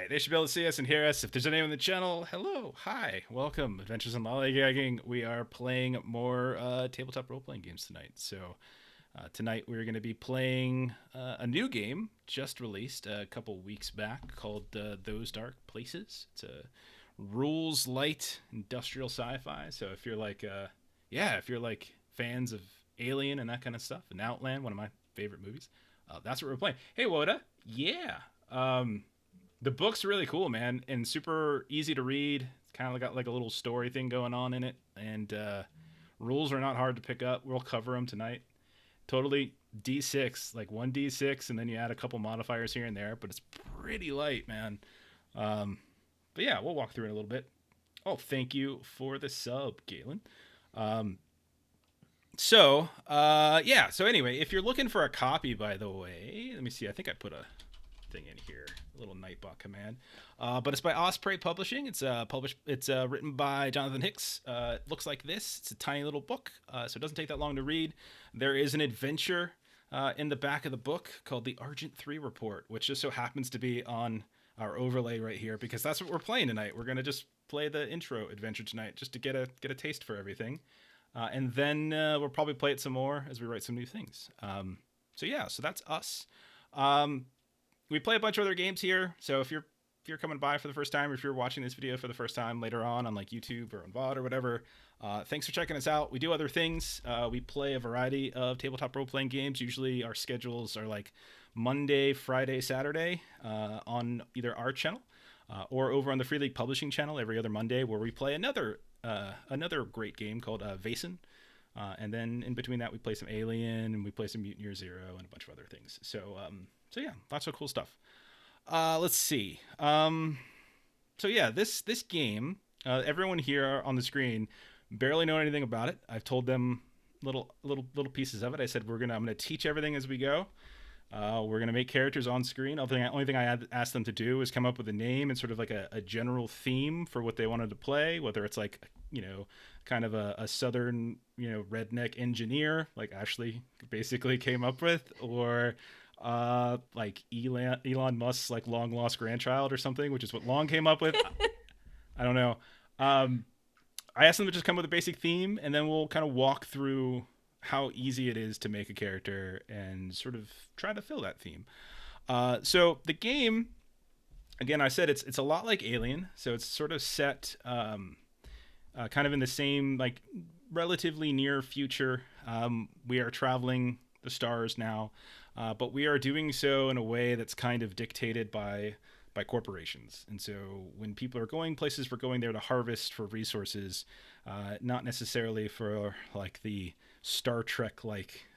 right, they should be able to see us and hear us. If there's anyone on the channel, hello, hi, welcome. Adventures in Lollygagging. We are playing more tabletop role-playing games tonight. So tonight we're going to be playing a new game just released a couple weeks back called Those Dark Places. It's a rules light industrial sci-fi. So if you're like, if you're like fans of Alien and that kind of stuff, and Outland, one of my favorite movies, that's what we're playing. Hey, Woda. Yeah. The book's really cool, man, and super easy to read. It's kind of got like a little story thing going on in it, and rules are not hard to pick up. We'll cover them tonight. Totally D6, like 1d6, and then you add a couple modifiers here and there, but it's pretty light, man. But yeah, we'll walk through it a little bit. Oh, thank you for the sub, Galen. So anyway, if you're looking for a copy, by the way, let me see. I think I put a thing in here, a little Nightbot command, but it's by Osprey Publishing. It's written by Jonathan Hicks. It looks like this. It's a tiny little book, so it doesn't take that long to read. There is an adventure in the back of the book called the Argent 3 Report, which just so happens to be on our overlay right here, because that's what we're playing tonight. We're going to just play the intro adventure tonight just to get a taste for everything, and then we'll probably play it some more as we write some new things. So that's us. We play a bunch of other games here, so if you're coming by for the first time, or if you're watching this video for the first time later on like YouTube or on VOD or whatever, thanks for checking us out. We do other things. We play a variety of tabletop role-playing games. Usually our schedules are like Monday, Friday, Saturday on either our channel or over on the Free League Publishing channel every other Monday, where we play another great game called Vaesen. And then in between that, we play some Alien, and we play some Mutant Year Zero and a bunch of other things. So yeah, lots of cool stuff. Let's see. This game, everyone here on the screen barely know anything about it. I've told them little pieces of it. I said I'm gonna teach everything as we go. We're gonna make characters on screen. Only thing I asked them to do is come up with a name and sort of like a general theme for what they wanted to play, whether it's like, kind of a southern, redneck engineer like Ashley basically came up with, or like Elon Musk's like long lost grandchild or something, which is what Long came up with. I don't know. I asked them to just come with a basic theme, and then we'll kind of walk through how easy it is to make a character and sort of try to fill that theme. So the game, again, I said it's a lot like Alien, so it's sort of set kind of in the same, like, relatively near future. We are traveling the stars now, but we are doing so in a way that's kind of dictated by corporations. And so when people are going places, we're going there to harvest for resources, not necessarily for like the Star Trek like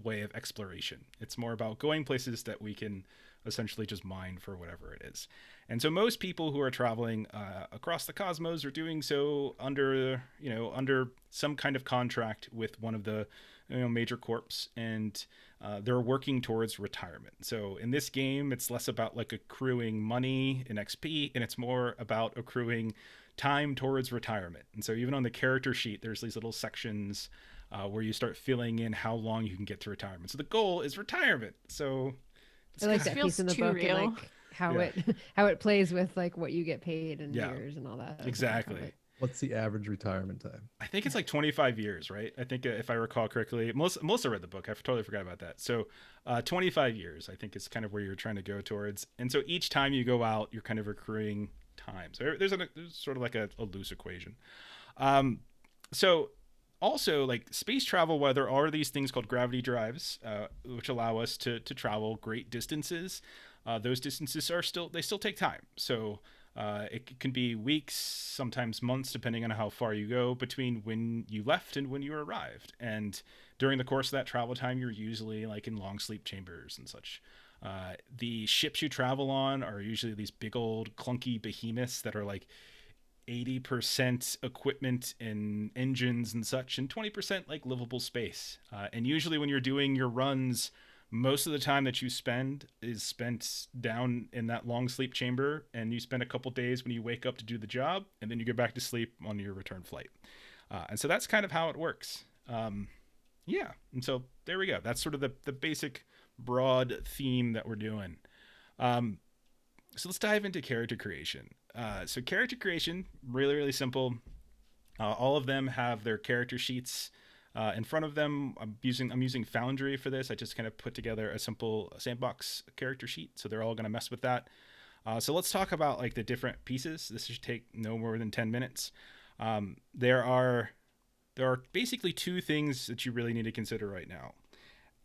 way of exploration. It's more about going places that we can essentially just mine for whatever it is. And so most people who are traveling across the cosmos are doing so under some kind of contract with one of the major corps, and they're working towards retirement. So in this game, it's less about like accruing money and XP, and it's more about accruing time towards retirement. And so even on the character sheet, there's these little sections where you start filling in how long you can get to retirement. So the goal is retirement. So I like that piece in the book, real. And like how it plays with like what you get paid in years and all that. Exactly. What's the average retirement time? I think it's like 25 years, right? I think if I recall correctly, Melissa read the book. I totally forgot about that. So 25 years, I think, is kind of where you're trying to go towards. And so each time you go out, you're kind of accruing time. So there's sort of like a loose equation. So also, like space travel, where there are these things called gravity drives, which allow us to travel great distances. Those distances still take time. So it can be weeks, sometimes months, depending on how far you go between when you left and when you arrived. And during the course of that travel time, you're usually like in long sleep chambers and such. The ships you travel on are usually these big old clunky behemoths that are like 80% equipment and engines and such, and 20% like livable space. And usually when you're doing your runs, most of the time that you spend is spent down in that long sleep chamber, and you spend a couple days when you wake up to do the job, and then you go back to sleep on your return flight. And so that's kind of how it works. And so there we go. That's sort of the basic broad theme that we're doing. So let's dive into character creation. So character creation, really, really simple. All of them have their character sheets in front of them. I'm using Foundry for this. I just kind of put together a simple sandbox character sheet, so they're all going to mess with that. So let's talk about like the different pieces. This should take no more than 10 minutes. There are basically two things that you really need to consider right now: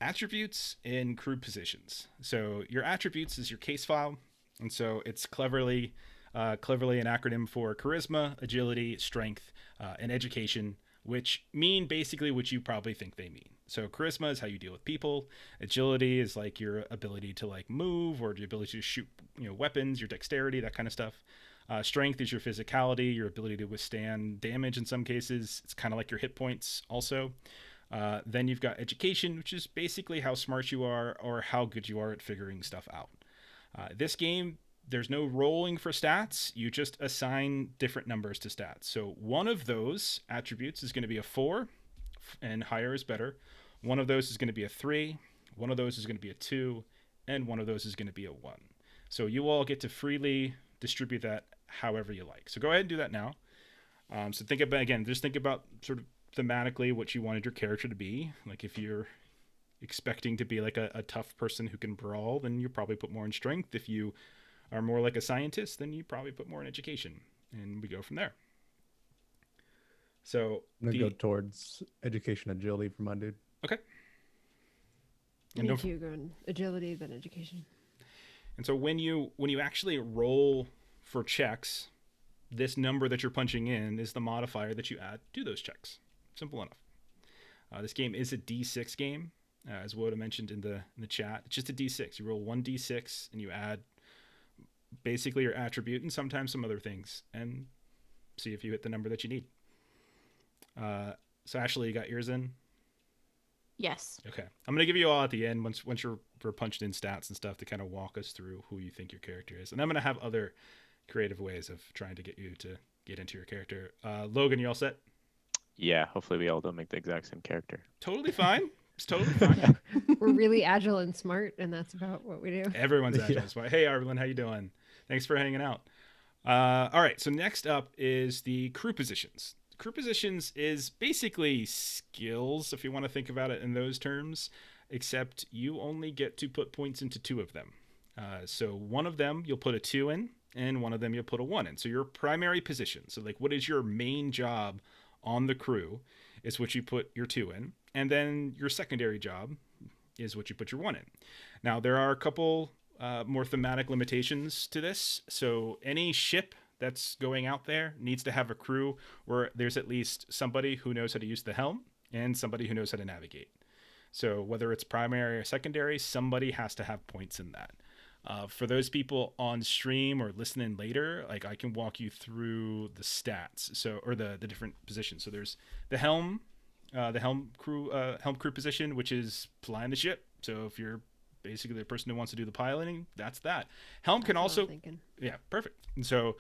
attributes and crew positions. So your attributes is your case file, and so it's cleverly an acronym for charisma, agility, strength, and education, which mean basically what you probably think they mean. So charisma is how you deal with people. Agility is like your ability to like move or your ability to shoot, weapons, your dexterity, that kind of stuff. Strength is your physicality, your ability to withstand damage in some cases. It's kind of like your hit points also. Then you've got education, which is basically how smart you are or how good you are at figuring stuff out. This game, there's no rolling for stats. You just assign different numbers to stats. So one of those attributes is going to be a 4, and higher is better. One of those is going to be a 3. One of those is going to be a 2. And one of those is going to be a 1. So you all get to freely distribute that however you like. So go ahead and do that now. So think about sort of thematically what you wanted your character to be. Like if you're expecting to be like a tough person who can brawl, then you probably put more in strength. If you are more like a scientist, then you probably put more in education, and we go from there. So I'm gonna go towards education agility for my dude. Okay. And me too, going agility, then education. And so when you actually roll for checks, this number that you're punching in is the modifier that you add to those checks. Simple enough. This game is a D6 game, as Woda mentioned in the chat. It's just a D6. You roll 1d6 and you add basically your attribute and sometimes some other things, and see if you hit the number that you need. So Ashley, you got yours in? Yes. Okay. I'm gonna give you all at the end once we're punched in stats and stuff to kind of walk us through who you think your character is, and I'm gonna have other creative ways of trying to get you to get into your character. Logan, you all set? Yeah. Hopefully we all don't make the exact same character. Totally fine. It's totally fine. We're really agile and smart, and that's about what we do. Everyone's agile and smart. Hey, Arlen, how you doing? Thanks for hanging out. All right. So next up is the crew positions. Crew positions is basically skills, if you want to think about it in those terms, except you only get to put points into 2 of them. So one of them you'll put a 2 in, and one of them you'll put a 1 in. So your primary position, so like what is your main job on the crew, is what you put your 2 in, and then your secondary job is what you put your 1 in. Now there are a couple more thematic limitations to this. So any ship that's going out there needs to have a crew where there's at least somebody who knows how to use the helm and somebody who knows how to navigate. So whether it's primary or secondary, somebody has to have points in that. For those people on stream or listening later, like I can walk you through the stats, or the different positions. So there's the helm crew position, which is flying the ship. So if you're basically the person who wants to do the piloting, that's that. Helm can also, yeah, perfect. And so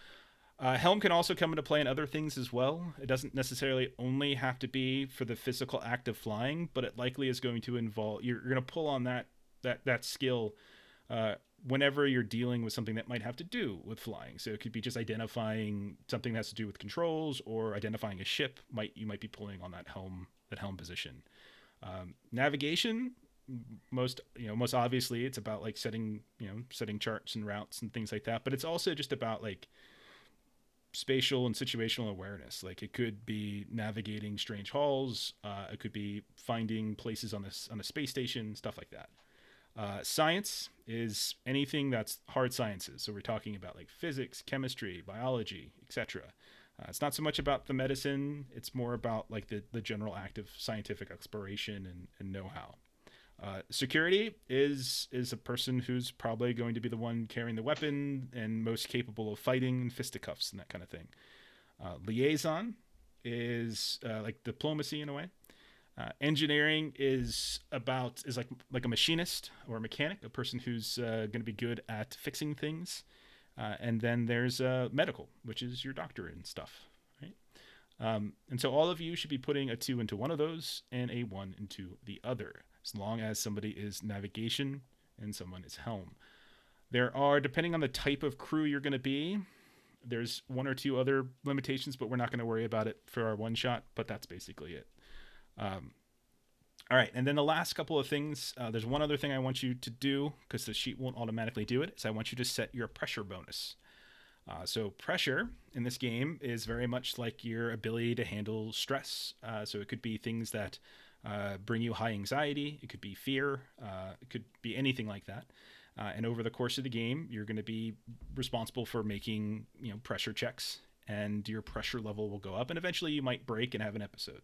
Helm can also come into play in other things as well. It doesn't necessarily only have to be for the physical act of flying, but it likely is going to involve, you're going to pull on that skill whenever you're dealing with something that might have to do with flying. So it could be just identifying something that has to do with controls, or identifying a ship. You might be pulling on that helm position. Navigation, most obviously it's about like setting charts and routes and things like that, but it's also just about like spatial and situational awareness. Like it could be navigating strange halls, it could be finding places on a space station, stuff like that. Science is anything that's hard sciences, so we're talking about like physics, chemistry, biology, etc. It's not so much about the medicine, it's more about like the general act of scientific exploration and know-how. Security is a person who's probably going to be the one carrying the weapon and most capable of fighting and fisticuffs and that kind of thing. Liaison is like diplomacy in a way. Engineering is like a machinist or a mechanic, a person who's going to be good at fixing things. And then there's medical, which is your doctor and stuff, right? And so all of you should be putting a 2 into one of those and a 1 into the other, as long as somebody is navigation and someone is helm. There are, depending on the type of crew you're going to be, there's one or two other limitations, but we're not going to worry about it for our one shot. But that's basically it. All right, and then the last couple of things, there's one other thing I want you to do, because the sheet won't automatically do it, is I want you to set your pressure bonus. So pressure in this game is very much like your ability to handle stress. So it could be things that bring you high anxiety. It could be fear. It could be anything like that. And over the course of the game, you're going to be responsible for making, pressure checks, and your pressure level will go up, and eventually you might break and have an episode.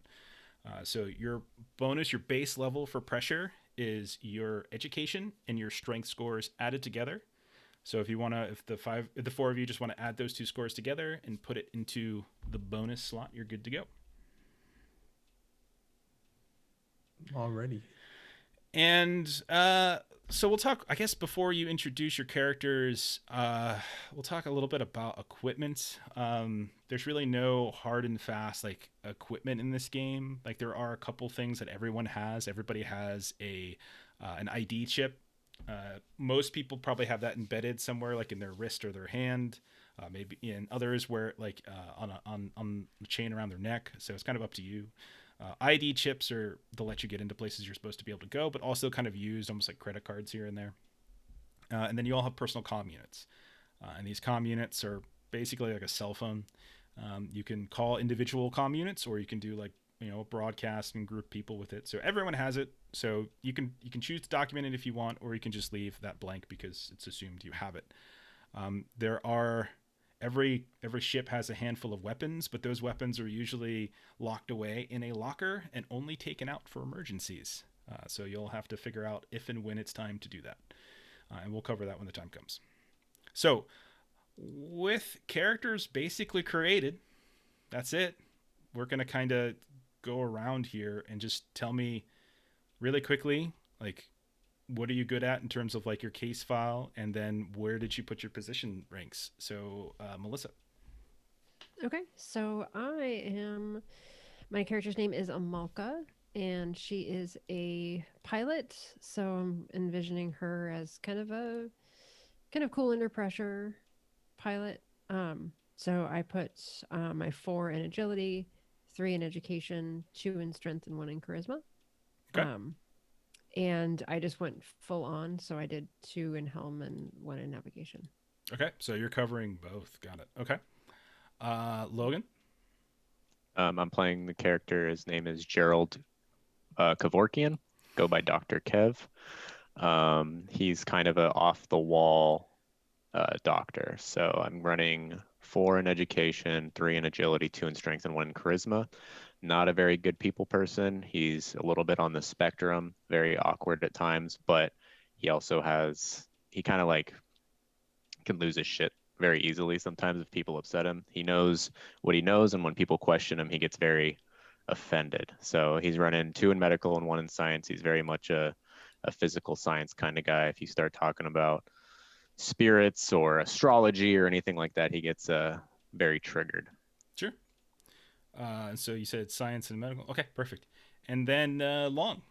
So your bonus, your base level for pressure is your education and your strength scores added together. So if the four of you just want to add those two scores together and put it into the bonus slot, you're good to go. Already. And so we'll talk, I guess, before you introduce your characters, we'll talk a little bit about equipment. There's really no hard and fast like equipment in this game. Like there are a couple things that everyone has. Everybody has an ID chip. Most people probably have that embedded somewhere, like in their wrist or their hand. Maybe in others where like on the chain around their neck. So it's kind of up to you. ID chips are to let you get into places you're supposed to be able to go, but also kind of used almost like credit cards here and there. And then you all have personal comm units. And these comm units are basically like a cell phone. You can call individual comm units, or you can do like, broadcast and group people with it. So everyone has it. So you can choose to document it if you want, or you can just leave that blank because it's assumed you have it. There are every ship has a handful of weapons, but those weapons are usually locked away in a locker and only taken out for emergencies. So you'll have to figure out if and when it's time to do that. And we'll cover that when the time comes. So with characters basically created, that's it. We're going to kind of go around here and just tell me really quickly, like, what are you good at in terms of like your case file, and then where did you put your position ranks? So Melissa. Okay, so my character's name is Amalka, and she is a pilot. So I'm envisioning her as kind of cool under pressure pilot. So I put my 4 in agility, 3 in education, 2 in strength, and 1 in charisma. Okay. And I just went full on. So I did 2 in Helm and 1 in navigation. Okay. So you're covering both. Got it. Okay. Logan? I'm playing the character. His name is Gerald Kevorkian. Go by Dr. Kev. He's kind of a off-the-wall doctor. So I'm running 4 in education, 3 in agility, 2 in strength, and 1 in charisma. Not a very good people person. He's a little bit on the spectrum, very awkward at times, but he kind of like can lose his shit very easily sometimes if people upset him. He knows what he knows, and when people question him, he gets very offended. So he's running 2 in medical and 1 in science. He's very much a physical science kind of guy. If you start talking about spirits or astrology or anything like that, he gets very triggered. Sure. So you said science and medical. Okay, perfect. And then Long.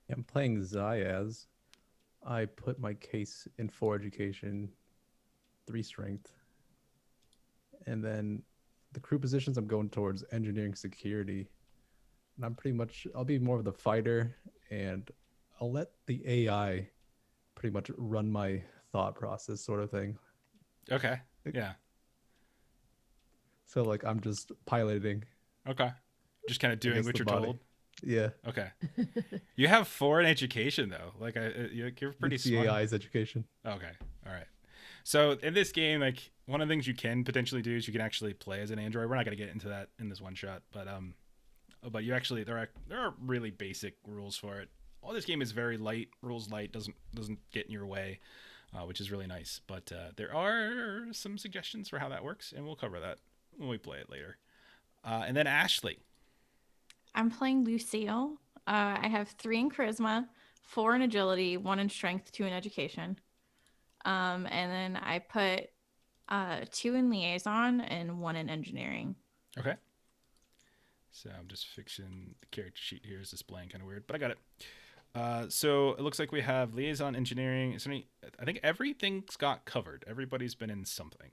Yeah, I'm playing Zayaz. I put my case in 4 education, 3 strength. And then the crew positions, I'm going towards engineering security. And I'll be more of the fighter, and I'll let the AI pretty much run my thought process sort of thing. Okay. Yeah. So like I'm just piloting. Okay. Just kind of doing what you're told. Yeah. Okay. You have 4 in education though. Like you're pretty it's smart. the AI's education. Okay. All right. So in this game, like one of the things you can potentially do is you can actually play as an android. We're not going to get into that in this one shot, but you actually there are really basic rules for it. All this game is very light, rules light, doesn't get in your way, which is really nice. But there are some suggestions for how that works, and we'll cover that when we play it later. And then Ashley. I'm playing Lucille. I have 3 in charisma, 4 in agility, 1 in strength, 2 in education. And then I put 2 in liaison and 1 in engineering. Okay. So I'm just fixing the character sheet here. Is displaying kind of weird, but I got it. So it looks like we have liaison engineering. Is there any, I think everything's got covered. Everybody's been in something.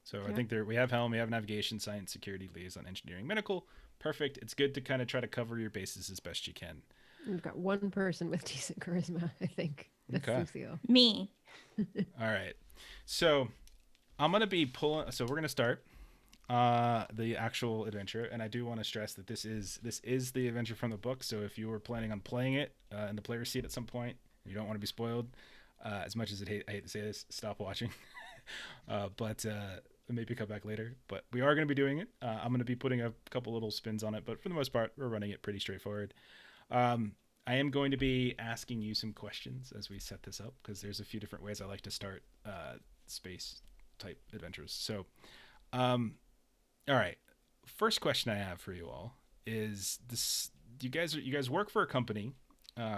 So I Yeah. think we have Helm, we have navigation, science, security, liaison, engineering, medical. Perfect. It's good to kind of try to cover your bases as best you can. We've got one person with decent charisma, I think. That's Okay. Lucille. Me. All right. So I'm gonna be pulling. So we're gonna start the actual adventure, and I do want to stress that this is the adventure from the book. So if you were planning on playing it in the player's seat at some point, you don't want to be spoiled. As much as I hate to say this, stop watching. But maybe come back later. But we are going to be doing it. I'm going to be putting a couple little spins on it, but for the most part, we're running it pretty straightforward. I am going to be asking you some questions as we set this up, because there's a few different ways I like to start space type adventures. So, all right. First question I have for you all is this: you guys work for a company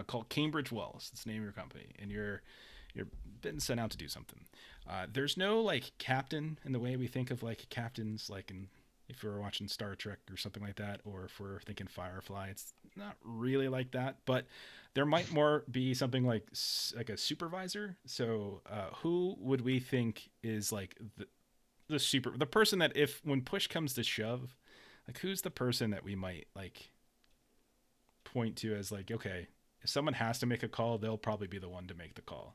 called Cambridge Wells. That's the name of your company, and you're been sent out to do something. There's no like captain in the way we think of like captains, like if we were watching Star Trek or something like that, or if we're thinking Firefly. It's not really like that, but there might more be something like a supervisor. So who would we think is like the person that, if when push comes to shove, like who's the person that we might like point to as like, okay, if someone has to make a call, they'll probably be the one to make the call.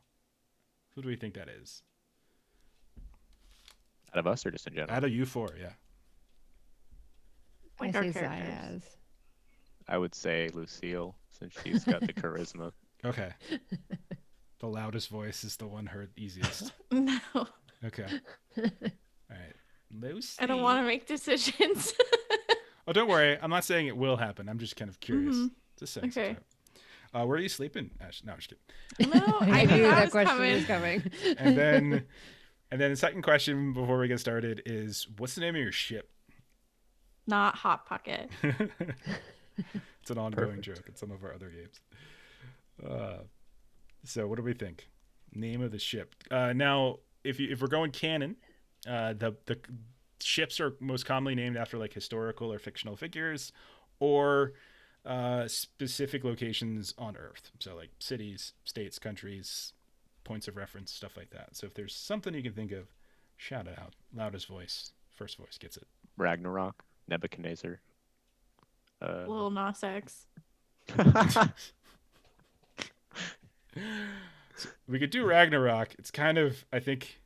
Who do we think that is? Out of us or just in general? Out of you four, yeah. Like I our say characters. Zayaz. I would say Lucille, since she's got the charisma. Okay. The loudest voice is the one heard easiest. No, Okay. All right. Lucy. I don't want to make decisions. Oh, don't worry. I'm not saying it will happen. I'm just kind of curious. Mhm. Just saying. Okay. Where are you sleeping, Ash? No, I'm just kidding. No, I knew knew that was question coming. was coming. And then the second question before we get started is, what's the name of your ship? Not Hot Pocket. It's an ongoing Perfect. joke in some of our other games. So what do we think? Name of the ship. Now, if we're going canon, the ships are most commonly named after like historical or fictional figures, or specific locations on Earth. So like cities, states, countries, points of reference, stuff like that. So if there's something you can think of, shout it out. Loudest voice, first voice gets it. Ragnarok, Nebuchadnezzar. Lil Nas X. We could do Ragnarok. It's kind of, I think,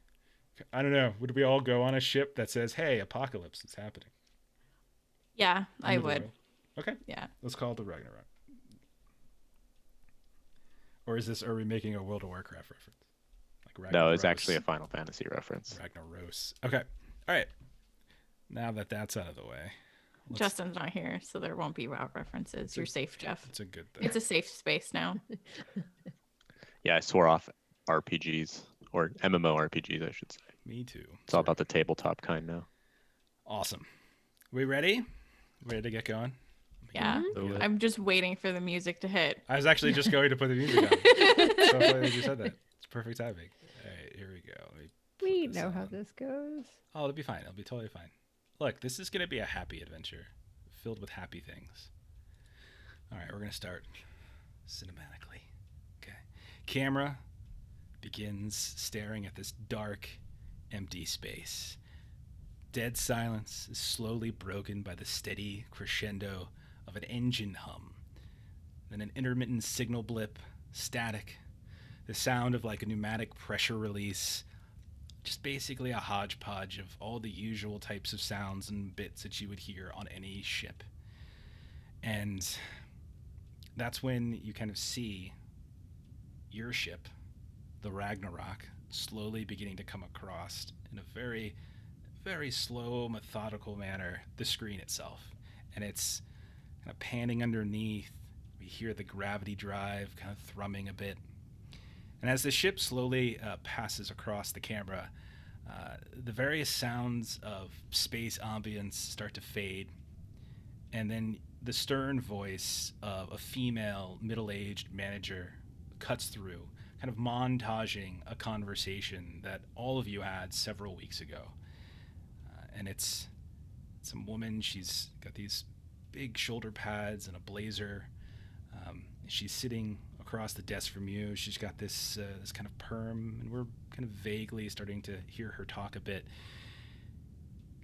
I don't know. Would we all go on a ship that says, "Hey, apocalypse is happening"? Yeah, I End of the would. world. Okay, Yeah. let's call it the Ragnarok. Or are we making a World of Warcraft reference? Like No, it's Ragnaros. actually a Final Fantasy reference. Ragnaros. Okay. All right. Now that that's out of the way, Justin's not here, so there won't be WoW references. You're safe, Jeff. it's a good thing. It's a safe space now. Yeah, I swore off RPGs, or MMORPGs, I should say. Me too. It's all about the tabletop kind now. Awesome. We ready? Ready to get going? Yeah. So, I'm just waiting for the music to hit. I was actually just going to put the music on. So funny that you said that. It's perfect timing. All right, here we go. Let me put We this know how on. this goes. Oh, it'll be fine. It'll be totally fine. Look, this is going to be a happy adventure filled with happy things. All right, we're going to start cinematically. Okay. Camera begins staring at this dark, empty space. Dead silence is slowly broken by the steady crescendo of an engine hum. Then an intermittent signal blip, static, the sound of like a pneumatic pressure release. Just basically a hodgepodge of all the usual types of sounds and bits that you would hear on any ship. And that's when you kind of see your ship, the Ragnarok, slowly beginning to come across in a very, very slow, methodical manner, the screen itself. And it's kind of panning underneath. We hear the gravity drive kind of thrumming a bit. And as the ship slowly passes across the camera, the various sounds of space ambience start to fade. And then the stern voice of a female middle-aged manager cuts through, kind of montaging a conversation that all of you had several weeks ago. And it's some woman. She's got these big shoulder pads and a blazer. She's sitting across the desk from you. She's got this kind of perm, and we're kind of vaguely starting to hear her talk a bit.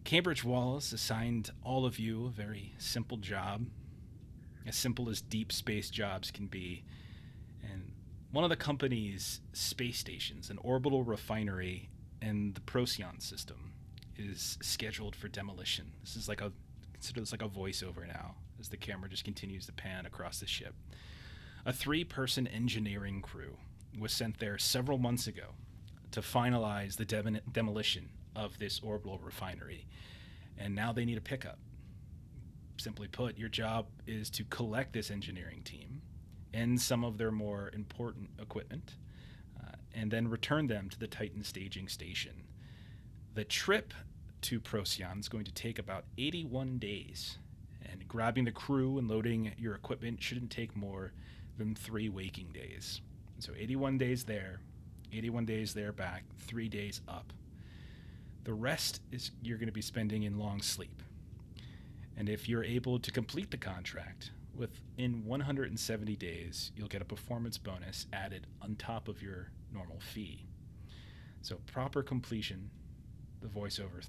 Cambridge Wallace assigned all of you a very simple job, as simple as deep space jobs can be. And one of the company's space stations, an orbital refinery in the Procyon system, is scheduled for demolition. This is like consider this like a voiceover now, as the camera just continues to pan across the ship. A 3-person engineering crew was sent there several months ago to finalize the demolition of this orbital refinery, and now they need a pickup. Simply put, your job is to collect this engineering team and some of their more important equipment, and then return them to the Titan staging station. The trip to Procyon is going to take about 81 days, and grabbing the crew and loading your equipment shouldn't take more than 3 waking days. So 81 days there, 81 days there back, 3 days up. The rest is you're going to be spending in long sleep. And if you're able to complete the contract within 170 days, you'll get a performance bonus added on top of your normal fee. So proper completion, the voiceover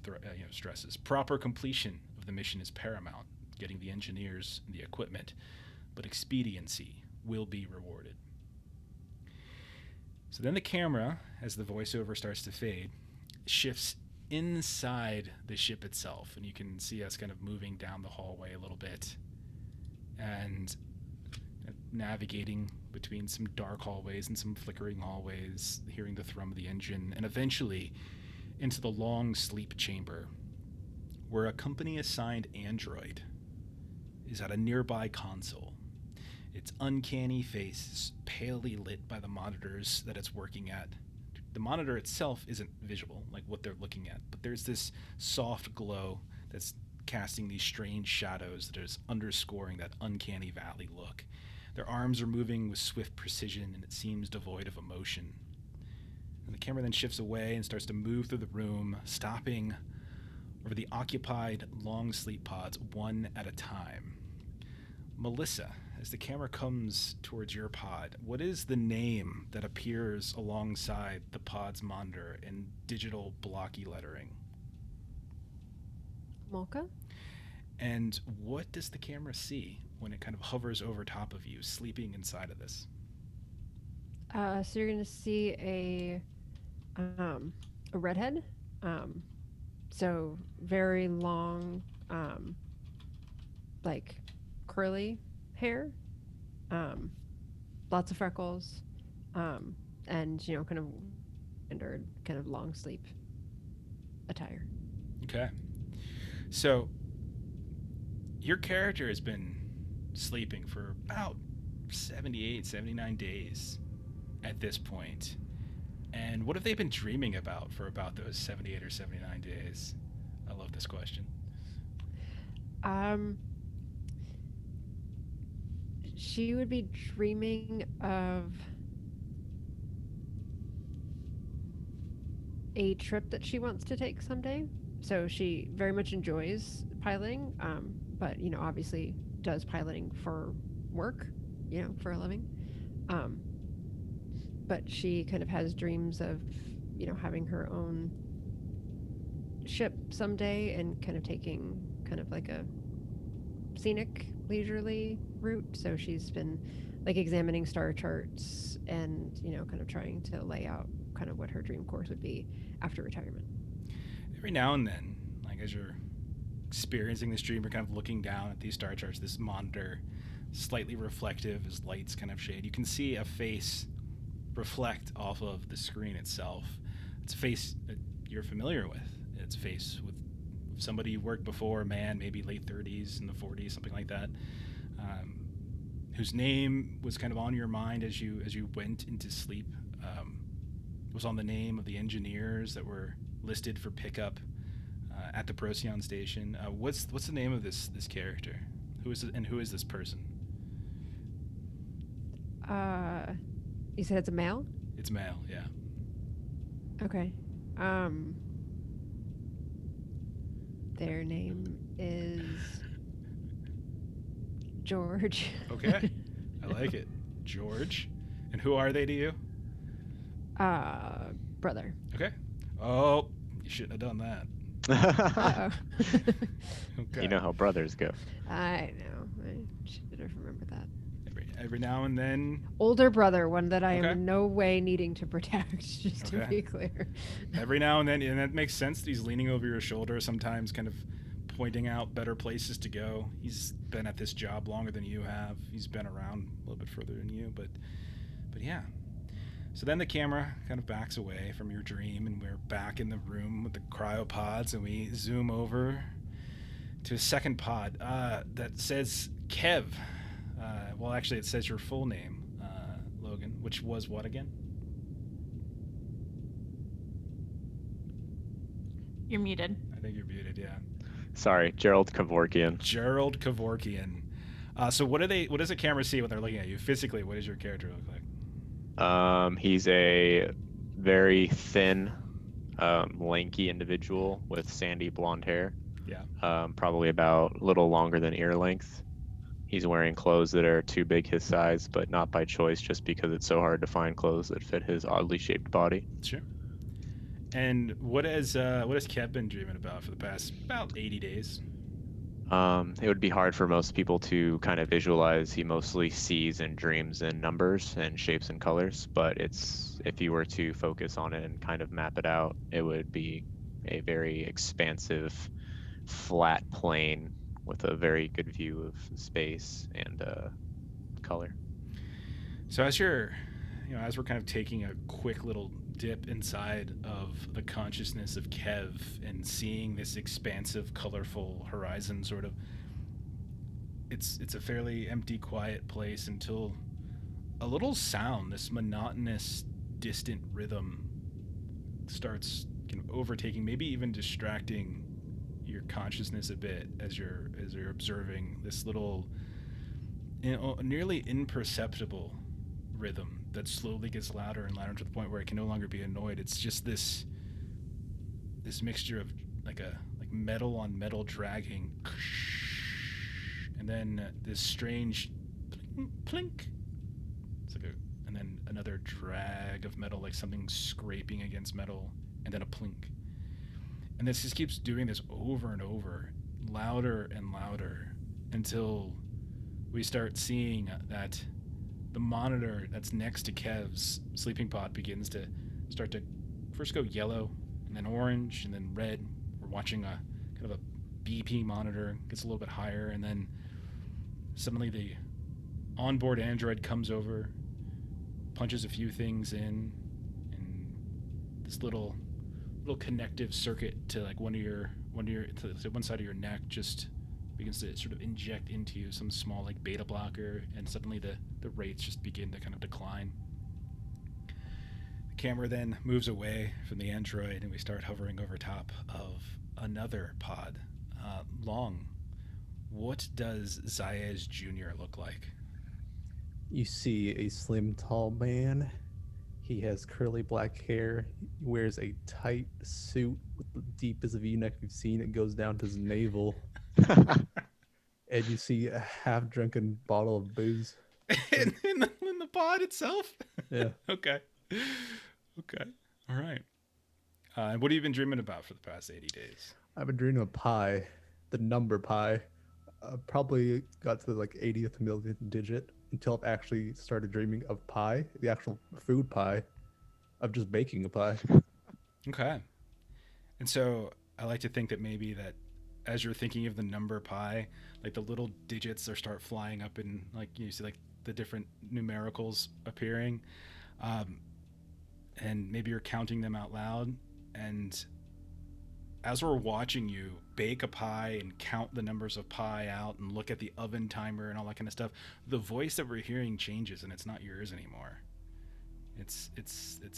stresses, proper completion of the mission is paramount, getting the engineers and the equipment, but expediency will be rewarded. So then the camera, as the voiceover starts to fade, shifts inside the ship itself, and you can see us kind of moving down the hallway a little bit and navigating between some dark hallways and some flickering hallways, hearing the thrum of the engine, and eventually into the long sleep chamber, where a company-assigned android is at a nearby console. Its uncanny face is palely lit by the monitors that it's working at. The monitor itself isn't visual, like what they're looking at, but there's this soft glow that's casting these strange shadows that is underscoring that uncanny valley look. Their arms are moving with swift precision, and it seems devoid of emotion. And the camera then shifts away and starts to move through the room, stopping over the occupied long sleep pods one at a time. Melissa, as the camera comes towards your pod, what is the name that appears alongside the pod's monitor in digital blocky lettering? Molka? And what does the camera see when it kind of hovers over top of you, sleeping inside of this? So you're gonna see a redhead. So very long, like curly hair, lots of freckles, and kind of standard kind of long sleep attire. Okay. So your character has been sleeping for about 78, 79 days at this point. And what have they been dreaming about for about those 78 or 79 days? I love this question. She would be dreaming of a trip that she wants to take someday. So she very much enjoys piloting, but obviously does piloting for work, for a living. But she kind of has dreams of, having her own ship someday and kind of taking kind of like a scenic, leisurely route. So she's been like examining star charts and, kind of trying to lay out kind of what her dream course would be after retirement. Every now and then, like as you're experiencing this dream, you're kind of looking down at these star charts, this monitor, slightly reflective as lights kind of shade. You can see a face reflect off of the screen itself. It's a face that you're familiar with. It's a face with somebody you worked before, a man, maybe late 30s, in the 40s, something like that, whose name was kind of on your mind as you went into sleep. It was on the name of the engineers that were listed for pickup at the Procyon station. What's the name of this character? Who is this person? You said it's a male? It's male, yeah. Okay. Their name is George. Okay, I like it. George. And who are they to you? Brother. Okay. Oh, you shouldn't have done that. Uh-oh. Okay. You know how brothers go. I know. I should have remembered that. Every now and then, Older brother, one that I am Okay. in no way needing to protect, just to Okay. be clear. every now and then, and that makes sense. He's leaning over your shoulder sometimes, kind of pointing out better places to go. He's been at this job longer than you have. He's been around a little bit further than you, but yeah. So then the camera kind of backs away from your dream, and we're back in the room with the cryopods, and we zoom over to a second pod that says Kev. Well, actually, it says your full name, Logan, which was what again? You're muted. I think you're muted, yeah. Sorry, Gerald Kevorkian. Gerald Kevorkian. So what does the camera see when they're looking at you? Physically, what does your character look like? He's a very thin, lanky individual with sandy blonde hair. Yeah. Probably about a little longer than ear length. He's wearing clothes that are too big his size, but not by choice, just because it's so hard to find clothes that fit his oddly shaped body. Sure. And what has Kev been dreaming about for the past about 80 days? It would be hard for most people to kind of visualize. He mostly sees and dreams in numbers and shapes and colors, but if you were to focus on it and kind of map it out, it would be a very expansive, flat plane with a very good view of space and color. So as we're kind of taking a quick little dip inside of the consciousness of Kev and seeing this expansive, colorful horizon, sort of, it's a fairly empty, quiet place until a little sound, this monotonous, distant rhythm, starts kind of overtaking, maybe even distracting your consciousness a bit as you're observing this little, nearly imperceptible rhythm that slowly gets louder and louder to the point where it can no longer be annoyed. It's just this mixture of like metal on metal dragging, and then this strange plink. It's like and then another drag of metal, like something scraping against metal, and then a plink. And this just keeps doing this over and over, louder and louder, until we start seeing that the monitor that's next to Kev's sleeping pod begins to start to first go yellow, and then orange, and then red. We're watching a kind of a BP monitor, gets a little bit higher, and then suddenly the onboard android comes over, punches a few things in, and this little connective circuit to like one side of your neck just begins to sort of inject into you some small like beta blocker, and suddenly the rates just begin to kind of decline. The camera then moves away from the android, and we start hovering over top of another pod. Long, what does Zayas Jr. look like? You see a slim, tall man. He has curly black hair. He wears a tight suit with the deepest V-neck you've seen. It goes down to his navel. And you see a half-drunken bottle of booze. in the pod itself? Yeah. Okay. All right. And what have you been dreaming about for the past 80 days? I've been dreaming of pi, the number pi. Probably got to like 80th millionth digit until I've actually started dreaming of pie, the actual food pie, of just baking a pie. Okay. And so I like to think that maybe that as you're thinking of the number pi, like the little digits start flying up, and like you see like the different numericals appearing, and maybe you're counting them out loud. And as we're watching you bake a pie and count the numbers of pie out and look at the oven timer and all that kind of stuff, the voice that we're hearing changes, and it's not yours anymore. It's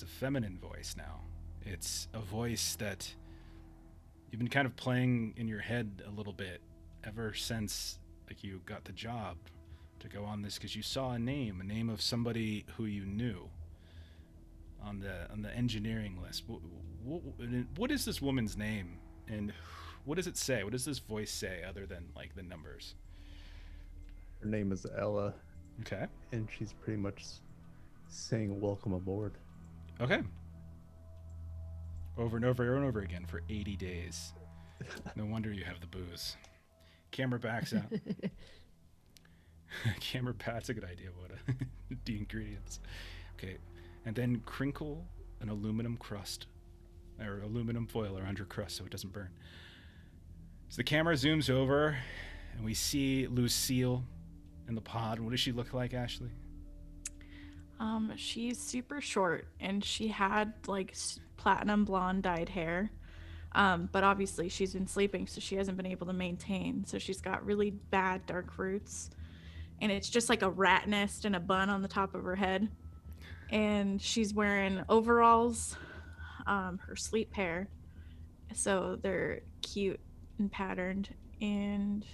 a feminine voice now. It's a voice that you've been kind of playing in your head a little bit ever since like you got the job to go on this, because you saw a name of somebody who you knew on the engineering list. What is this woman's name, and what does it say? What does this voice say other than like the numbers? Her name is Ella. Okay. and she's pretty much saying welcome aboard. Okay. Over and over and over again for 80 days. No wonder you have the booze. Camera backs out. Camera pat's a good idea. What the ingredients. Okay. And then crinkle an aluminum crust or aluminum foil around your crust so it doesn't burn. So the camera zooms over and we see Lucille in the pod. What does she look like, Ashley? She's super short and she had like platinum blonde dyed hair. But obviously she's been sleeping, so she hasn't been able to maintain. So she's got really bad dark roots. And it's just like a rat nest and a bun on the top of her head. And she's wearing overalls, her sleep pair. So they're cute and patterned. And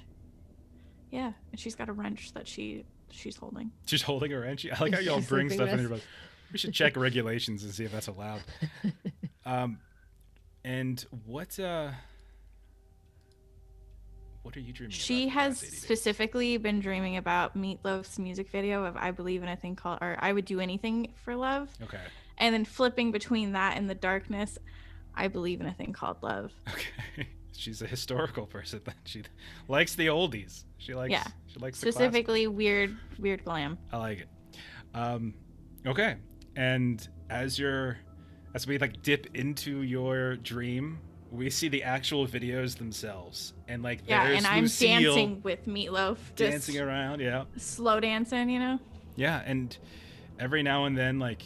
yeah, and she's got a wrench that she's holding. She's holding a wrench. I like how y'all She's bring sleeping stuff in with. here. But we should check regulations and see if that's allowed. And what are you dreaming She about? has specifically been dreaming about Meatloaf's music video of I Believe in a Thing Called, or I Would Do Anything for Love. Okay. And then flipping between that and the darkness, I Believe in a Thing Called Love. Okay. She's a historical person. She likes the oldies. She likes the specifically weird glam. I like it. Okay. And as we like dip into your dream, we see the actual videos themselves, and like there's and I'm Lucille dancing with Meatloaf, dancing around, slow dancing, Yeah, and every now and then, like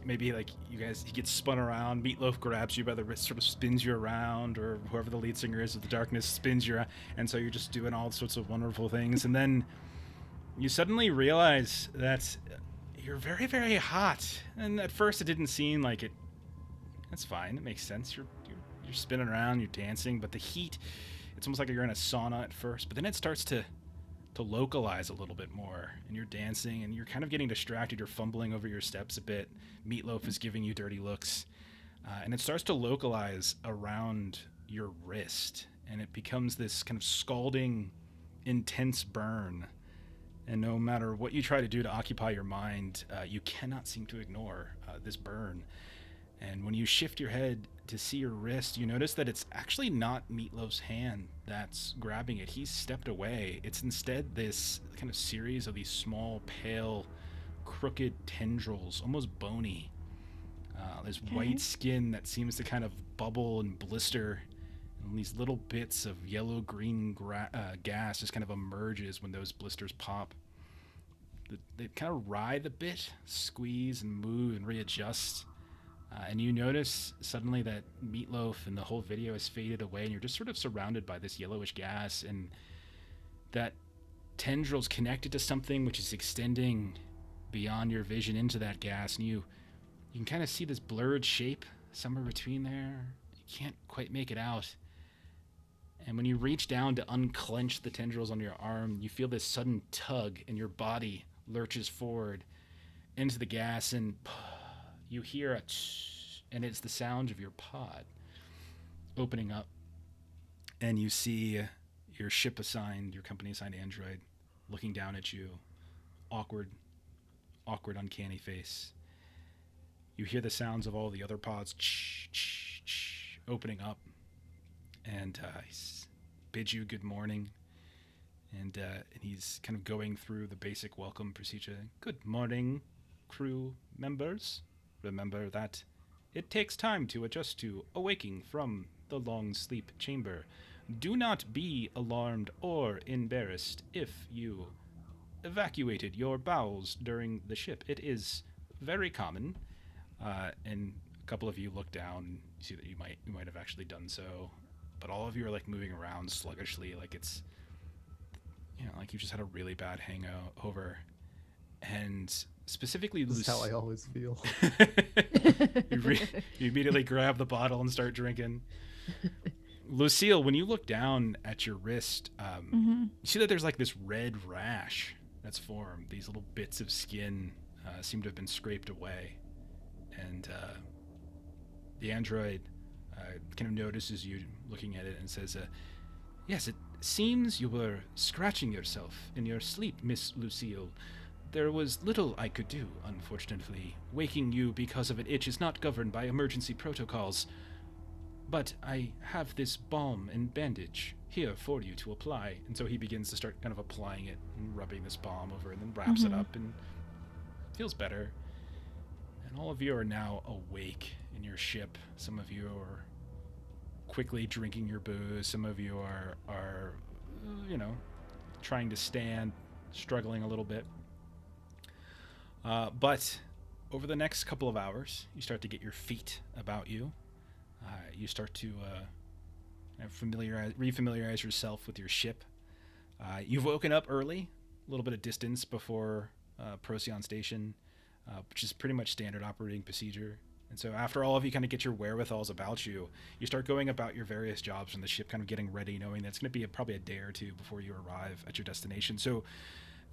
maybe like you guys, he gets spun around. Meatloaf grabs you by the wrist, sort of spins you around, or whoever the lead singer is of the darkness spins you around, and so you're just doing all sorts of wonderful things, and then you suddenly realize that you're very, very hot. And at first, it didn't seem like it. That's fine. It makes sense. You're spinning around, you're dancing, but the heat, it's almost like you're in a sauna at first, but then it starts to localize a little bit more, and you're dancing and you're kind of getting distracted. You're fumbling over your steps a bit. Meatloaf is giving you dirty looks, and it starts to localize around your wrist, and it becomes this kind of scalding, intense burn. And no matter what you try to do to occupy your mind, you cannot seem to ignore this burn. And when you shift your head to see your wrist, you notice that it's actually not Meatloaf's hand that's grabbing it. He's stepped away. It's instead this kind of series of these small, pale, crooked tendrils, almost bony. This white skin that seems to kind of bubble and blister, and these little bits of yellow-green gas just kind of emerges when those blisters pop. They kind of writhe a bit, squeeze and move and readjust. And you notice suddenly that Meatloaf and the whole video has faded away, and you're just sort of surrounded by this yellowish gas, and that tendrils connected to something which is extending beyond your vision into that gas, and you can kind of see this blurred shape somewhere between there. You can't quite make it out. And when you reach down to unclench the tendrils on your arm, you feel this sudden tug, and your body lurches forward into the gas, and you hear a tsh, and it's the sound of your pod opening up, and you see your ship-assigned, your company-assigned android looking down at you, awkward, uncanny face. You hear the sounds of all the other pods opening up, and he bids you good morning, and he's kind of going through the basic welcome procedure. Good morning, crew members. Remember that it takes time to adjust to awaking from the long sleep chamber. Do not be alarmed or embarrassed if you evacuated your bowels during the ship. It is very common. And a couple of you look down, you see that you might have actually done so, but all of you are like moving around sluggishly, like it's, like you just had a really bad hangover. And specifically, This is how I always feel. you immediately grab the bottle and start drinking. Lucille, when you look down at your wrist, you see that there's like this red rash that's formed. These little bits of skin seem to have been scraped away. And the android kind of notices you looking at it and says, Yes, it seems you were scratching yourself in your sleep, Miss Lucille. There was little I could do, unfortunately. Waking you because of an itch is not governed by emergency protocols. But I have this balm and bandage here for you to apply. And so he begins to start kind of applying it and rubbing this balm over and then wraps it up and feels better. And all of you are now awake in your ship. Some of you are quickly drinking your booze. Some of you are trying to stand, struggling a little bit. But over the next couple of hours, you start to get your feet about you. You start to refamiliarize yourself with your ship. You've woken up early, a little bit of distance before Procyon Station, which is pretty much standard operating procedure. And so after all of you kind of get your wherewithals about you, you start going about your various jobs on the ship, kind of getting ready, knowing that it's going to be probably a day or two before you arrive at your destination. So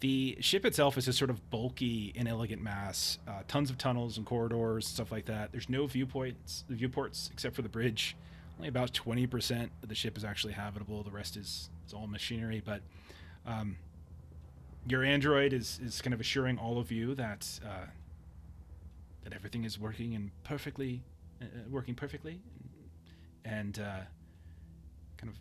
the ship itself is a sort of bulky, inelegant mass, tons of tunnels and corridors, stuff like that. There's no viewports except for the bridge. Only about 20% of the ship is actually habitable. The rest is all machinery. But your android is kind of assuring all of you that that everything is working perfectly, and kind of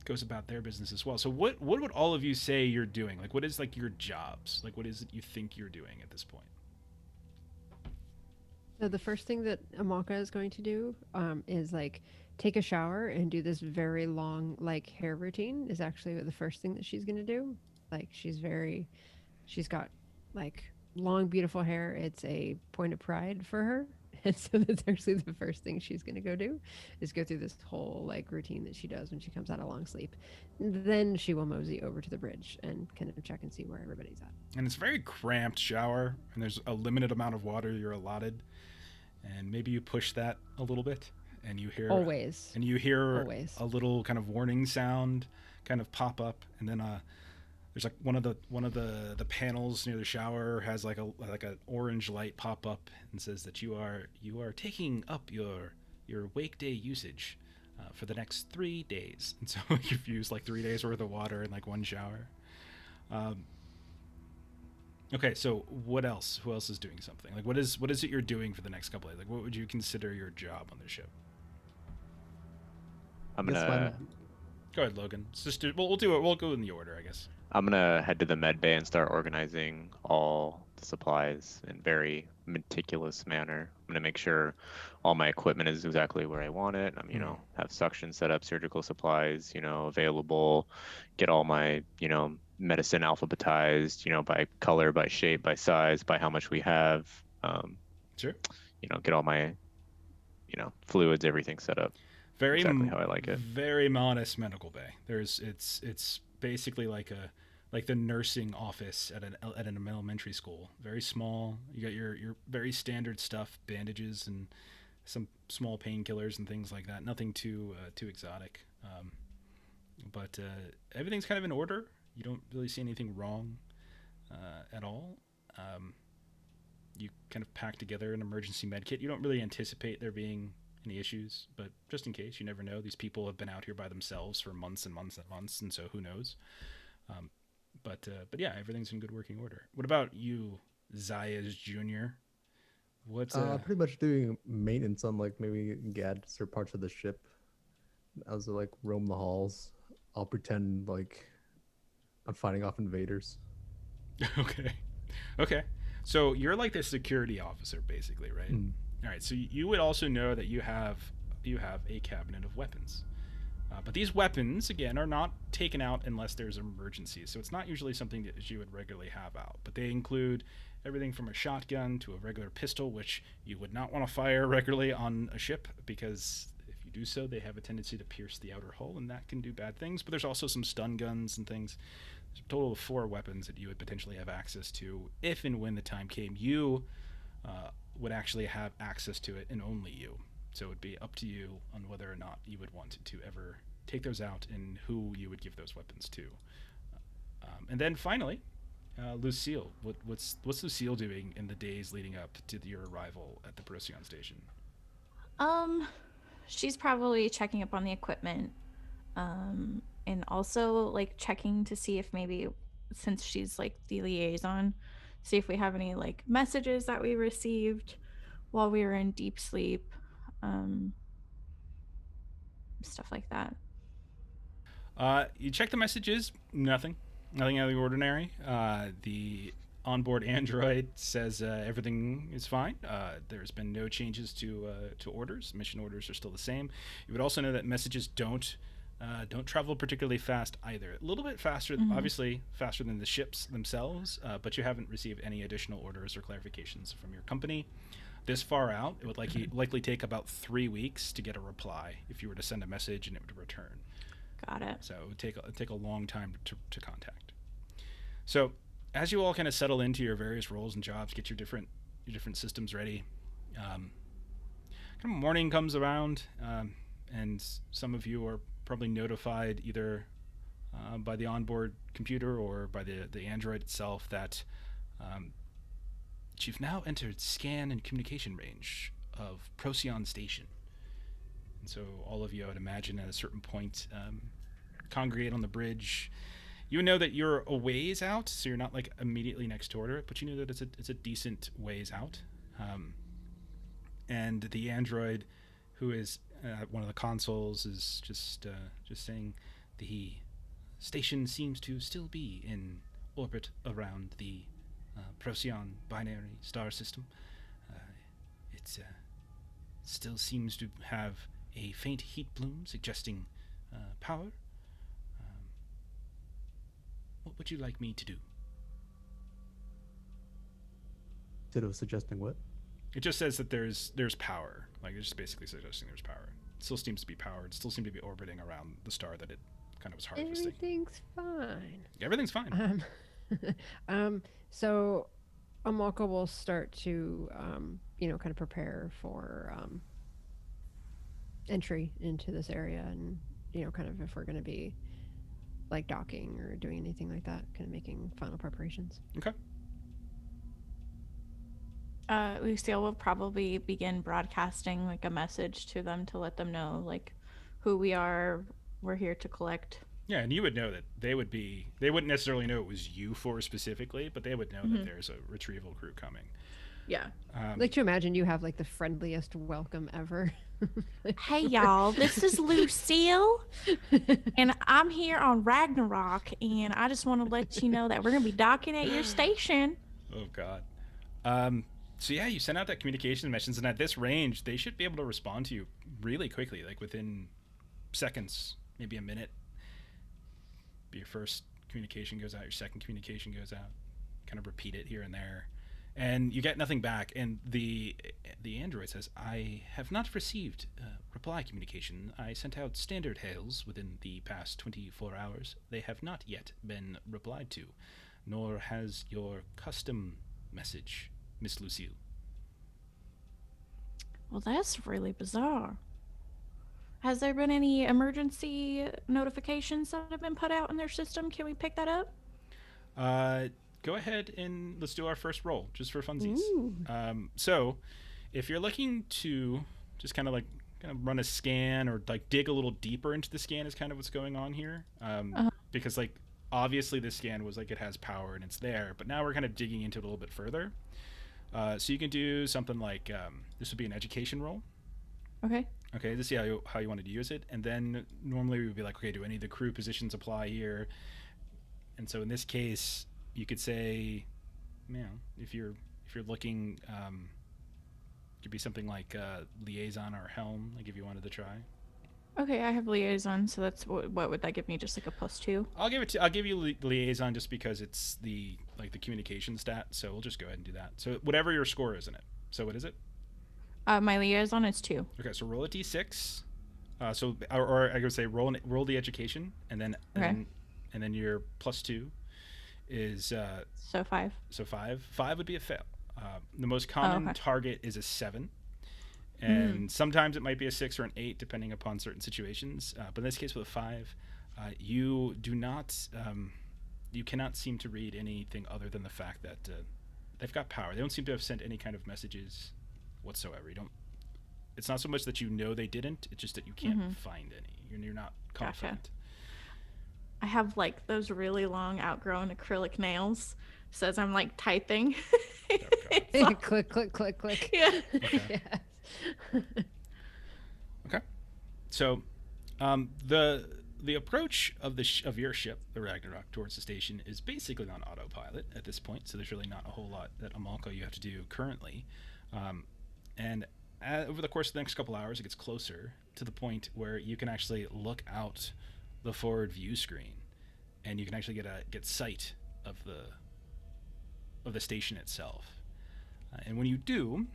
goes about their business as well. So what would all of you say you're doing? Like, what is like your jobs? Like, what is it you think you're doing at this point? So the first thing that Amalka is going to do is like take a shower and do this very long like hair routine is actually the first thing that she's going to do. Like she's got like long beautiful hair. It's a point of pride for her. And so that's actually the first thing she's going to go do is go through this whole like routine that she does when she comes out of long sleep. And then she will mosey over to the bridge and kind of check and see where everybody's at. And it's a very cramped shower, and there's a limited amount of water you're allotted. And maybe you push that a little bit, and you hear always a little kind of warning sound kind of pop up, and then there's like one of the panels near the shower has like an orange light pop up and says that you are taking up your wake day usage for the next 3 days. And so you've used like 3 days worth of water in like one shower. Okay, so what else? Who else is doing something? Like what is it you're doing for the next couple of days? Like what would you consider your job on the ship? I'm gonna go ahead, Logan. We'll do it. We'll go in the order, I guess. I'm gonna head to the med bay and start organizing all the supplies in very meticulous manner. I'm gonna make sure all my equipment is exactly where I want it. I'm, have suction set up, surgical supplies, available. Get all my, medicine alphabetized, by color, by shape, by size, by how much we have. Sure. Get all my, fluids, everything set up. Very exactly how I like it. Very modest medical bay. It's basically like the nursing office at an elementary school. Very small. You got your very standard stuff, bandages and some small painkillers and things like that. Nothing too exotic. But everything's kind of in order. You don't really see anything wrong at all. You kind of pack together an emergency med kit. You don't really anticipate there being any issues, but just in case, you never know. These people have been out here by themselves for months and months and months, and so who knows? But yeah, everything's in good working order. What about you, Zayas Jr.? What's pretty much doing maintenance on like maybe gadgets or parts of the ship. As I like roam the halls, I'll pretend like I'm fighting off invaders. Okay. So you're like the security officer, basically, right? Mm. All right. So you would also know that you have a cabinet of weapons, but these weapons again are not taken out unless there's an emergency. So it's not usually something that you would regularly have out. But they include everything from a shotgun to a regular pistol, which you would not want to fire regularly on a ship because if you do so, they have a tendency to pierce the outer hull, and that can do bad things. But there's also some stun guns and things. There's a total of 4 weapons that you would potentially have access to if and when the time came. You would actually have access to it, and only you. So it would be up to you on whether or not you would want to ever take those out and who you would give those weapons to. And then finally, Lucille. What's Lucille doing in the days leading up to your arrival at the Procyon station? She's probably checking up on the equipment, And also like checking to see if maybe, since she's like the liaison, see if we have any like messages that we received while we were in deep sleep, stuff like that. You check the messages. Nothing out of the ordinary. The onboard android says everything is fine. There's been no changes to orders. Mission orders are still the same. You would also know that messages don't travel particularly fast either. A little bit faster, obviously faster than the ships themselves, but you haven't received any additional orders or clarifications from your company. This far out, it would likely take about 3 weeks to get a reply if you were to send a message and it would return. Got it. So it would take a long time to contact. So as you all kind of settle into your various roles and jobs, get your different systems ready, kind of morning comes around, and some of you are probably notified either by the onboard computer or by the android itself that you've now entered scan and communication range of Procyon Station. And so all of you, I would imagine, at a certain point, congregate on the bridge. You know that you're a ways out, so you're not like immediately next to it, but you know that it's a decent ways out. And the android, who is at one of the consoles, is just saying the station seems to still be in orbit around the Procyon binary star system. It still seems to have a faint heat bloom suggesting power. What would you like me to do? Said it was suggesting what? It just says that there's power. Like, it's just basically suggesting there's power. It still seems to be powered. It still seems to be orbiting around the star that it kind of was harvesting. Everything's fine. Everything's fine. So Amalka will start to, kind of prepare for entry into this area, and kind of if we're going to be like docking or doing anything like that, kind of making final preparations. Okay. Lucille will probably begin broadcasting like a message to them to let them know like who we are. We're here to collect. Yeah, and you would know that they wouldn't necessarily know it was you four specifically, but they would know that there's a retrieval crew coming. Yeah. Like to imagine you have like the friendliest welcome ever. Hey y'all, this is Lucille, and I'm here on Ragnarok, and I just want to let you know that we're gonna be docking at your station. Oh God. So yeah, you send out that communication messages, and at this range, they should be able to respond to you really quickly, like within seconds, maybe a minute. Your first communication goes out, your second communication goes out. Kind of repeat it here and there, and you get nothing back. And the android says, "I have not received reply communication. I sent out standard hails within the past 24 hours. They have not yet been replied to, nor has your custom message, Miss Lucille." Well, that's really bizarre. Has there been any emergency notifications that have been put out in their system? Can we pick that up? Go ahead and let's do our first roll, just for funsies. So, if you're looking to just kind of run a scan or like dig a little deeper into the scan, is kind of what's going on here. Because like obviously the scan was like it has power and it's there, but now we're kind of digging into it a little bit further. So you can do something like this would be an education roll. Okay. Okay, to see how you wanted to use it, and then normally we would be like, okay, do any of the crew positions apply here? And so in this case, you could say, if you're looking, it could be something like liaison or helm, like if you wanted to try. Okay, I have liaison, so that's what would that give me? Just like a +2? I'll give you liaison just because it's the communication stat. So we'll just go ahead and do that. So whatever your score is in it. So what is it? My liaison is 2. Okay, so roll a d6. Or I would say roll the education, and then and then your +2 is so 5. So 5. 5 would be a fail. The most common target is a 7, and sometimes it might be a 6 or an 8 depending upon certain situations. But in this case, with a 5, you do not you cannot seem to read anything other than the fact that they've got power. They don't seem to have sent any kind of messages whatsoever. You don't it's not so much that you know they didn't, it's just that you can't Mhm. find any. You're not Gotcha. confident. I have like those really long outgrown acrylic nails. So as I'm like typing, it's all- Click, click, click, click. yeah. Okay. Yes. Okay. So, the approach of of your ship, the Ragnarok, towards the station is basically on autopilot at this point. So there's really not a whole lot that Amalka you have to do currently, and over the course of the next couple hours, it gets closer to the point where you can actually look out the forward view screen, and you can actually get sight of the station itself. And when you do,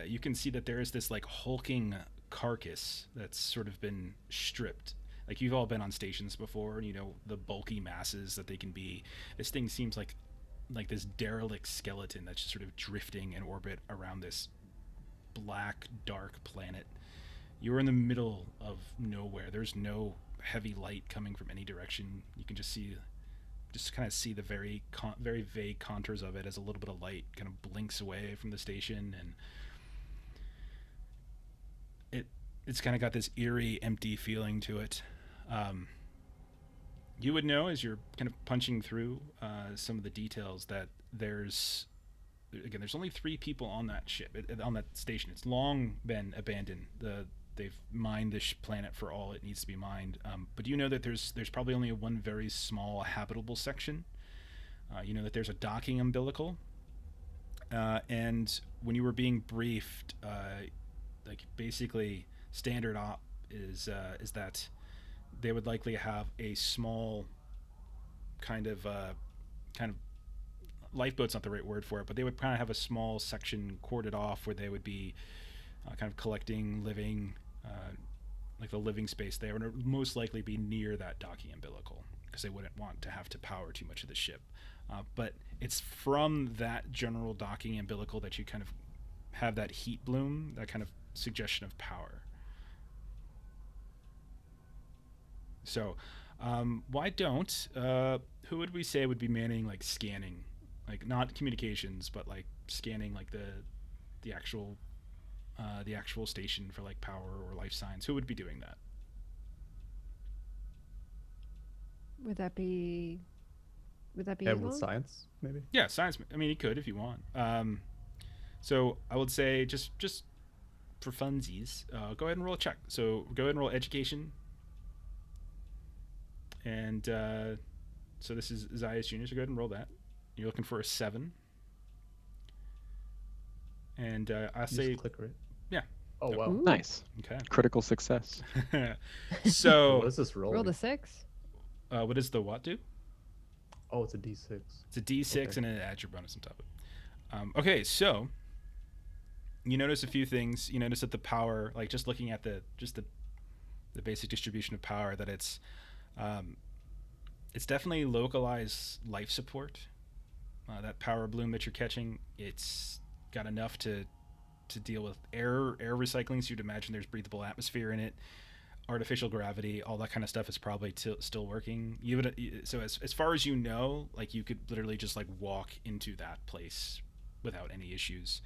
you can see that there is this like hulking carcass that's sort of been stripped. Like, you've all been on stations before, and you know the bulky masses that they can be. This thing seems like this derelict skeleton that's just sort of drifting in orbit around this black, dark planet. You're in the middle of nowhere. There's no heavy light coming from any direction. You can just kind of see the very vague contours of it as a little bit of light kind of blinks away from the station, and it's kind of got this eerie, empty feeling to it. You would know as you're kind of punching through some of the details that there's only 3 people on that ship, on that station. It's long been abandoned. They've mined this planet for all it needs to be mined. But you know that there's probably only one very small habitable section. You know that there's a docking umbilical. And when you were being briefed, like basically standard op is that they would likely have a small kind of lifeboat's not the right word for it, but they would kind of have a small section corded off where they would be kind of collecting living, like the living space there, and it would most likely be near that docking umbilical because they wouldn't want to have to power too much of the ship. But it's from that general docking umbilical that you kind of have that heat bloom, that kind of suggestion of power. So, why don't who would we say would be manning like scanning, like not communications, but like scanning like the actual station for like power or life signs? Who would be doing that? Would that be And with Elon? science, maybe. Yeah, science. I mean, you could if you want. So I would say just for funsies, go ahead and roll a check. So go ahead and roll education. And so this is Zayas Jr., so go ahead and roll that. You're looking for a 7. And I You say, just click right. yeah. Oh wow. Ooh. Nice. Okay. Critical success. What So, is this roll? Roll the 6. what does the what do? Oh, it's a D6. It's a D6 Okay. and it adds your bonus on top of it. Okay, so you notice a few things. You notice that the power, like just looking at the basic distribution of power, that it's definitely localized life support. That power bloom that you're catching, it's got enough to deal with air recycling. So you'd imagine there's breathable atmosphere in it. Artificial gravity, all that kind of stuff is probably still working. So as far as you know, like you could literally just like walk into that place without any issues.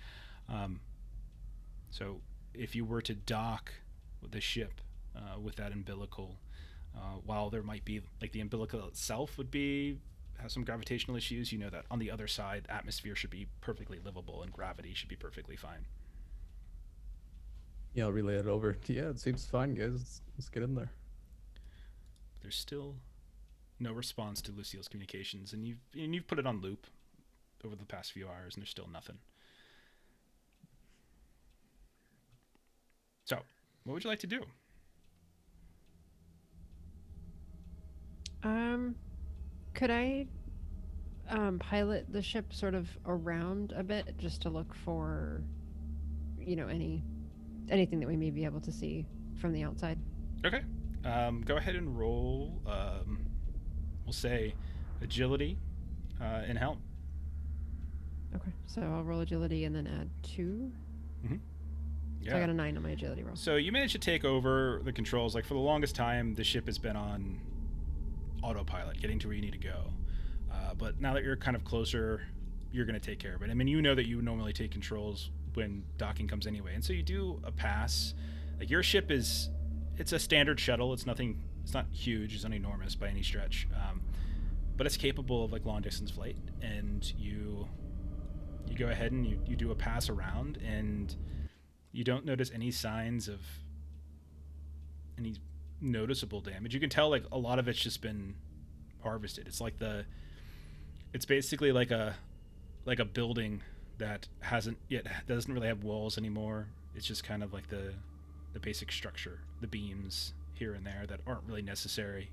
So if you were to dock with the ship with that umbilical, while there might be like the umbilical itself have some gravitational issues, you know that on the other side, atmosphere should be perfectly livable and gravity should be perfectly fine. Yeah, I'll relay it over. Yeah, it seems fine, guys. Let's get in there. There's still no response to Lucille's communications, and you've put it on loop over the past few hours, and there's still nothing. So, what would you like to do? Could I pilot the ship sort of around a bit just to look for, anything that we may be able to see from the outside? Okay. Go ahead and roll, we'll say, agility in Helm. Okay, so I'll roll agility and then add 2. Yeah. So I got a 9 on my agility roll. So you managed to take over the controls. Like, for the longest time, the ship has been on autopilot, getting to where you need to go. But now that you're kind of closer, you're going to take care of it. I mean, you know that you normally take controls when docking comes anyway. And so you do a pass. Like your ship it's a standard shuttle. It's not huge. It's not enormous by any stretch. But it's capable of like long distance flight. And you go ahead and you do a pass around, and you don't notice any signs of any noticeable damage. You can tell like a lot of it's just been harvested. It's basically like a building that doesn't really have walls anymore. It's just kind of like the basic structure, the beams here and there that aren't really necessary,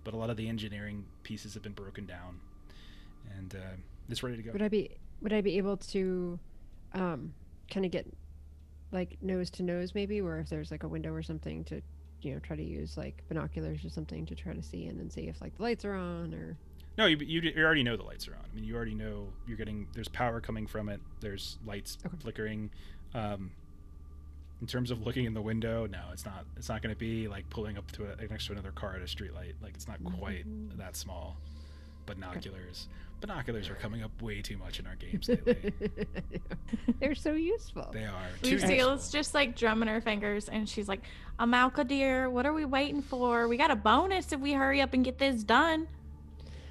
but a lot of the engineering pieces have been broken down, and it's ready to go. Would I be able to kind of get like nose to nose maybe, where if there's like a window or something to, you know, try to use like binoculars or something to try to see in and see if like the lights are on or... No, you already know the lights are on. I mean, you already know there's power coming from it. There's lights flickering. In terms of looking in the window, no, it's not going to be like pulling up to next to another car at a street light. Like it's not quite that small. Binoculars. Binoculars are coming up way too much in our games lately. They're so useful. They are. Lucille's just like drumming her fingers, and she's like, Amalka dear, what are we waiting for? We got a bonus if we hurry up and get this done.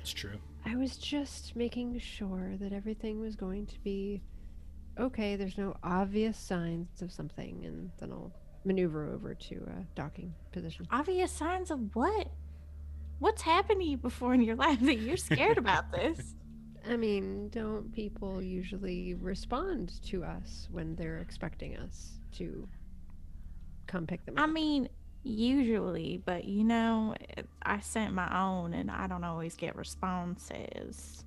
It's true. I was just making sure that everything was going to be okay. There's no obvious signs of something, and then I'll maneuver over to a docking position. Obvious signs of what? What's happened to you before in your life that you're scared about this? I mean, don't people usually respond to us when they're expecting us to come pick them up? I mean, usually, but you know, I sent my own and I don't always get responses.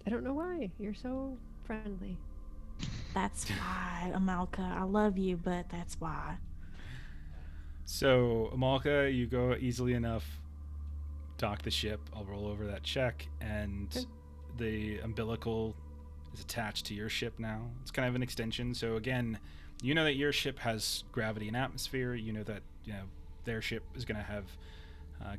I don't know why. You're so friendly. That's why, Amalka. I love you, but that's why. So, Amalka, you go easily enough, dock the ship. I'll roll over that check, and the umbilical is attached to your ship now. It's kind of an extension. So again, you know that your ship has gravity and atmosphere. You know that their ship is going to have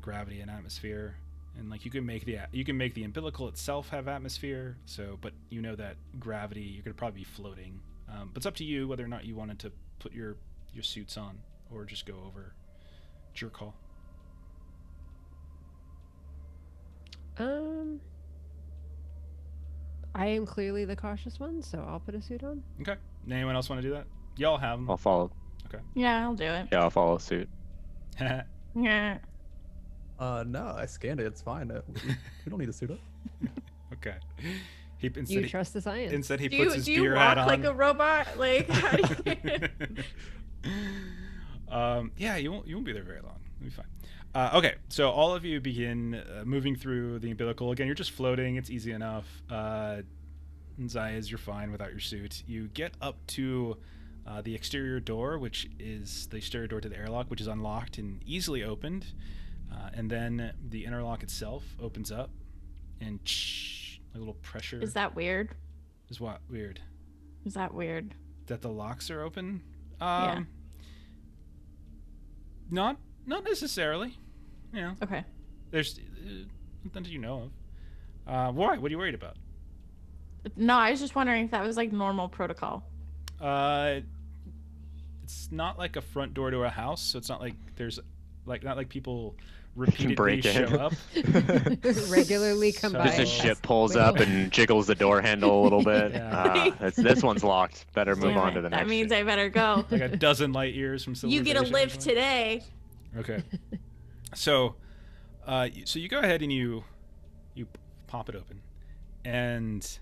gravity and atmosphere, and like you can make the umbilical itself have atmosphere. So, but you know that gravity, you're going to probably be floating. But it's up to you whether or not you wanted to put your suits on or just go over. It's your call. I am clearly the cautious one, so I'll put a suit on. Okay. Anyone else want to do that? Y'all have them. I'll follow. Yeah, I'll do it. Yeah, I'll follow suit. Yeah. No, I scanned it. It's fine. We don't need to suit up. Okay. You trust the science. Instead, he Do puts you, his do you beer walk hat on. like a robot? Like, how do you... Yeah, you won't be there very long. It'll be fine. Okay, so all of you begin moving through the umbilical. Again, you're just floating. It's easy enough. Zayas, you're fine without your suit. You get up to the exterior door, which is the exterior door to the airlock, which is unlocked and easily opened. And then the interlock itself opens up, and a little pressure. Is that weird? Is what weird? Is that weird? That the locks are open? Yeah. Not necessarily. Yeah. Okay. There's nothing you know of. Why? What are you worried about? No, I was just wondering if that was like normal protocol. It's not like a front door to a house, so it's not like there's not like people repeatedly Break in. show up. Regularly come So- by. Just a and ship ask, pulls "Wait, up and jiggles the door handle a little bit. Yeah. This one's locked. Better move Damn on it, to the next. That means ship. I better go. Like a dozen light years from You get a civilization or lift something. today. Okay. So you go ahead and you pop it open, and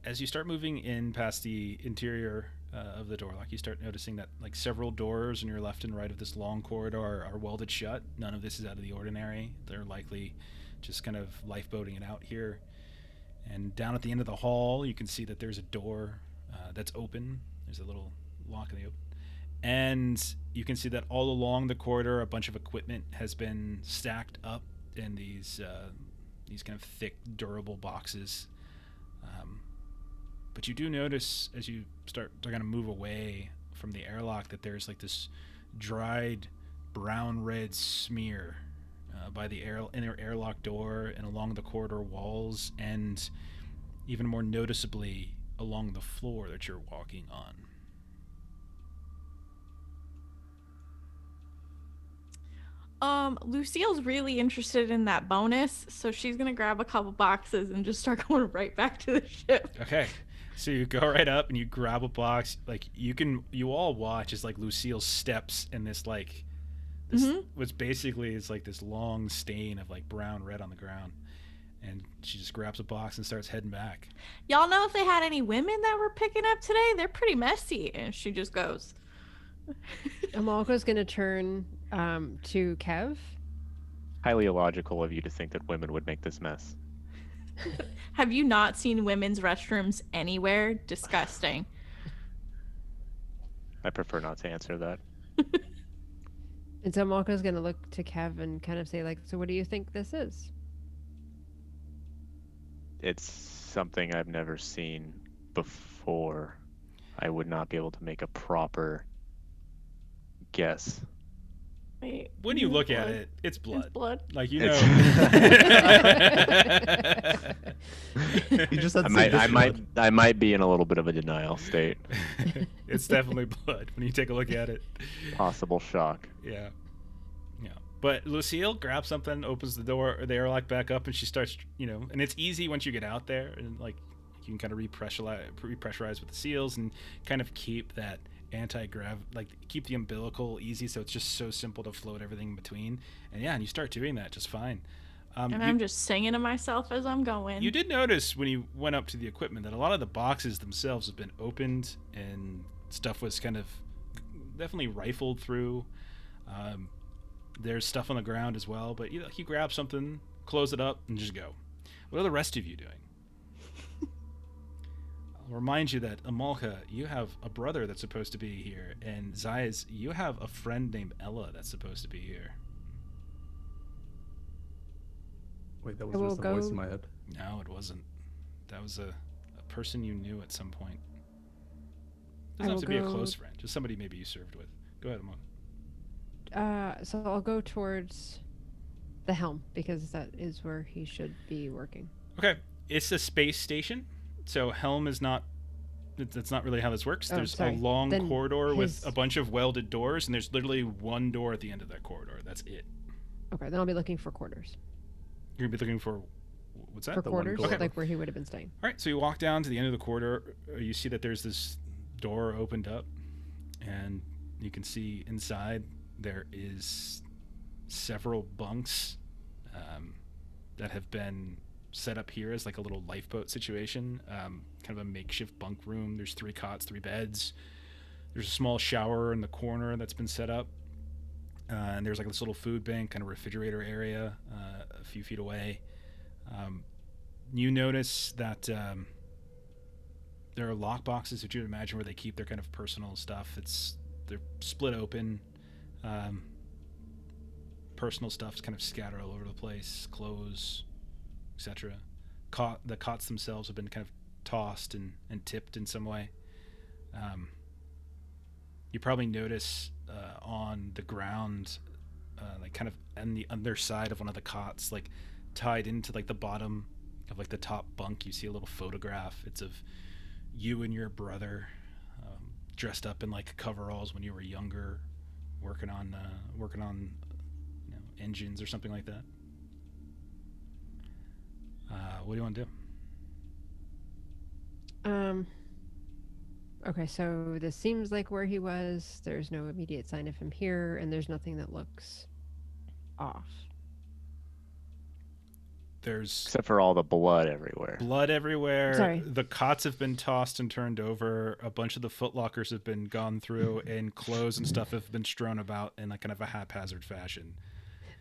as you start moving in past the interior of the door, like you start noticing that like several doors on your left and right of this long corridor are welded shut. None of this is out of the ordinary. They're likely just kind of lifeboating it out here. And down at the end of the hall, you can see that there's a door that's open. There's a little lock in the open. And you can see that all along the corridor, a bunch of equipment has been stacked up in these kind of thick, durable boxes. But you do notice as you start to kind of move away from the airlock that there's like this dried brown-red smear by the inner airlock door and along the corridor walls, and even more noticeably along the floor that you're walking on. Lucille's really interested in that bonus, so she's gonna grab a couple boxes and just start going right back to the ship. Okay. So you go right up and you grab a box. Like you all watch as like Lucille steps in this like this what's basically is like this long stain of like brown red on the ground. And she just grabs a box and starts heading back. Y'all know if they had any women that were picking up today? They're pretty messy. And she just goes. Amalka's gonna turn to Kev. Highly illogical of you to think that women would make this mess. Have you not seen women's restrooms anywhere? Disgusting. I prefer not to answer that. And so Amalka's gonna look to Kev and kind of say, like, so what do you think this is? It's something I've never seen before. I would not be able to make a proper guess. Wait, When you look at it, it's blood. It's blood. Like, you know. You just had to say I this might blood. I might be in a little bit of a denial state. It's definitely blood when you take a look at it. Possible shock. Yeah. Yeah. But Lucille grabs something, opens the door, the airlock back up, and she starts, and it's easy once you get out there, and like you can kind of repressurize with the seals and kind of keep that anti-grav, like keep the umbilical easy, so it's just so simple to float everything in between. And you start doing that just fine. And I'm just singing to myself as I'm going. You did notice when you went up to the equipment that a lot of the boxes themselves have been opened and stuff was kind of definitely rifled through. There's stuff on the ground as well, but you grab something, close it up, and just go. What are the rest of you doing? I'll remind you that Amalka, you have a brother that's supposed to be here, and Zayas, you have a friend named Ella that's supposed to be here. Wait, that I will was just a voice go- in my head. No, it wasn't. That was a person you knew at some point. I Doesn't have will to be a go- close friend, just somebody maybe you served with. Go ahead, Amalka. So I'll go towards the Helm because that is where he should be working. Okay, it's a space station, so Helm is not. That's not really how this works. Oh, There's sorry. a long Then corridor with his- a bunch of welded doors, and there's literally one door at the end of that corridor. That's it. Okay, then I'll be looking for quarters. You're gonna be looking for what's that? For The one quarters, corridor. like where he would have been staying. All right, so you walk down to the end of the corridor. You see that there's this door opened up, and you can see inside there is several bunks that have been set up here as like a little lifeboat situation, kind of a makeshift bunk room. There's 3 cots, 3 beds. There's a small shower in the corner that's been set up, and there's like this little food bank, kind of refrigerator area a few feet away. You notice that there are lock boxes that you'd imagine where they keep their kind of personal stuff. They're split open. Personal stuff's kind of scattered all over the place, clothes, etc. The cots themselves have been kind of tossed and tipped in some way. You probably notice on the ground, like kind of on the underside of one of the cots, like tied into like the bottom of like the top bunk, you see a little photograph. It's of you and your brother, dressed up in like coveralls when you were younger, working on engines or something like that. What do you want to do? Okay, so this seems like where he was. There's no immediate sign of him here, and there's nothing that looks off. There's Except for all the blood everywhere. blood everywhere. Sorry. The cots have been tossed and turned over. A bunch of the footlockers have been gone through, and clothes and stuff have been strewn about in like kind of a haphazard fashion.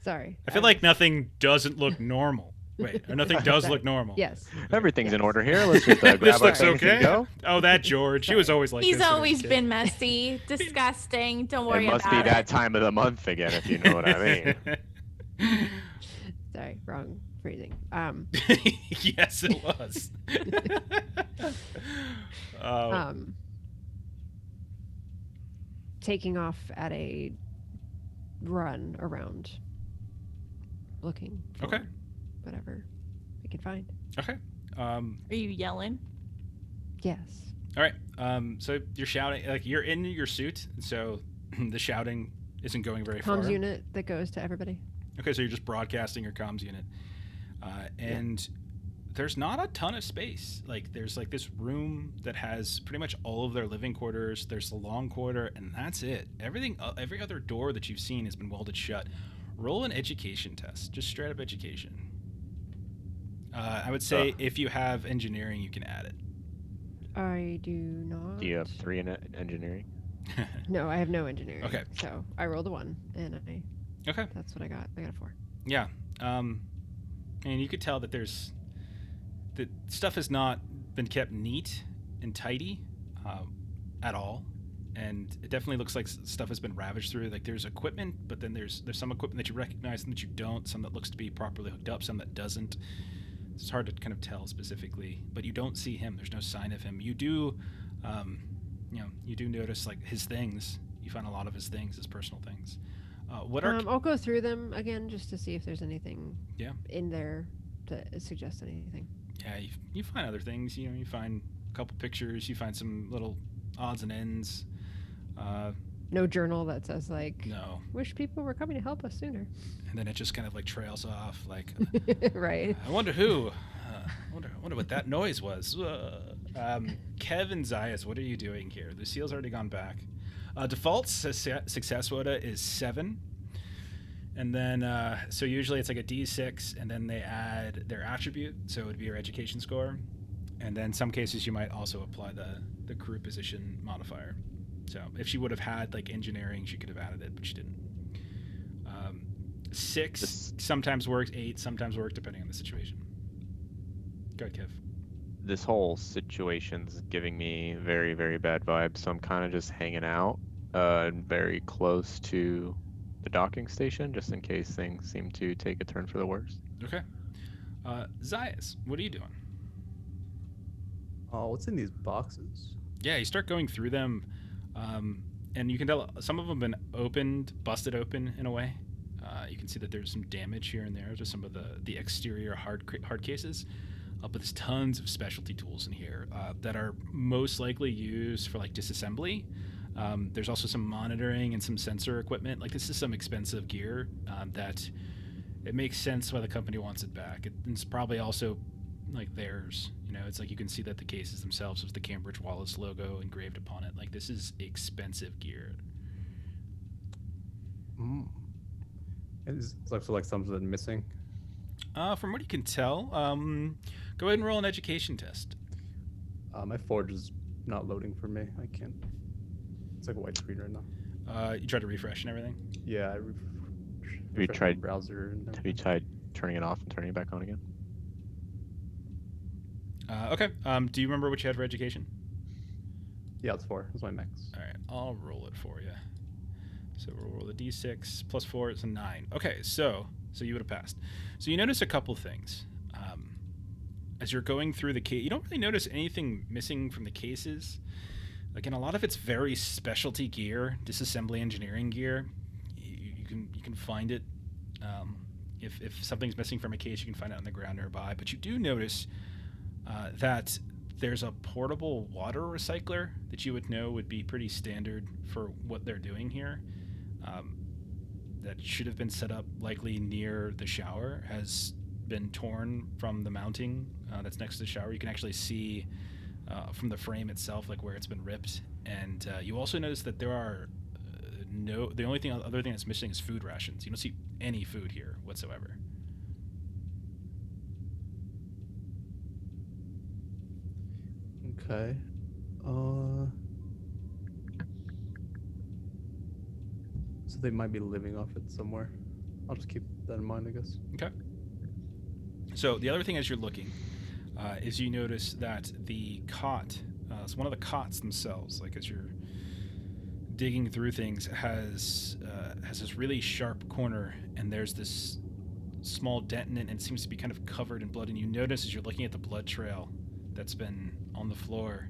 Sorry. I feel like nothing doesn't look normal. Wait, or nothing does look normal. Yes. Everything's in Yes. order here. Let's just grab This our looks things and okay. go. Oh, that George. He was always like He's this when he was a always kid. been messy, disgusting. Don't worry It must about be it. that time of the month again, if you know what I mean. Sorry, wrong phrasing. Yes, it was. Taking off at a run around, looking for Okay. whatever we can find. Okay. Are you yelling? Yes. All right. So you're shouting, like you're in your suit, so the shouting isn't going very far. Comms unit that goes to everybody. Okay, so you're just broadcasting your comms unit, and there's not a ton of space. Like there's like this room that has pretty much all of their living quarters. There's the long corridor, and that's it. Everything, every other door that you've seen has been welded shut. Roll an education test, just straight up education. I would say if you have engineering, you can add it. I do not. Do you have 3 in engineering? No, I have no engineering. Okay. So I rolled a 1, and Okay. that's what I got. I got a 4. Yeah. And you could tell that the stuff has not been kept neat and tidy at all. And it definitely looks like stuff has been ravaged through. Like there's equipment, but then there's some equipment that you recognize and that you don't. Some that looks to be properly hooked up, some that doesn't. It's hard to kind of tell specifically, but you don't see him. There's no sign of him. You do, you do notice like his things. You find a lot of his things, his personal things. What are? I'll go through them again just to see if there's anything Yeah. in there that suggests anything. Yeah, you find other things. You know, you find a couple pictures. You find some little odds and ends. No journal that says like, No. wish people were coming to help us sooner. And then it just kind of like trails off. Like, Right. I wonder who. I wonder what that noise was. Kev and Zayas, what are you doing here? Lucille's already gone back. Default success quota is 7. And then, so usually it's like a D6, and then they add their attribute, so it would be your education score. And then some cases you might also apply the crew position modifier. So if she would have had like engineering, she could have added it, but she didn't. 6 sometimes works, 8 sometimes works, depending on the situation. Go ahead, Kev. This whole situation's giving me very, very bad vibes, so I'm kind of just hanging out very close to the docking station, just in case things seem to take a turn for the worse. Okay. Zayas, what are you doing? Oh, what's in these boxes? Yeah, you start going through them, and you can tell some of them have been opened, busted open in a way. You can see that there's some damage here and there to some of the exterior hard cases. But there's tons of specialty tools in here that are most likely used for like disassembly. There's also some monitoring and some sensor equipment. Like this is some expensive gear that it makes sense why the company wants it back. It's probably also like theirs. You know, it's like you can see that the cases themselves have the Cambridge Wallace logo engraved upon it. Like this is expensive gear. It's like something missing. From what you can tell, go ahead and roll an education test. My forge is not loading for me. I can't. It's like a white screen right now. You tried to refresh and everything? Yeah, I Have you refreshed my tried browser? And Have you tried turning it off and turning it back on again? Okay. Do you remember what you had for education? Yeah, it's 4. It's my max. All right, I'll roll it for you. So we'll roll the d6 plus 4. It's a 9. Okay, so you would have passed. So you notice a couple things. As you're going through the case, you don't really notice anything missing from the cases. Again, a lot of it's very specialty gear, disassembly engineering gear. You can find it. If something's missing from a case, you can find it on the ground nearby. But you do notice that there's a portable water recycler that you would know would be pretty standard for what they're doing here. That should have been set up likely near the shower, has been torn from the mounting that's next to the shower. You can actually see from the frame itself like where it's been ripped. And you also notice that there are the only other thing that's missing is food rations. You don't see any food here whatsoever. Okay. So they might be living off it somewhere. I'll just keep that in mind, I guess. Okay. So the other thing as you're looking is you notice that the cot, so one of the cots themselves, like as you're digging through things, has this really sharp corner, and there's this small dent in it, and it seems to be kind of covered in blood. And you notice as you're looking at the blood trail that's been on the floor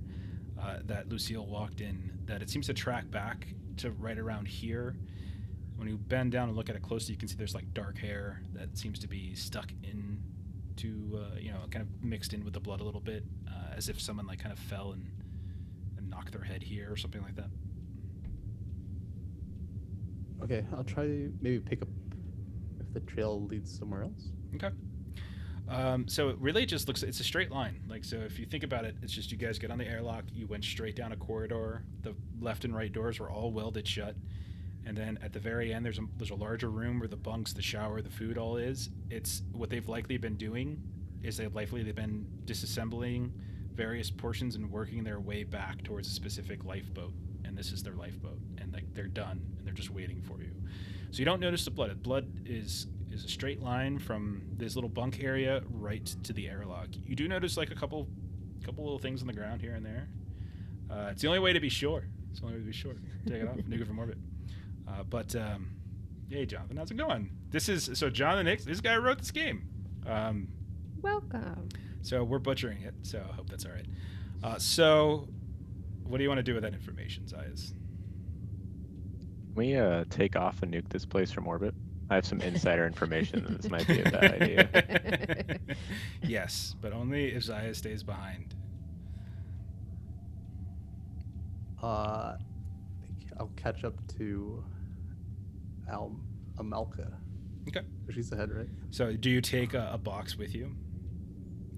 that Lucille walked in, that it seems to track back to right around here. When you bend down and look at it closely, you can see there's like dark hair that seems to be stuck in kind of mixed in with the blood a little bit, as if someone like kind of fell and knocked their head here or something like that. Okay, I'll try to maybe pick up if the trail leads somewhere else. Okay. So it really just looks, it's a straight line. Like, so if you think about it, it's just you guys get on the airlock, you went straight down a corridor, the left and right doors were all welded shut. And then at the very end, there's a larger room where the bunks, the shower, the food all is. It's what they've likely been doing is they've been disassembling various portions and working their way back towards a specific lifeboat. And this is their lifeboat. And like they're done and they're just waiting for you. So you don't notice the blood. The blood is a straight line from this little bunk area right to the airlock. You do notice like a couple little things on the ground here and there. It's the only way to be sure. Take it off. Nuke it from orbit. Hey, Jonathan, how's it going? Jonathan Hicks, this guy wrote this game. Welcome. So we're butchering it, so I hope that's all right. So what do you want to do with that information, Zayas? Can we take off and nuke this place from orbit? I have some insider information that this might be a bad idea. Yes, but only if Zayas stays behind. I think I'll catch up to Amalka. Okay. She's ahead, right? So do you take a box with you?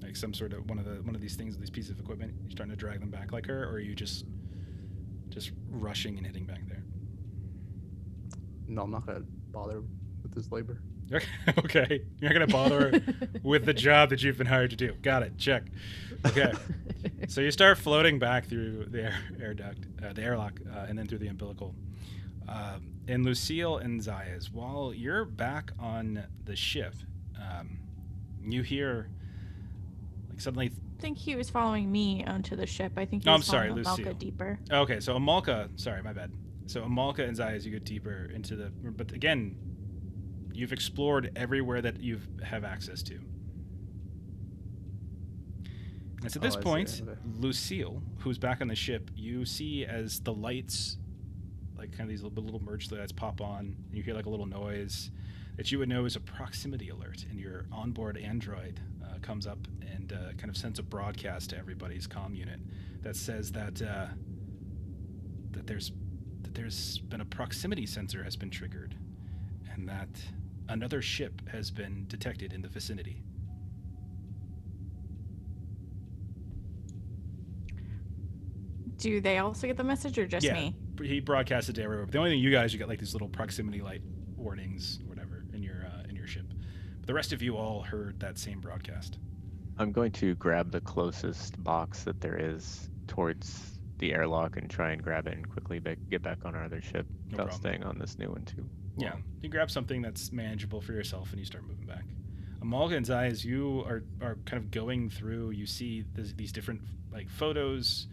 Like some sort of one of these things, these pieces of equipment? You're starting to drag them back like her, or are you just rushing and hitting back there? No, I'm not gonna bother with this labor. Okay. You're not going to bother with the job that you've been hired to do. Got it. Check. Okay. So you start floating back through the air duct, the airlock, and then through the umbilical. And Lucille and Zayas, while you're back on the ship, you hear like suddenly... I think he was following me onto the ship. I think he No, was I'm sorry, following Amalka Lucille. deeper. Okay, so Amalka... Sorry, my bad. So Amalka and Zayas, you go deeper into the... But again, you've explored everywhere that you have access to. And it's at this point, Okay. Lucille, who's back on the ship, you see as the lights, like kind of these little merge lights pop on, and you hear like a little noise that you would know is a proximity alert, and your onboard android comes up and kind of sends a broadcast to everybody's comm unit that says that there's been a proximity sensor has been triggered, and that another ship has been detected in the vicinity. Do they also get the message or just me? He broadcasted to everyone. The only thing you guys, you get like these little proximity light warnings, or whatever, in your ship. But the rest of you all heard that same broadcast. I'm going to grab the closest box that there is towards the airlock and try and grab it and quickly get back on our other ship No without problem. staying on this new one too. Yeah, you grab something that's manageable for yourself and you start moving back. Amalga and Zai, as you are kind of going through, you see these different like photos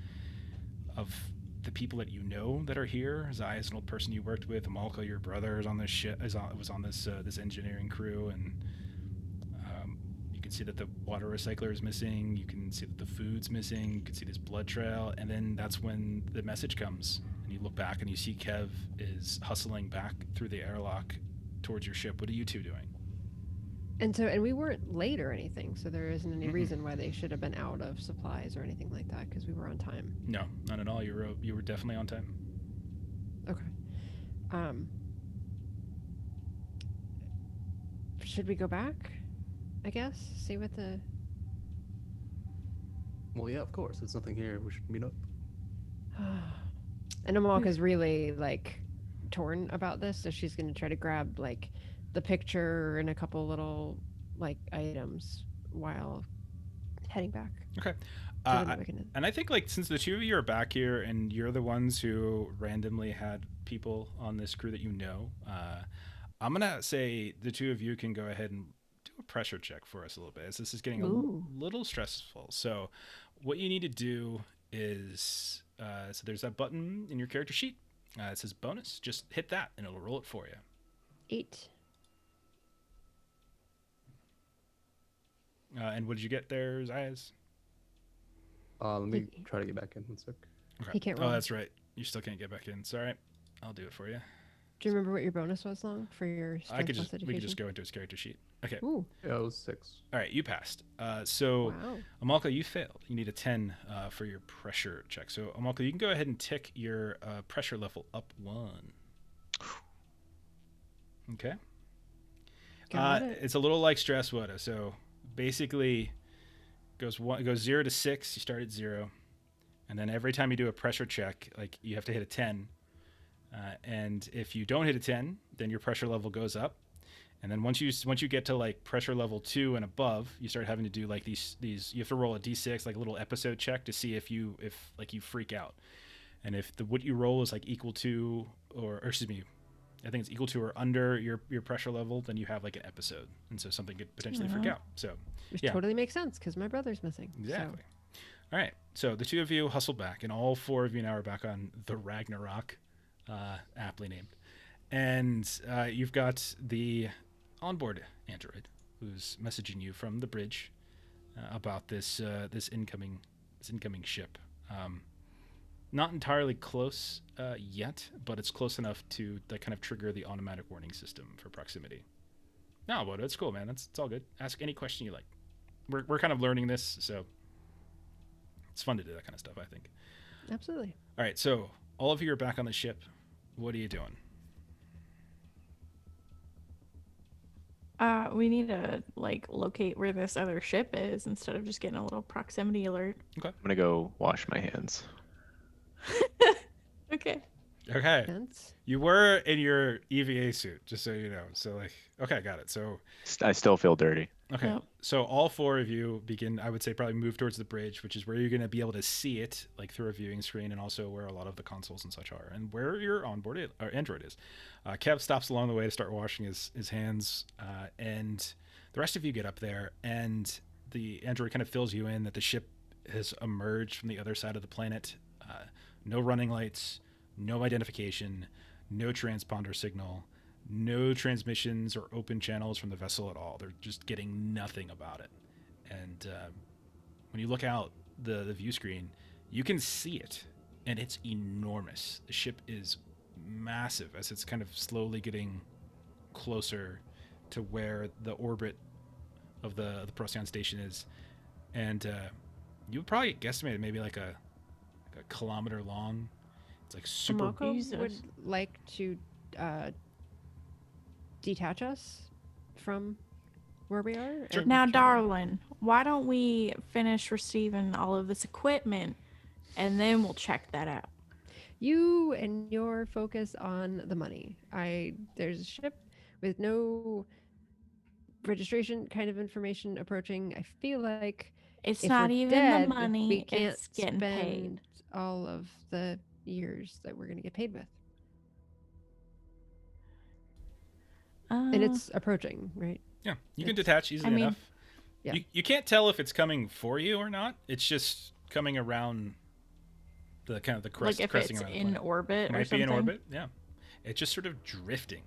of the people that you know that are here. Zai is an old person you worked with. Amalka, your brother, is on this ship. Was on this engineering crew, and you can see that the water recycler is missing. You can see that the food's missing. You can see this blood trail, and then that's when the message comes. And you look back and you see Kev is hustling back through the airlock towards your ship. What are you two doing? And we weren't late or anything, so there isn't any Mm-mm. reason why they should have been out of supplies or anything like that because we were on time. No, not at all. You were definitely on time. Okay. Should we go back? I guess see what the. Well, yeah, of course. There's nothing here. We should meet up. And Amalka's really like torn about this, so she's gonna try to grab like the picture and a couple little like items while heading back. Okay. So that we can- And I think like since the two of you are back here and you're the ones who randomly had people on this crew that you know, I'm gonna say the two of you can go ahead and do a pressure check for us a little bit, as this is getting Ooh. a little stressful. So what you need to do is so there's that button in your character sheet. It says bonus. Just hit that and it'll roll it for you. 8. And what did you get there, Zayas? Let me try to get back in one sec. Okay. He can't Oh, roll. that's right. You still can't get back in. It's all right. I'll do it for you. Do you remember what your bonus was, Long, for your strength I could plus just education? we could just go into his character sheet. Okay. Ooh, Yeah, it was 6. All right, you passed. So wow. Amalka, you failed. You need a 10 for your pressure check. So Amalka, you can go ahead and tick your pressure level up 1. Okay. Got it. It's a little like stress water. So basically, it goes 0 to 6. You start at 0, and then every time you do a pressure check, like you have to hit a 10. And if you don't hit a 10, then your pressure level goes up. And then once you get to like pressure level 2 and above, you start having to do like these you have to roll a d6, like a little episode check, to see if you freak out. And if what you roll is like equal to or excuse me, I think it's equal to or under your pressure level, then you have like an episode, and so something could potentially freak out. So Which yeah. totally makes sense because my brother's missing. exactly. All right, so the 2 of you hustle back, and all 4 of you now are back on the Ragnarok, aptly named, and you've got the onboard android who's messaging you from the bridge about this incoming ship. Not entirely close yet, but it's close enough to kind of trigger the automatic warning system for proximity. No, but it's cool, man. It's all good. Ask any question you like. We're kind of learning this, so it's fun to do that kind of stuff, I think. So, absolutely. All right, so all of you are back on the ship. What are you doing? We need to like locate where this other ship is instead of just getting a little proximity alert. I'm gonna go wash my hands. Okay. Okay. Sense. You were in your EVA suit, just so you know. So like, okay, got it. So I still feel dirty. okay. Yep. So all 4 of you begin, I would say, probably move towards the bridge, which is where you're going to be able to see it, like through a viewing screen, and also where a lot of the consoles and such are, and where your onboard or Android is. Kev stops along the way to start washing his hands, and the rest of you get up there, and the Android kind of fills you in that the ship has emerged from the other side of the planet. No running lights, no identification, no transponder signal, no transmissions or open channels from the vessel at all. They're just getting nothing about it. And when you look out the view screen, you can see it, and it's enormous. The ship is massive as it's kind of slowly getting closer to where the orbit of the Procyon station is. And you would probably guesstimate maybe like a kilometer long. It's like super. Amako Jesus. would like to detach us from where we are. Sure. and Now, try to- darling, why don't we finish receiving all of this equipment and then we'll check that out? You and your focus on the money. There's a ship with no registration kind of information approaching. I feel like It's if not we're even dead, the money, we can't it's getting paid. spend all of the years that we're going to get paid with. And it's approaching, right? Yeah, you can It's- detach easily I mean, enough. yeah. You can't tell if it's coming for you or not. It's just coming around the kind of the crest, Like if cresting it's around the in planet. orbit It or might be something. in orbit. Yeah, it's just sort of drifting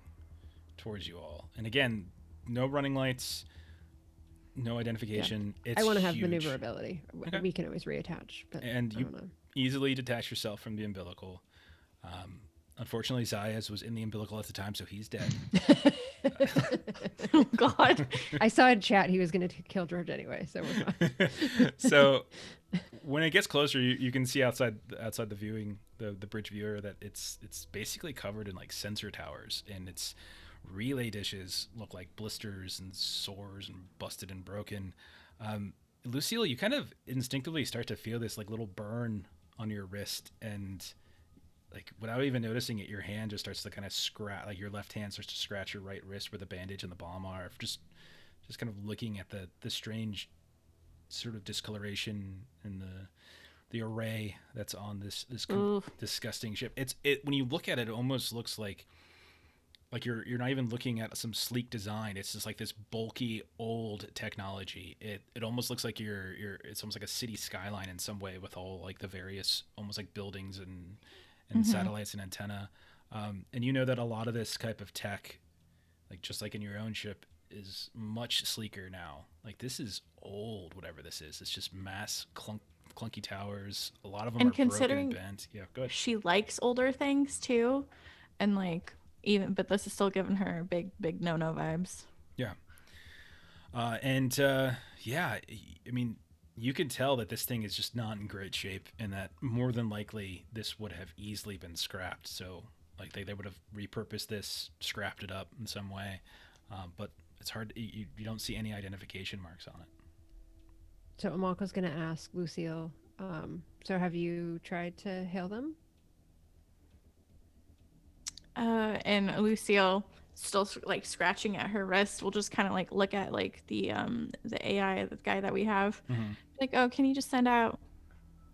towards you all. And again, no running lights, no identification. It's I want to have huge. maneuverability. Okay. We can always reattach, but And I you don't know. easily detach yourself from the umbilical. Unfortunately, Zayas was in the umbilical at the time, so he's dead. Oh, God. I saw in chat he was going to kill George anyway, so we're fine. So when it gets closer, you can see outside the viewing the bridge viewer that it's basically covered in like sensor towers, and its relay dishes look like blisters and sores and busted and broken. Lucille, you kind of instinctively start to feel this like little burn on your wrist, and like without even noticing it, your hand just starts to kind of scratch, like your left hand starts to scratch your right wrist where the bandage and the bomb are. Just kind of looking at the strange sort of discoloration and the array that's on this Oof. disgusting ship. When you look at it, it almost looks like you're not even looking at some sleek design. It's just like this bulky old technology. It almost looks like it's almost like a city skyline in some way, with all like the various almost like buildings and satellites and antenna. And you know that a lot of this type of tech, like just like in your own ship, is much sleeker now. Like this is old, whatever this is. It's just mass clunky towers. A lot of them And are broken considering and bent. Yeah, go ahead. She likes older things too. And like, but this is still giving her big no vibes. Yeah. Yeah, I mean, you can tell that this thing is just not in great shape, and that more than likely this would have easily been scrapped. So, like, they would have repurposed this, scrapped it up in some way. But it's hard. You don't see any identification marks on it. So Amalka's going to ask Lucille, so have you tried to hail them? And Lucille, still like scratching at her wrist, will just kind of like look at like the AI, the guy that we have. Mm-hmm. Like, oh, can you just send out?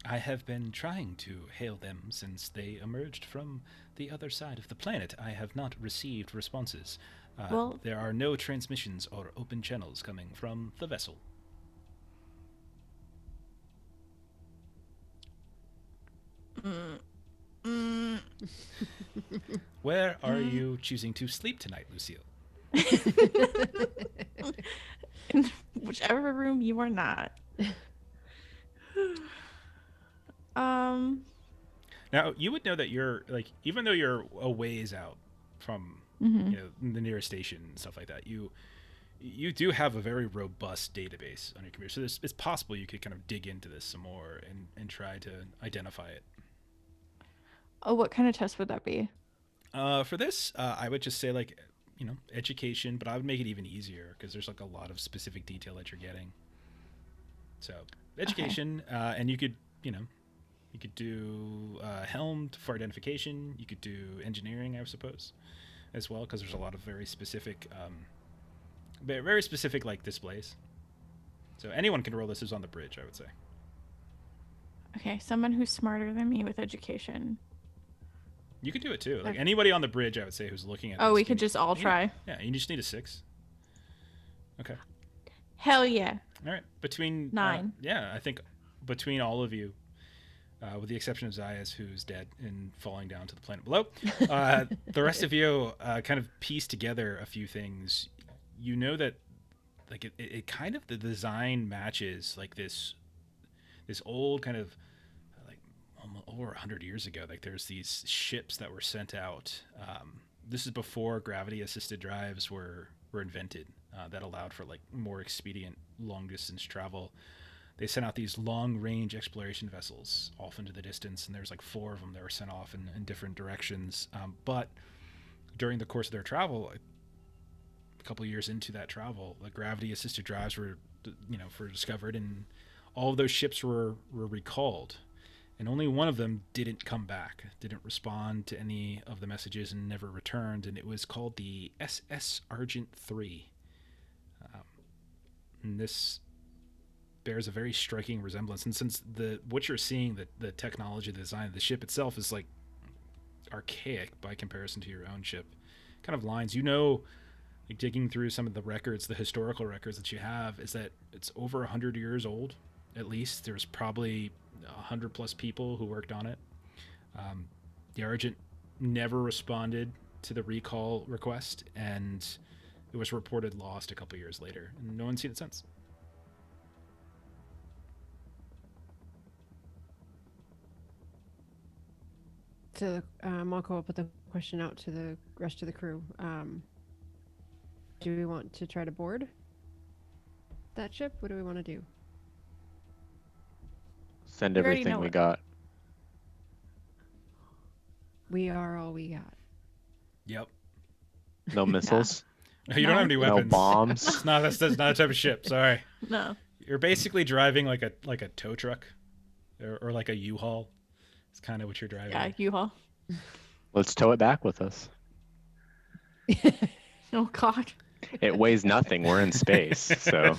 I have been trying to hail them since they emerged from the other side of the planet. I have not received responses. Well, there are no transmissions or open channels coming from the vessel. Where are you choosing to sleep tonight, Lucille? in whichever room you are not. Now, you would know that you're, like, even though you're a ways out from Mm-hmm. you know, the nearest station and stuff like that, you do have a very robust database on your computer. So it's possible you could kind of dig into this some more and try to identify it. Oh, what kind of test would that be? For this, I would just say, like, you know, education, but I would make it even easier because there's like a lot of specific detail that you're getting. So education, and you could, you know, you could do Helm for identification. You could do engineering, I suppose, as well, because there's a lot of very specific like displays. So anyone can roll this who's on the bridge, I would say. Okay, someone who's smarter than me with education. You could do it too. Like Okay. anybody on the bridge, I would say, who's looking at. Oh, this we could can- just all try. Yeah, you just need a 6. Okay. Hell yeah. All right. Between 9. Yeah, I think between all of you, with the exception of Zayas, who's dead and falling down to the planet below, the rest of you kind of piece together a few things. You know that, like, it kind of, the design matches like this old kind of, like, almost over 100 years ago. Like, there's these ships that were sent out. This is before gravity assisted drives were invented, that allowed for, like, more expedient long distance travel. They sent out these long-range exploration vessels off into the distance, and there's like 4 of them that were sent off in different directions. But during the course of their travel, a couple of years into that travel, the gravity-assisted drives were, were discovered, and all of those ships were recalled, and only one of them didn't come back, didn't respond to any of the messages, and never returned. And it was called the SS Argent 3. And this bears a very striking resemblance, and since what you're seeing, the technology, the design of the ship itself is like archaic by comparison to your own ship, kind of lines, like digging through some of the records, the historical records that you have, is that it's over 100 years old. At least there's probably 100 plus people who worked on it. The Argent never responded to the recall request, and it was reported lost a couple years later, and no one's seen it since. So Malko will put the question out to the rest of the crew. Do we want to try to board that ship? What do we want to do? Send We already everything know we it. got. We are all we got. Yep. No missiles. You don't have any No weapons. bombs. That's not a type of ship. Sorry. No. You're basically driving like a tow truck, or like a U-Haul. It's kind of what you're driving. Yeah, U-Haul. Let's tow it back with us. Oh God. It weighs nothing. We're in space, so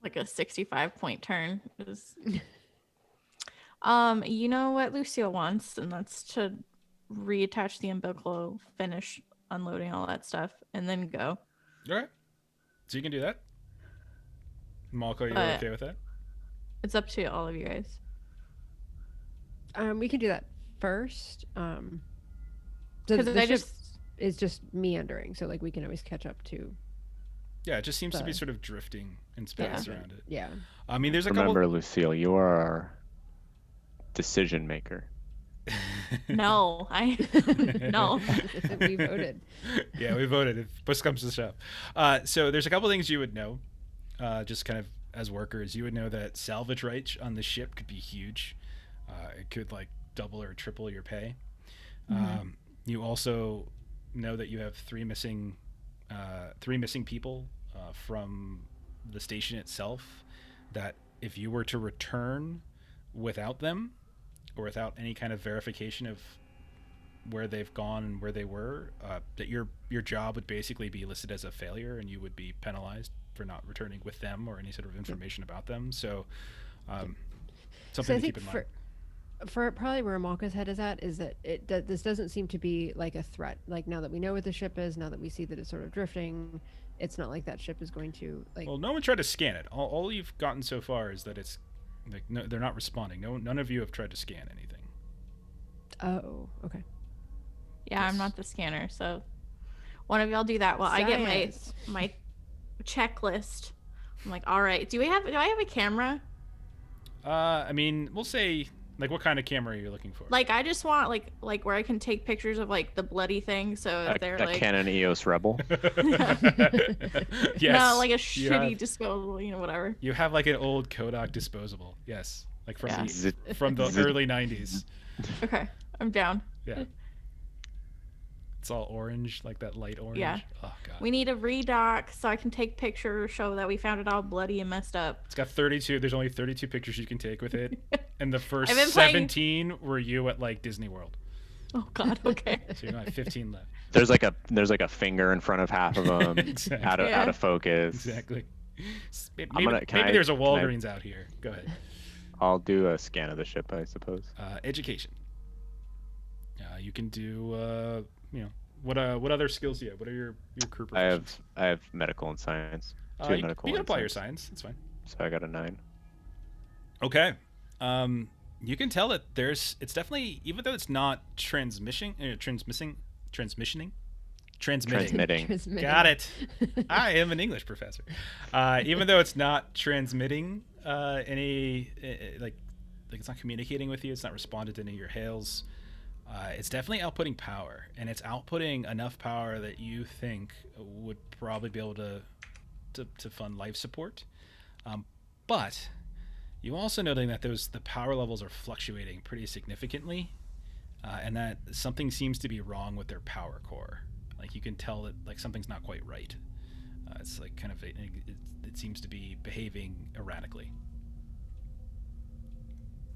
Like a 65-point turn is. You know what Lucille wants, and that's to reattach the umbilical, finish unloading all that stuff, and then go. All right. So you can do that. Malko, you're okay with that? It's up to all of you guys. We can do that first. Because the I ship just is just meandering, so like we can always catch up to. Yeah, it just seems to be The- sort of drifting in space Yeah. around it. Yeah. I mean, there's a remember, couple. Lucille, you are our decision maker. No, no. We voted. Yeah, we voted. If push comes to shove. So there's a couple things you would know, just kind of as workers. You would know that salvage rights on the ship could be huge. It could like double or triple your pay. You also know that you have three missing people from the station itself. That if you were to return without them, or without any kind of verification of where they've gone and where they were, that your job would basically be listed as a failure, and you would be penalized for not returning with them or any sort of information about them. So, something to keep in mind. For probably where Amalka's head is at is that this doesn't seem to be like a threat. Like now that we know what the ship is, now that we see that it's sort of drifting, it's not like that ship is going to like. Well, no one tried to scan it. All you've gotten so far is that it's like no, they're not responding. None of you have tried to scan anything. Oh, okay. Yeah, I'm not the scanner, so one of y'all do that while I get my checklist. I'm like, all right. Do I have a camera? I mean, we'll say like what kind of camera are you looking for? Like I just want like where I can take pictures of like the bloody thing. So if they're a like Canon EOS Rebel. Yes. No, like a You shitty have- disposable, whatever. You have like an old Kodak disposable. Yes, like from Yeah. from the early '90s. Okay, I'm down. Yeah. It's all orange, like that light orange. Yeah. Oh god. We need a redoc so I can take pictures, show that we found it all bloody and messed up. It's got 32. There's only 32 pictures you can take with it, and the first I've been playing- 17 were you at like Disney World. Oh God. Okay. So you only have 15 left. There's like a finger in front of half of them, Exactly. out Yeah. of focus. Exactly. Maybe, can there's a can I- Walgreens out here. Go ahead. I'll do a scan of the ship, I suppose. Education. You can do what other skills do you have? What are your crew I proficiencies? have medical and science. Two You medical can and apply your science. science. It's fine. So I got a 9. Okay. You can tell that it's definitely, even though it's not transmitting. Transmitting. Got it. I am an English professor. Even though it's not transmitting any, like it's not communicating with you, it's not responded to any of your hails. It's definitely outputting power, and it's outputting enough power that you think would probably be able to fund life support. But you also noting that the power levels are fluctuating pretty significantly, and that something seems to be wrong with their power core. Like you can tell that like something's not quite right. It's like kind of it seems to be behaving erratically.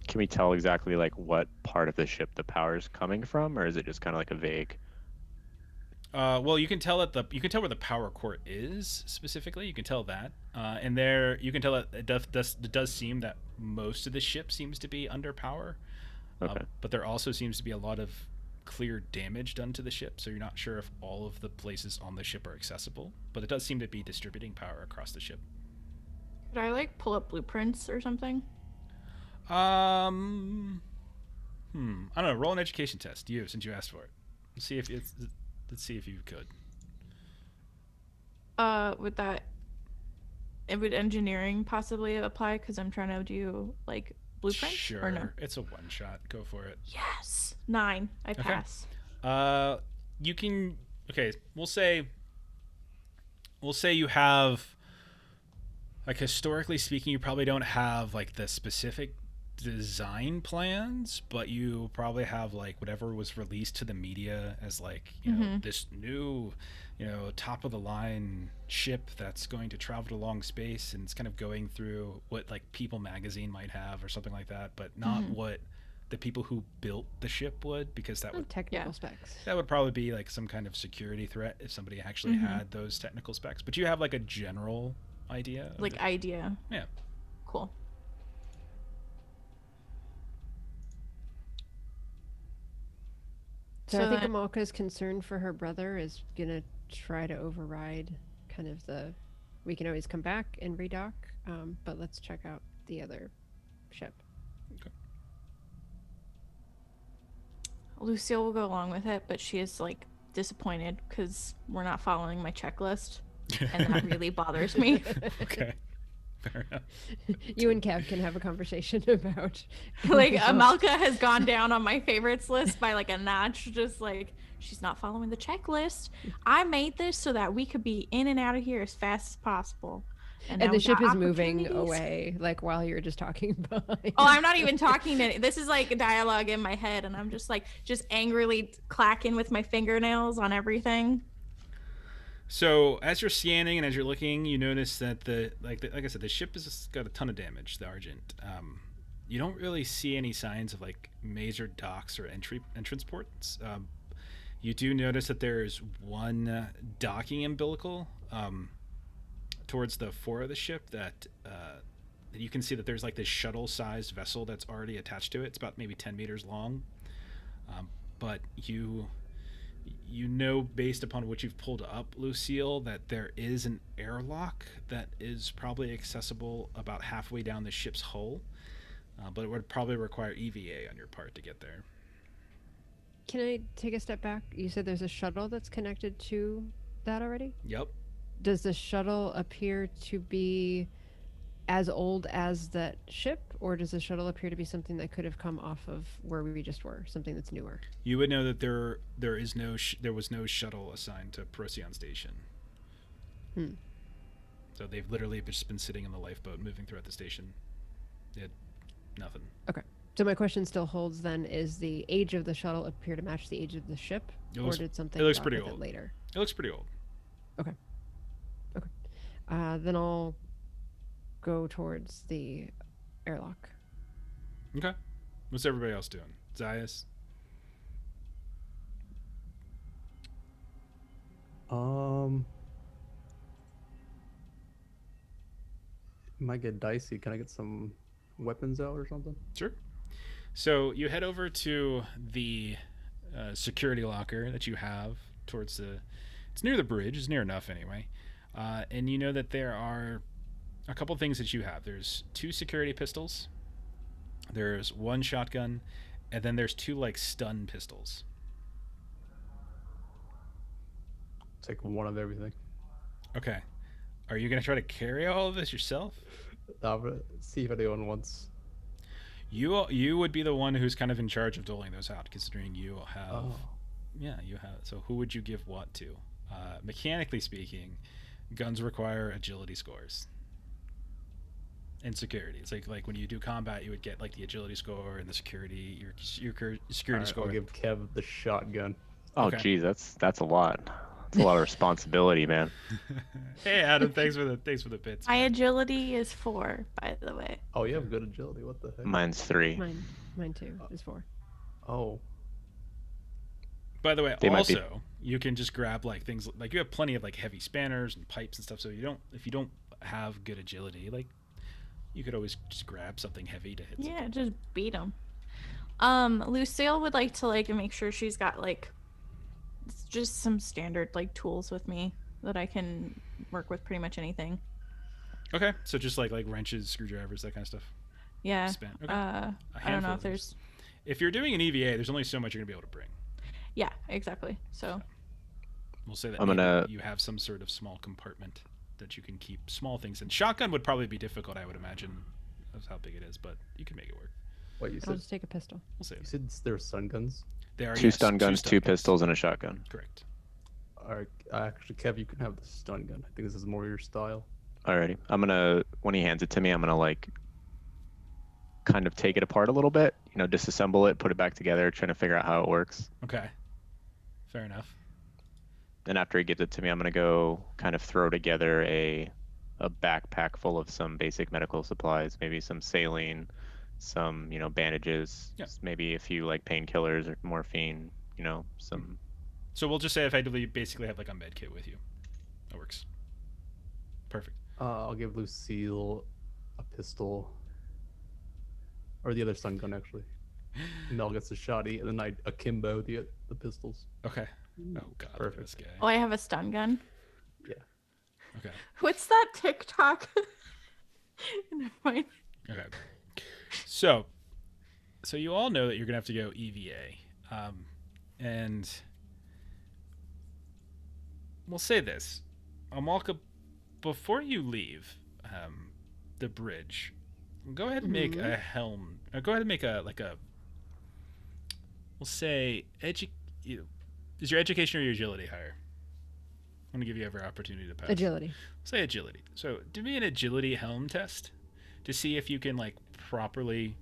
Can we tell exactly like what part of the ship the power is coming from, or is it just kind of like a vague? Well, you can tell where the power core is specifically. You can tell that, and there you can tell that it does seem that most of the ship seems to be under power. Okay. But there also seems to be a lot of clear damage done to the ship, so you're not sure if all of the places on the ship are accessible. But it does seem to be distributing power across the ship. Could I like pull up blueprints or something? I don't know. Roll an education test, since you asked for it. Let's see if you could. Would engineering possibly apply? Because I'm trying to do like blueprints. Sure. Or no? It's a one shot. Go for it. Yes. 9. I pass. You can. Okay. We'll say you have. Like historically speaking, you probably don't have like the specific design plans, but you probably have like whatever was released to the media as like know this new top of the line ship that's going to travel to long space, and it's kind of going through what like People magazine might have or something like that, but not what the people who built the ship would, because that would Technical specs. that would probably be like some kind of security threat if somebody actually had those technical specs. But you have like a general idea of it. Idea. Yeah. Cool. So I think then- Amalka's concern for her brother is gonna try to override kind of we can always come back and redock, but let's check out the other ship. Lucille will go along with it, but she is like disappointed because we're not following my checklist, and that really bothers me. Okay. Fair enough. You and Kev can have a conversation about Like everything else. Amalka has gone down on my favorites list by like a notch. Just like she's not following the checklist. I made this so that we could be in and out of here as fast as possible. And now the we ship got is moving opportunities. away, like while you're just talking behind. Oh, I'm not even talking to. This is like a dialogue in my head, and I'm just like angrily clacking with my fingernails on everything. So as you're scanning and as you're looking, you notice that like I said, the ship has got a ton of damage. The Argent. You don't really see any signs of like major docks or entrance ports. You do notice that there's one docking umbilical towards the fore of the ship that you can see that there's like this shuttle-sized vessel that's already attached to it. It's about maybe 10 meters long, but you know, based upon what you've pulled up, Lucille, that there is an airlock that is probably accessible about halfway down the ship's hull, but it would probably require EVA on your part to get there. Can I take a step back? You said there's a shuttle that's connected to that already? Yep. Does the shuttle appear to be as old as that ship, or does the shuttle appear to be something that could have come off of where we just were, something that's newer? You would know that there was no shuttle assigned to Procyon Station. So they've literally just been sitting in the lifeboat, moving throughout the station. They had nothing. Okay. So my question still holds then, is the age of the shuttle appear to match the age of the ship? Or did something looks dock pretty with it old. later? It looks pretty old. Okay. Then I'll go towards the airlock. Okay. What's everybody else doing? Zayas? It might get dicey. Can I get some weapons out or something? Sure. So you head over to the security locker that you have towards the... It's near the bridge. It's near enough anyway. And you know that there are a couple things that you have. There's 2 security pistols. There's 1 shotgun. And then there's 2 like stun pistols. Take one of everything. Okay. Are you going to try to carry all of this yourself? See if anyone wants. You would be the one who's kind of in charge of doling those out, considering you have... Oh. Yeah, you have... So who would you give what to? Mechanically speaking, guns require agility scores. And security. It's like when you do combat, you would get like the agility score and the security, your security All right, score. I'll give Kev the shotgun. Oh, Okay. geez, that's a lot. That's a lot of responsibility, man. Hey, Adam, thanks for the bits. My agility is 4, by the way. Oh, you have good agility. What the heck? Mine's 3. Mine too is 4. Oh, By the way, They might be- also you can just grab like things like you have plenty of like heavy spanners and pipes and stuff. So if you don't have good agility, like you could always just grab something heavy to hit. Yeah, just beat them. Lucille would like to like make sure she's got like just some standard like tools with me that I can work with pretty much anything. Okay, so just like wrenches, screwdrivers, that kind of stuff. Yeah. Span. Okay. I don't handful know of if there's. If you're doing an EVA, there's only so much you're gonna be able to bring. Yeah, exactly. So. We'll say that I'm maybe gonna- you have some sort of small compartment that you can keep small things in. Shotgun would probably be difficult, I would imagine, of how big it is, but you can make it work. what you I'll said? just take a pistol. We'll say You that. said there are stun guns. There are 2 yes, stun guns, stun 2 guns. pistols, and a shotgun. Correct. All right, actually, Kev, you can have the stun gun. I think this is more your style. Alrighty. I'm gonna, when he hands it to me, I'm gonna like kind of take it apart a little bit, disassemble it, put it back together, trying to figure out how it works. Okay. Fair enough. And after he gives it to me, I'm gonna go kind of throw together a backpack full of some basic medical supplies, maybe some saline, some bandages, Yeah. maybe a few like painkillers or morphine, some. So we'll just say effectively you basically have like a med kit with you. That works. Perfect. I'll give Lucille a pistol. Or the other stun gun, actually. Mel gets a shotty, and then I akimbo the pistols. Okay. Oh god, look at Perfect. this guy. Oh, I have a stun gun. Okay. What's that TikTok? Never mind. Okay. So you all know that you're gonna have to go EVA, and we'll say this, Amalka, before you leave, the bridge. Go ahead and make a helm. Go ahead and make a we'll say is your education or your agility higher? I'm gonna give you every opportunity to pass. Agility. Say agility. So do me an agility helm test to see if you can like properly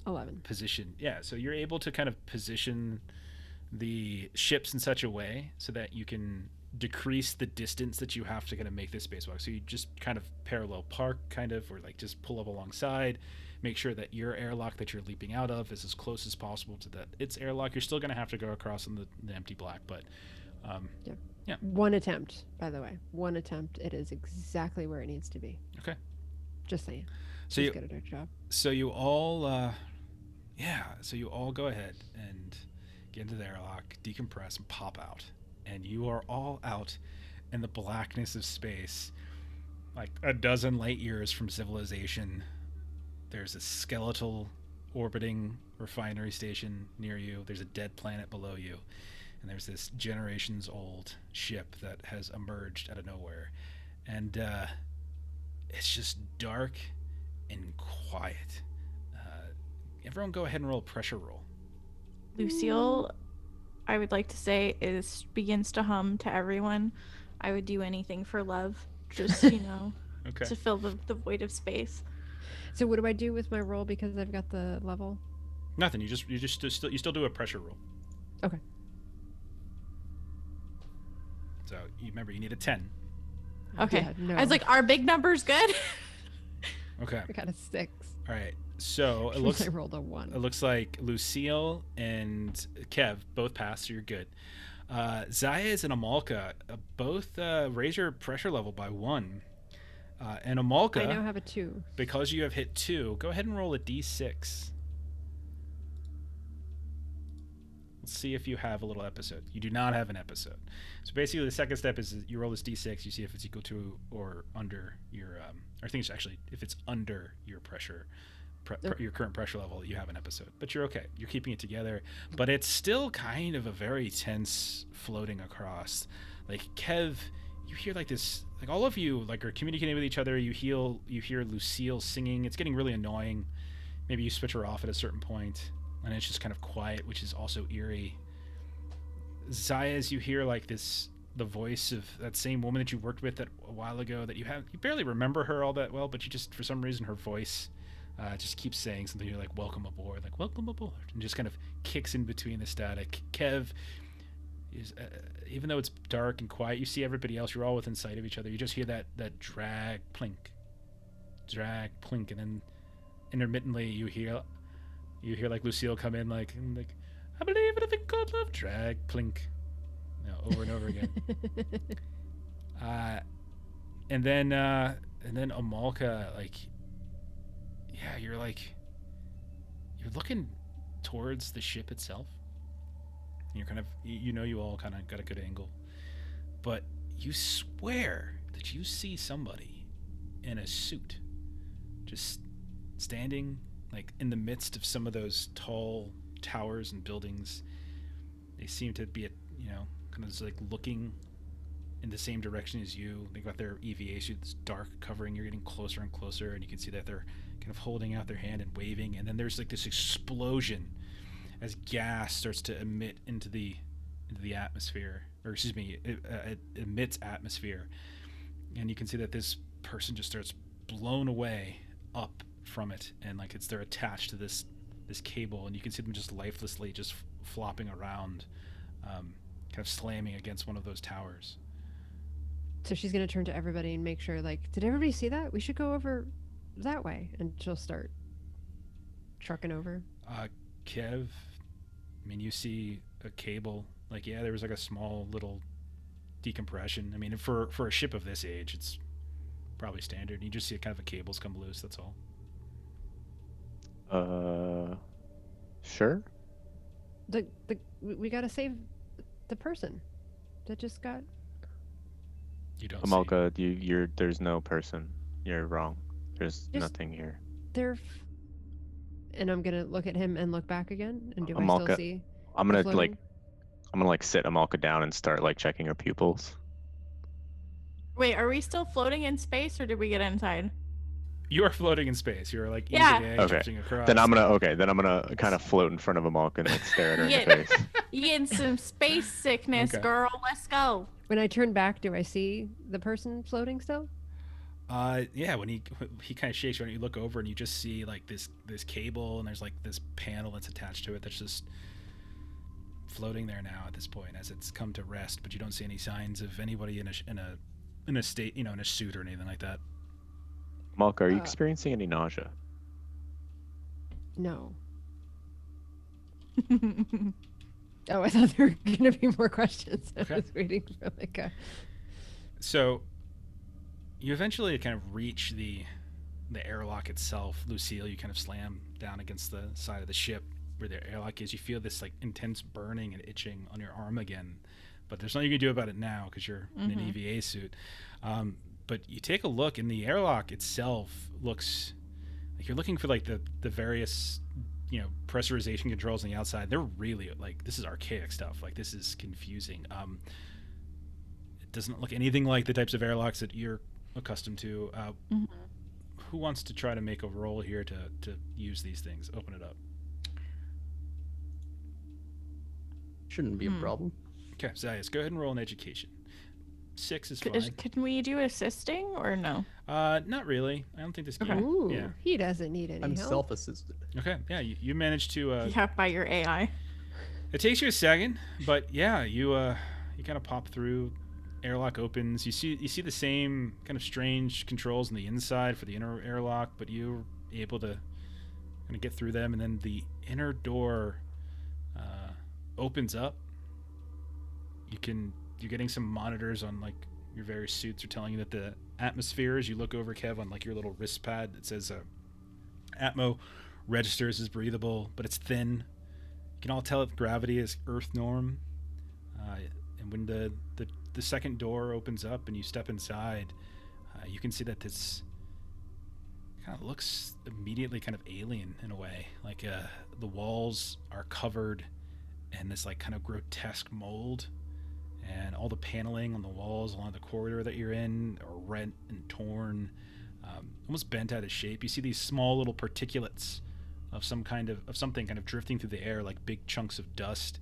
11. position. Yeah, so you're able to kind of position the ships in such a way so that you can decrease the distance that you have to kind of make this spacewalk. So you just kind of parallel park kind of, or like just pull up alongside, make sure that your airlock that you're leaping out of is as close as possible to that its airlock. You're still going to have to go across in the empty black, but yeah. One attempt, by the way. One attempt. It is exactly where it needs to be. Okay. Just saying. So She's you, good at her job. so you all, so you all go ahead and get into the airlock, decompress, and pop out. And you are all out in the blackness of space, like a dozen light years from civilization. There's a skeletal orbiting refinery station near you. There's a dead planet below you. And there's this generations old ship that has emerged out of nowhere. And it's just dark and quiet. Everyone go ahead and roll a pressure roll. Lucille, I would like to say, begins to hum to everyone. I would do anything for love, just Okay. to fill the void of space. So what do I do with my roll because I've got the level? Nothing. You still do a pressure roll. Okay. So you remember you need a 10. Okay. Yeah, no. I was like, are big numbers good? Okay. I got a 6. All right. So it looks I rolled a 1. It looks like Lucille and Kev both passed, so you're good. Zayas and Amalka both raise your pressure level by 1. And Amalka, I now have a 2. because you have hit 2, go ahead and roll a d6. Let's see if you have a little episode. You do not have an episode. So basically the second step is you roll this d6, you see if it's equal to or under your, I think it's actually if it's under your pressure, your current pressure level, you have an episode. But you're okay. You're keeping it together. But it's still kind of a very tense floating across. Like Kev, you hear like this, like all of you like are communicating with each other. You hear Lucille singing. It's getting really annoying. Maybe you switch her off at a certain point. And it's just kind of quiet, which is also eerie. Zayas, you hear like the voice of that same woman that you worked with a while ago that you barely remember her all that well, but you just, for some reason, her voice just keeps saying something. You're like, welcome aboard, and just kind of kicks in between the static. Kev is, even though it's dark and quiet, you see everybody else. You're all within sight of each other. You just hear that drag, plink, and then intermittently you hear like Lucille come in like I believe in a thing called love, drag, plink, over and over again. And then Amalka, like, yeah, you're looking towards the ship itself. You're kind of, you all kind of got a good angle, but you swear that you see somebody in a suit just standing like in the midst of some of those tall towers and buildings. They seem to be kind of just like looking in the same direction as you. They got their EVA suits dark covering. You're getting closer and closer, and you can see that they're kind of holding out their hand and waving. And then there's like this explosion as gas starts to emit into the atmosphere, or excuse me, it emits atmosphere, and you can see that this person just starts blown away up from it, and like they're attached to this cable, and you can see them just lifelessly just flopping around, kind of slamming against one of those towers. So she's going to turn to everybody and make sure, like, did everybody see that? We should go over that way. And she'll start trucking over. Kev, I mean, you see a cable. Like, yeah, there was like a small little decompression. I mean, for a ship of this age, it's probably standard. You just see kind of a cables come loose, that's all. Sure. We got to save the person that just got... You don't Amalka, there's no person. You're wrong. There's nothing here. And I'm gonna look at him and look back again. And do Amalka, I still see? I'm gonna sit Amalka down and start like checking her pupils. Wait, are we still floating in space, or did we get inside? You are floating in space. You're like Yeah. easy Okay. drifting across. Then I'm gonna kind of float in front of Amalka and like stare at her in Yeah. the face. You getting some space sickness, Okay. girl. Let's go. When I turn back, do I see the person floating still? Yeah, when he kind of shakes you and you look over and you just see like this cable and there's like this panel that's attached to it that's just floating there now at this point as it's come to rest, but you don't see any signs of anybody in a state, in a suit or anything like that. Amalka, are you Uh, experiencing any nausea? No. Oh, I thought there were going to be more questions. Okay. I was waiting for like a. So you eventually kind of reach the airlock itself. Lucille, you kind of slam down against the side of the ship where the airlock is. You feel this like intense burning and itching on your arm again, but there's nothing you can do about it now because you're in an EVA suit. But you take a look, and the airlock itself looks like you're looking for like the various pressurization controls on the outside. They're really like, this is archaic stuff. Like, this is confusing. It doesn't look anything like the types of airlocks that you're accustomed to. Who wants to try to make a roll here to use these things? Open it up. Shouldn't be a problem. Okay, Zayas, go ahead and roll an education. 6 is fine. Can we do assisting or no? Not really. I don't think this. Okay. Ooh, Yeah. he doesn't need any I'm help. self-assisted. Okay. Yeah, you managed to. Yeah, by your AI. It takes you a second, but yeah, you kind of pop through. Airlock opens. You see the same kind of strange controls on the inside for the inner airlock, but you're able to kind of get through them, and then the inner door opens up. You're getting some monitors on like your various suits are telling you that the atmosphere, as you look over, Kev, on like your little wrist pad that says Atmo registers as breathable, but it's thin. You can all tell that gravity is Earth norm. And when the second door opens up and you step inside, you can see that this kind of looks immediately kind of alien in a way. Like the walls are covered in this like kind of grotesque mold, and all the paneling on the walls along the corridor that you're in are rent and torn, almost bent out of shape. You see these small little particulates of something kind of drifting through the air, like big chunks of dust.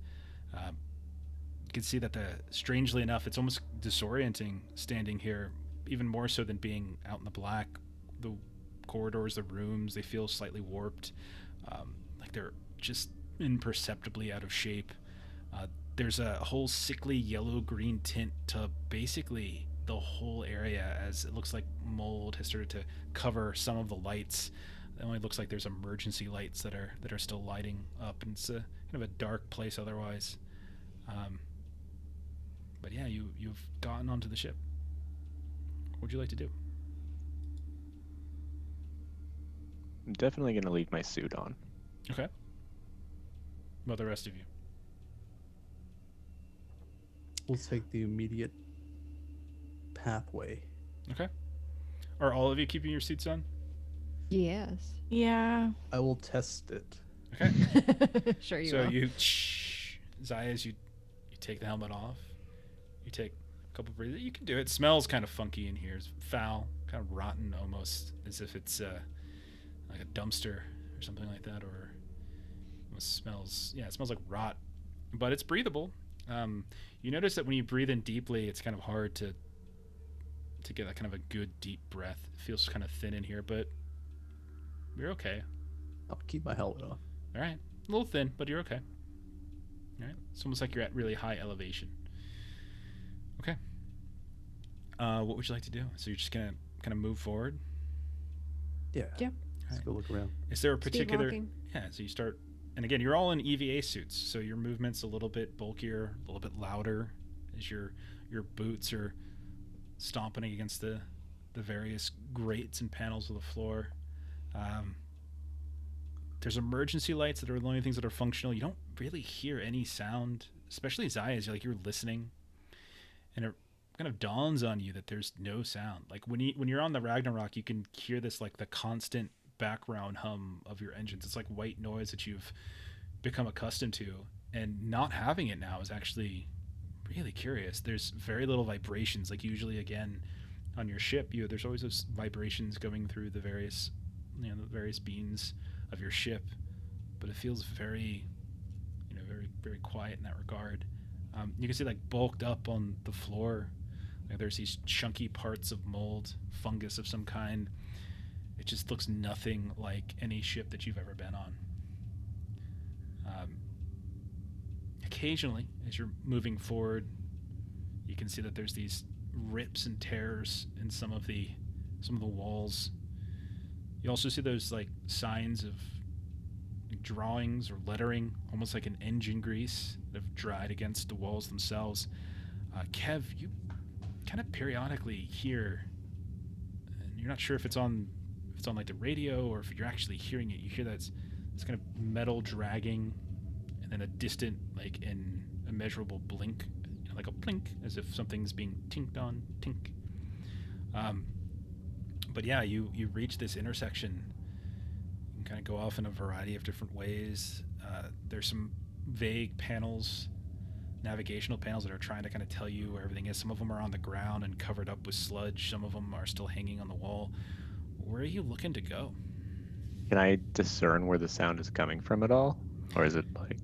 You can see that strangely enough, it's almost disorienting standing here, even more so than being out in the black. The corridors, the rooms, they feel slightly warped, like they're just imperceptibly out of shape. There's a whole sickly yellow-green tint to basically the whole area, as it looks like mold has started to cover some of the lights. It only looks like there's emergency lights that are still lighting up, and it's kind of a dark place otherwise. But yeah, you've gotten onto the ship. What would you like to do? I'm definitely gonna leave my suit on. Okay. What about the rest of you? We'll take the immediate pathway. Okay. Are all of you keeping your suits on? Yes. Yeah. I will test it. Okay. Sure you So will. you, Zayas, you take the helmet off. You take a couple breaths. You can do it. It smells kind of funky in here. It's foul, kind of rotten, almost as if it's like a dumpster or something like that, or it smells like rot, but it's breathable. You notice that when you breathe in deeply, it's kind of hard to get that kind of a good deep breath. It feels kind of thin in here, but you're okay. I'll keep my helmet on. All right, a little thin, but you're okay. All right, it's almost like you're at really high elevation. Okay. What would you like to do? So you're just gonna kind of move forward. Yeah. Yeah. Let's go look around. Is there a Speed particular? walking. Yeah. So you start, and again, you're all in EVA suits, so your movement's a little bit bulkier, a little bit louder, as your boots are stomping against the various grates and panels of the floor. There's emergency lights that are the only things that are functional. You don't really hear any sound, especially Zayas. You're listening, and it kind of dawns on you that there's no sound. Like when you're on the Ragnarok, you can hear this like the constant background hum of your engines. It's like white noise that you've become accustomed to, and not having it now is actually really curious. There's very little vibrations. Like usually, again, on your ship, there's always those vibrations going through the various beams of your ship, but it feels very, very very quiet in that regard. You can see like bulked up on the floor, like there's these chunky parts of mold, fungus of some kind. It just looks nothing like any ship that you've ever been on. Occasionally, as you're moving forward, you can see that there's these rips and tears in some of the walls. You also see those like signs of drawings or lettering, almost like an engine grease, that have dried against the walls themselves. Kev, you kind of periodically hear, and you're not sure if it's on like the radio or if you're actually hearing it. You hear that it's kind of metal dragging, and then a distant, like an immeasurable blink, like a blink, as if something's being tinked on, tink. But yeah, you reach this intersection. You can kind of go off in a variety of different ways. There's some vague panels, navigational panels, that are trying to kind of tell you where everything is. Some of them are on the ground and covered up with sludge. Some of them are still hanging on the wall. Where are you looking to go? Can I discern where the sound is coming from at all? Or is it like...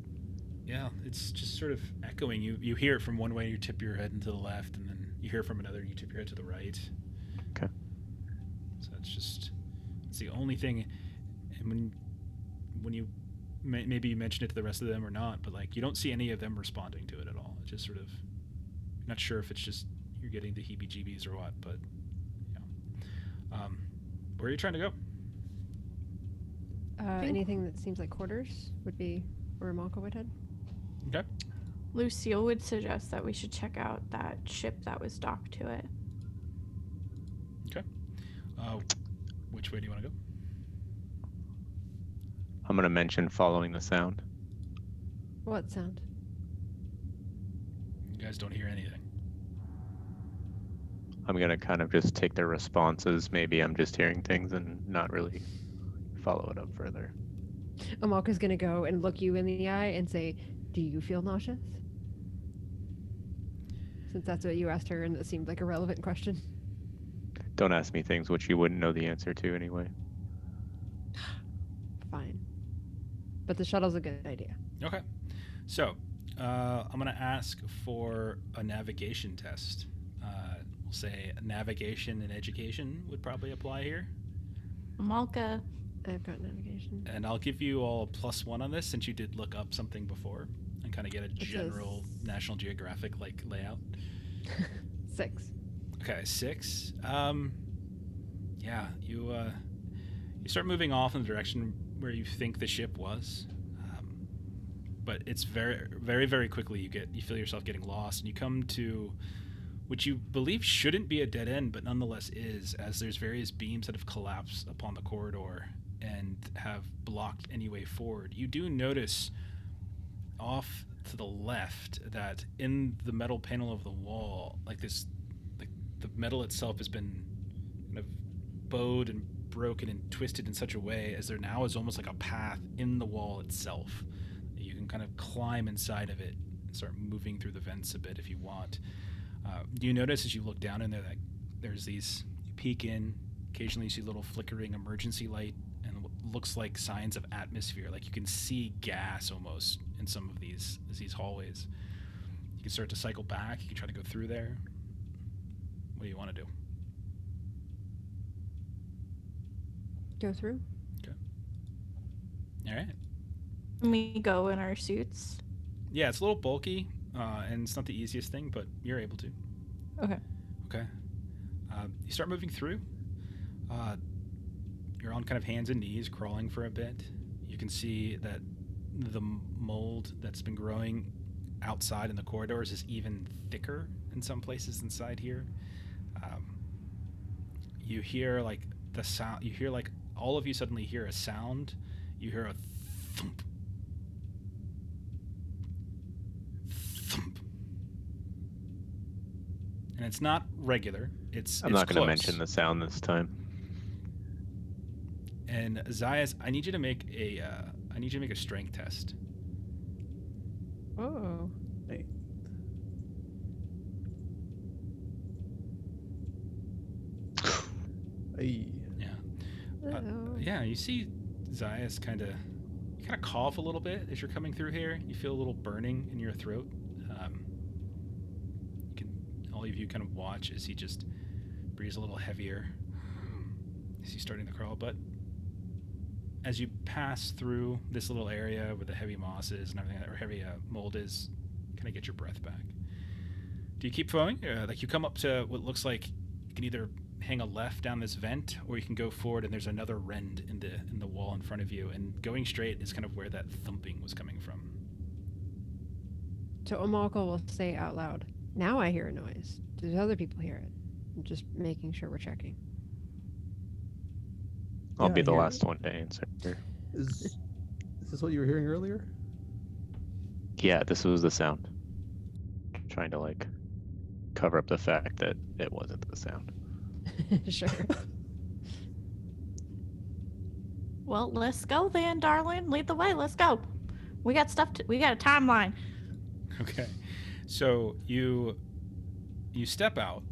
Yeah, it's just sort of echoing. You hear it from one way, you tip your head into the left, and then you hear it from another, and you tip your head to the right. Okay. So it's the only thing. And when you maybe you mention it to the rest of them or not, but like you don't see any of them responding to it at all. It's just sort of, you're not sure if it's just you're getting the heebie-jeebies or what, but yeah. Where are you trying to go? Anything that seems like quarters would be where Malka would head. Okay. Lucille would suggest that we should check out that ship that was docked to it. Okay. Which way do you want to go? I'm going to mention following the sound. What sound? You guys don't hear anything. I'm going to kind of just take their responses. Maybe I'm just hearing things and not really follow it up further. Amalka's gonna go and look you in the eye and say, "Do you feel nauseous?" Since that's what you asked her and it seemed like a relevant question. Don't ask me things which you wouldn't know the answer to anyway. Fine. But the shuttle's a good idea. Okay. So, I'm going to ask for a navigation test. We'll say navigation and education would probably apply here. Malka. I've got navigation. And I'll give you all a +1 on this, since you did look up something before and kind of get a general National Geographic like layout. 6. Okay, 6. Yeah, you start moving off in the direction where you think the ship was, but it's very, very, very quickly you feel yourself getting lost, and you come to which you believe shouldn't be a dead end, but nonetheless is, as there's various beams that have collapsed upon the corridor and have blocked any way forward. You do notice off to the left that in the metal panel of the wall, like the metal itself has been kind of bowed and broken and twisted in such a way as there now is almost like a path in the wall itself. You can kind of climb inside of it and start moving through the vents a bit if you want. You notice as you look down in there that there's these, you peek in, occasionally you see a little flickering emergency light and what looks like signs of atmosphere, like you can see gas almost in some of these hallways. You can start to cycle back, you can try to go through there. What do you want to do? Go through? Okay. All right. Can we go in our suits? Yeah, it's a little bulky, and it's not the easiest thing, but you're able to. Okay. Okay. You start moving through. You're on kind of hands and knees, crawling for a bit. You can see that the mold that's been growing outside in the corridors is even thicker in some places inside here. You hear like the sound. You hear like all of you suddenly hear a sound. You hear a thump. Thump. And it's not regular. I'm not going to mention the sound this time. And Zayas, I need you to make a strength test. Oh. Hey. Hey. Yeah. Uh-oh. Yeah, you see Zayas kind of cough a little bit as you're coming through here. You feel a little burning in your throat. All of you kind of watch as he just breathes a little heavier as he's starting to crawl. But as you pass through this little area where the heavy moss is and everything, or heavy mold is, kind of get your breath back. Do you keep going? Like you come up to what looks like you can either hang a left down this vent, or you can go forward and there's another rend in the wall in front of you. And going straight is kind of where that thumping was coming from. So Amalka will say out loud, "Now I hear a noise. Does other people hear it?" I'm just making sure we're checking. I'll Yeah, be I the hear last one to answer. Is this what you were hearing earlier? Yeah, this was the sound. Trying to like cover up the fact that it wasn't the sound. Sure. Well, let's go then, darling. Lead the way. Let's go. We got stuff. We got a timeline. Okay, so you step out.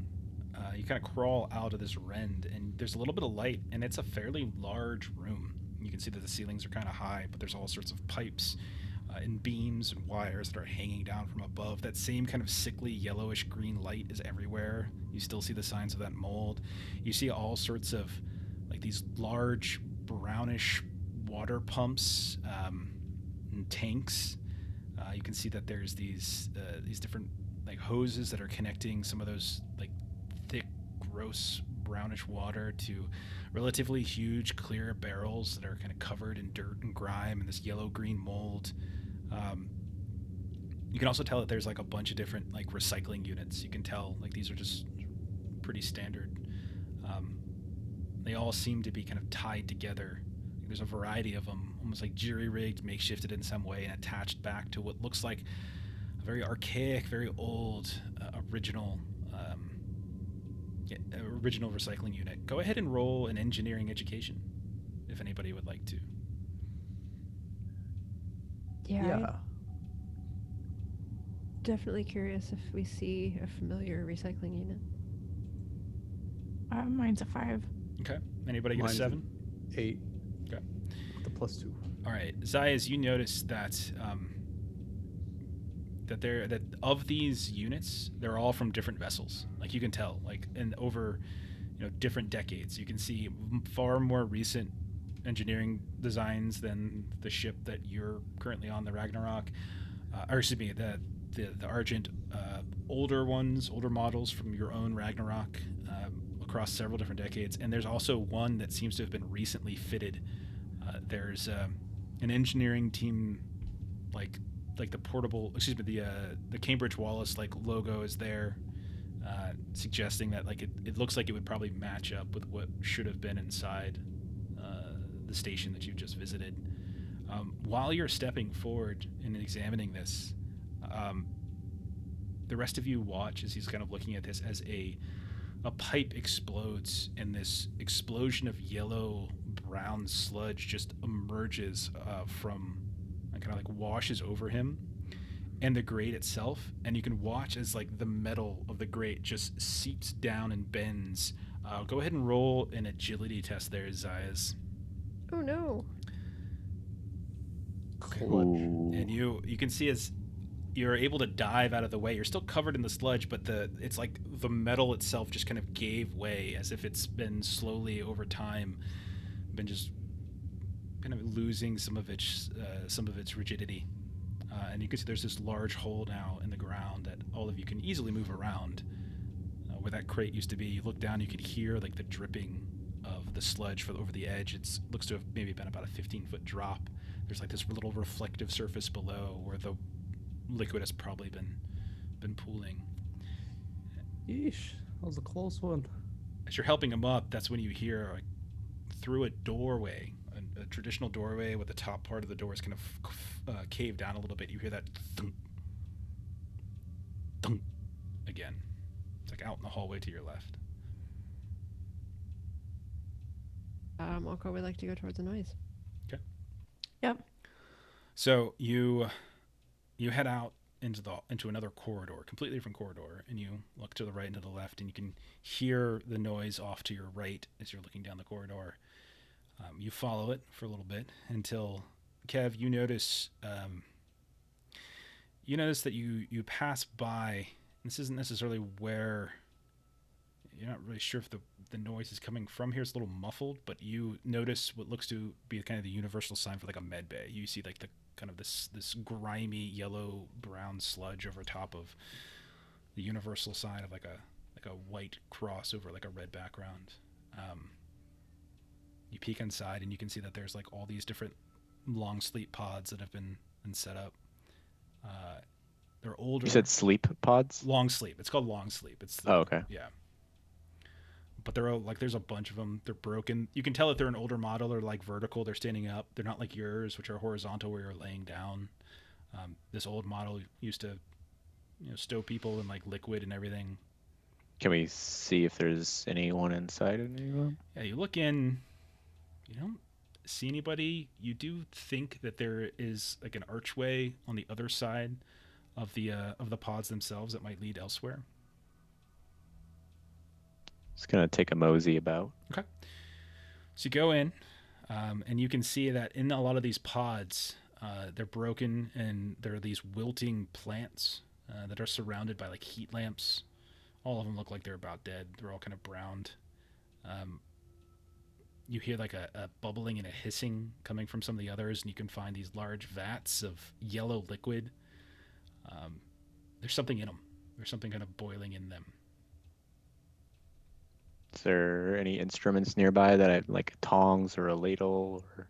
You kind of crawl out of this rend, and there's a little bit of light, and it's a fairly large room. You can see that the ceilings are kind of high, but there's all sorts of pipes and beams and wires that are hanging down from above. That same kind of sickly yellowish green light is everywhere. You still see the signs of that mold. You see all sorts of like these large brownish water pumps and tanks. You can see that there's these different like hoses that are connecting some of those like thick, gross brownish water to relatively huge clear barrels that are kind of covered in dirt and grime and this yellow-green mold. You can also tell that there's like a bunch of different like recycling units. You can tell like these are just pretty standard. They all seem to be kind of tied together. There's a variety of them, almost like jury-rigged, makeshifted in some way, and attached back to what looks like a very archaic, very old, original recycling unit. Go ahead and roll an engineering education, if anybody would like to. Yeah. I'm definitely curious if we see a familiar recycling unit. Mine's a 5. Okay. Anybody get Mine's a 7? 8. Okay. With the +2. All right, Zayas, you notice that that of these units, they're all from different vessels. Like you can tell, like and over, different decades. You can see far more recent engineering designs than the ship that you're currently on, the Ragnarok, or excuse me, the Argent. Older models from your own Ragnarok, across several different decades. And there's also one that seems to have been recently fitted. There's an engineering team, like the portable, the Cambridge Wallace like logo is there, suggesting that like it looks like it would probably match up with what should have been inside the station that you've just visited. While you're stepping forward and examining this, the rest of you watch as he's kind of looking at this as a pipe explodes, and this explosion of yellow brown sludge just emerges from and kind of like washes over him and the grate itself, and you can watch as like the metal of the grate just seeps down and bends. Go ahead and roll an agility test there, Zayas. Oh no. Ooh. And you can see as you're able to dive out of the way, you're still covered in the sludge, but it's like the metal itself just kind of gave way, as if it's been slowly over time been just kind of losing some of its rigidity. And you can see there's this large hole now in the ground that all of you can easily move around. Where that crate used to be, you look down, you can hear like the dripping of the sludge over the edge. It looks to have maybe been about a 15-foot drop. There's like this little reflective surface below where the liquid has probably been pooling. Yeesh, that was a close one. As you're helping him up, that's when you hear like, through a doorway, a traditional doorway with the top part of the door is kind of caved down a little bit. You hear that thunk, thunk again. It's like out in the hallway to your left. Malko would like to go towards the noise. Okay. Yep. So you head out into another corridor, completely different corridor, and you look to the right and to the left, and you can hear the noise off to your right as you're looking down the corridor. You follow it for a little bit until, Kev, you notice that you pass by. This isn't necessarily where you're not really sure if the noise is coming from here. It's a little muffled, but you notice what looks to be kind of the universal sign for like a med bay. You see like the kind of this grimy yellow brown sludge over top of the universal sign of like a white cross over like a red background. You peek inside and you can see that there's like all these different long sleep pods that have been set up. They're older. You said sleep pods? Long sleep. It's called long sleep. Oh, okay. Yeah. But they're all, like, there's a bunch of them. They're broken. You can tell that they're an older model. They're like vertical. They're standing up. They're not like yours, which are horizontal where you're laying down. This old model used to, stow people in like liquid and everything. Can we see if there's anyone inside any of them? Yeah, you look in. You don't see anybody. You do think that there is like an archway on the other side of the pods themselves that might lead elsewhere. Just gonna take a mosey about. Okay. So you go in, and you can see that in a lot of these pods, they're broken, and there are these wilting plants that are surrounded by like heat lamps. All of them look like they're about dead. They're all kind of browned. You hear like a bubbling and a hissing coming from some of the others, and you can find these large vats of yellow liquid. There's something in them. There's something kind of boiling in them. Is there any instruments nearby that I like tongs or a ladle or?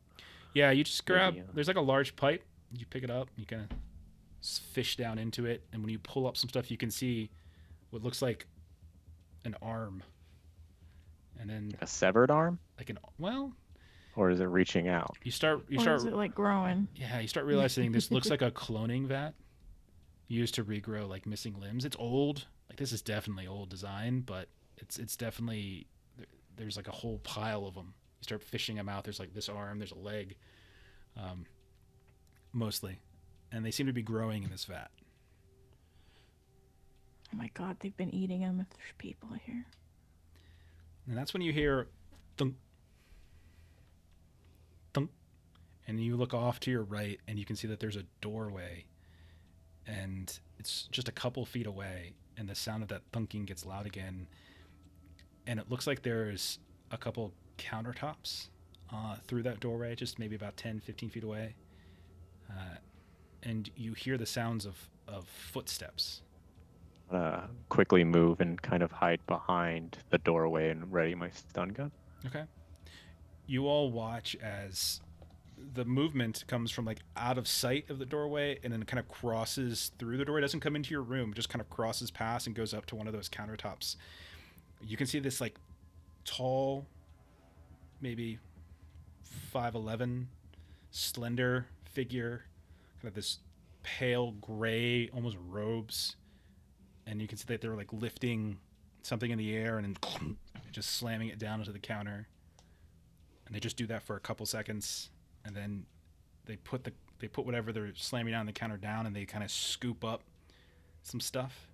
Yeah, you just grab. Maybe, There's like a large pipe. You pick it up. You kind of fish down into it, and when you pull up some stuff, you can see what looks like an arm, and then A severed arm? like Or is it reaching out? you start Or is it like growing? yeah, you start realizing this looks like a cloning vat used to regrow like missing limbs. It's old. Like this is definitely old design, but it's definitely there's like a whole pile of them. You start fishing them out. There's like this arm, there's a leg, mostly, and they seem to be growing in this vat. Oh my god, they've been eating them if there's people here. And that's when you hear thunk, thunk, and you look off to your right, and you can see that there's a doorway, and it's just a couple feet away, and the sound of that thunking gets loud again, and it looks like there's a couple countertops through that doorway, just maybe about 10, 15 feet away, and you hear the sounds of footsteps. Quickly move and kind of hide behind the doorway and ready my stun gun. Okay. You all watch as the movement comes from like out of sight of the doorway and then kind of crosses through the doorway. It doesn't come into your room, just kind of crosses past and goes up to one of those countertops. You can see this like tall, maybe 5'11", slender figure, kind of this pale gray, almost robes. And you can see that they're like lifting something in the air and then just slamming it down into the counter. And they just do that for a couple seconds, and then they put whatever they're slamming down the counter down, and they kind of scoop up some stuff,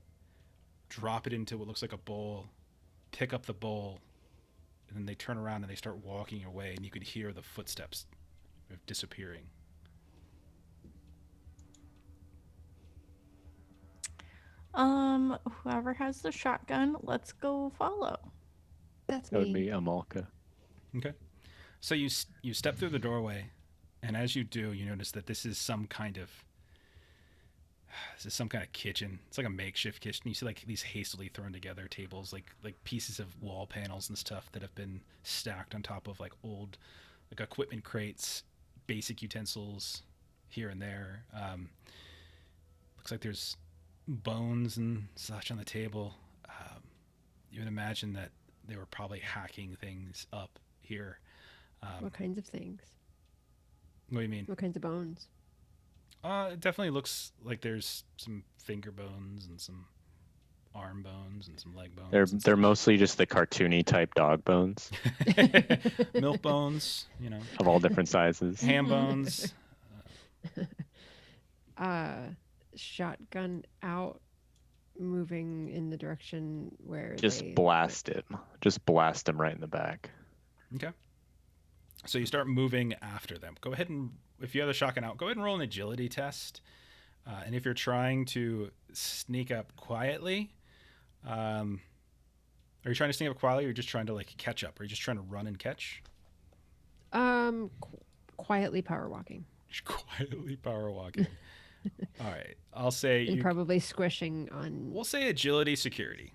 drop it into what looks like a bowl, pick up the bowl, and then they turn around and they start walking away, and you could hear the footsteps disappearing. Whoever has the shotgun, let's go follow. That's That would me. be Amalka. Okay. So you step through the doorway, and as you do, you notice that this is some kind of kitchen. It's like a makeshift kitchen. You see like these hastily thrown together tables, like pieces of wall panels and stuff that have been stacked on top of like old like equipment crates, basic utensils here and there. Looks like there's bones and such on the table. You would imagine that they were probably hacking things up here. What kinds of things? What do you mean? What kinds of bones? It definitely looks like there's some finger bones and some arm bones and some leg bones. They're mostly just the cartoony type dog bones milk bones, of all different sizes. ham bones. shotgun out, moving in the direction where Just they... blast him. Just blast him right in the back. Okay. So you start moving after them. Go ahead and, if you have the shotgun out, go ahead and roll an agility test. And if you're trying to sneak up quietly, are you trying to sneak up quietly, or are you just trying to like catch up? Or are you just trying to run and catch? Quietly power walking. Just quietly power walking. All right. I'll say And you. probably squishing on... We'll say agility, security.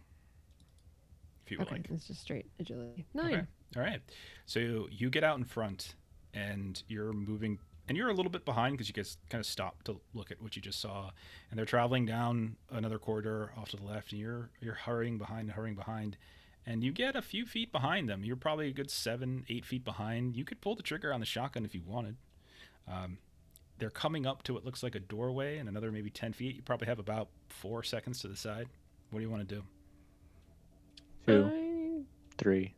If you would Okay, like. it's just straight agility. 9. Okay. All right. So you get out in front, and you're moving, and you're a little bit behind because you guys kind of stopped to look at what you just saw, and they're traveling down another corridor off to the left, and you're hurrying behind, and you get a few feet behind them. You're probably a good 7-8 feet behind. You could pull the trigger on the shotgun if you wanted. They're coming up to what looks like a doorway, and another maybe 10 feet. You probably have about 4 seconds to the side. What do you want to do? 2, 3,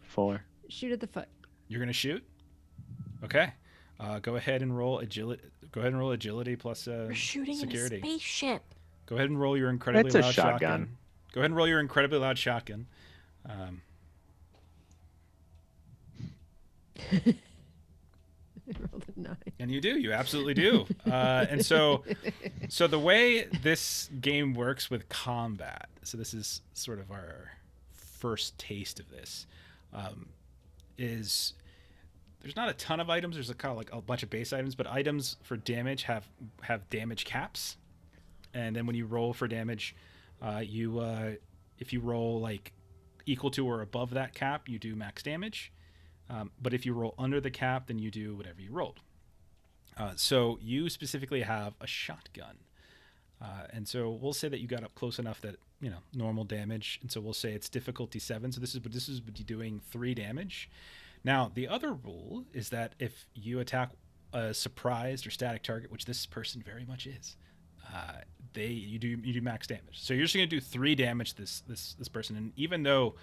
4. Shoot at the foot. You're gonna shoot. Okay. Go ahead and roll agility. Go ahead and roll agility plus We're shooting security. in a spaceship. Go ahead and roll your incredibly It's a loud shotgun. shotgun. Go ahead and roll your incredibly loud shotgun. I rolled a 9. And you do. You absolutely do. And so the way this game works with combat. So this is sort of our first taste of this. Is there's not a ton of items. There's a kind of like a bunch of base items, but items for damage have damage caps. And then when you roll for damage, if you roll like equal to or above that cap, you do max damage. But if you roll under the cap, then you do whatever you rolled. So you specifically have a shotgun. And so we'll say that you got up close enough that, normal damage. And so we'll say it's difficulty 7. So this is doing 3 damage. Now, the other rule is that if you attack a surprised or static target, which this person very much is, you do max damage. So you're just going to do 3 damage to this person. And even though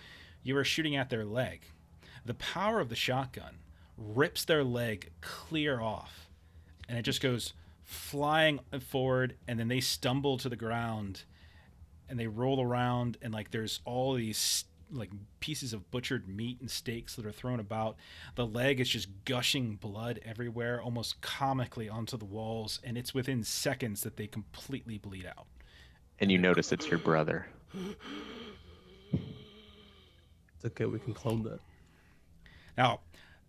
you are shooting at their leg, the power of the shotgun rips their leg clear off, and it just goes flying forward, and then they stumble to the ground, and they roll around, and like there's all these like pieces of butchered meat and steaks that are thrown about. The leg is just gushing blood everywhere, almost comically onto the walls, and it's within seconds that they completely bleed out. And you notice it's your brother. It's okay, we can clone that. Now,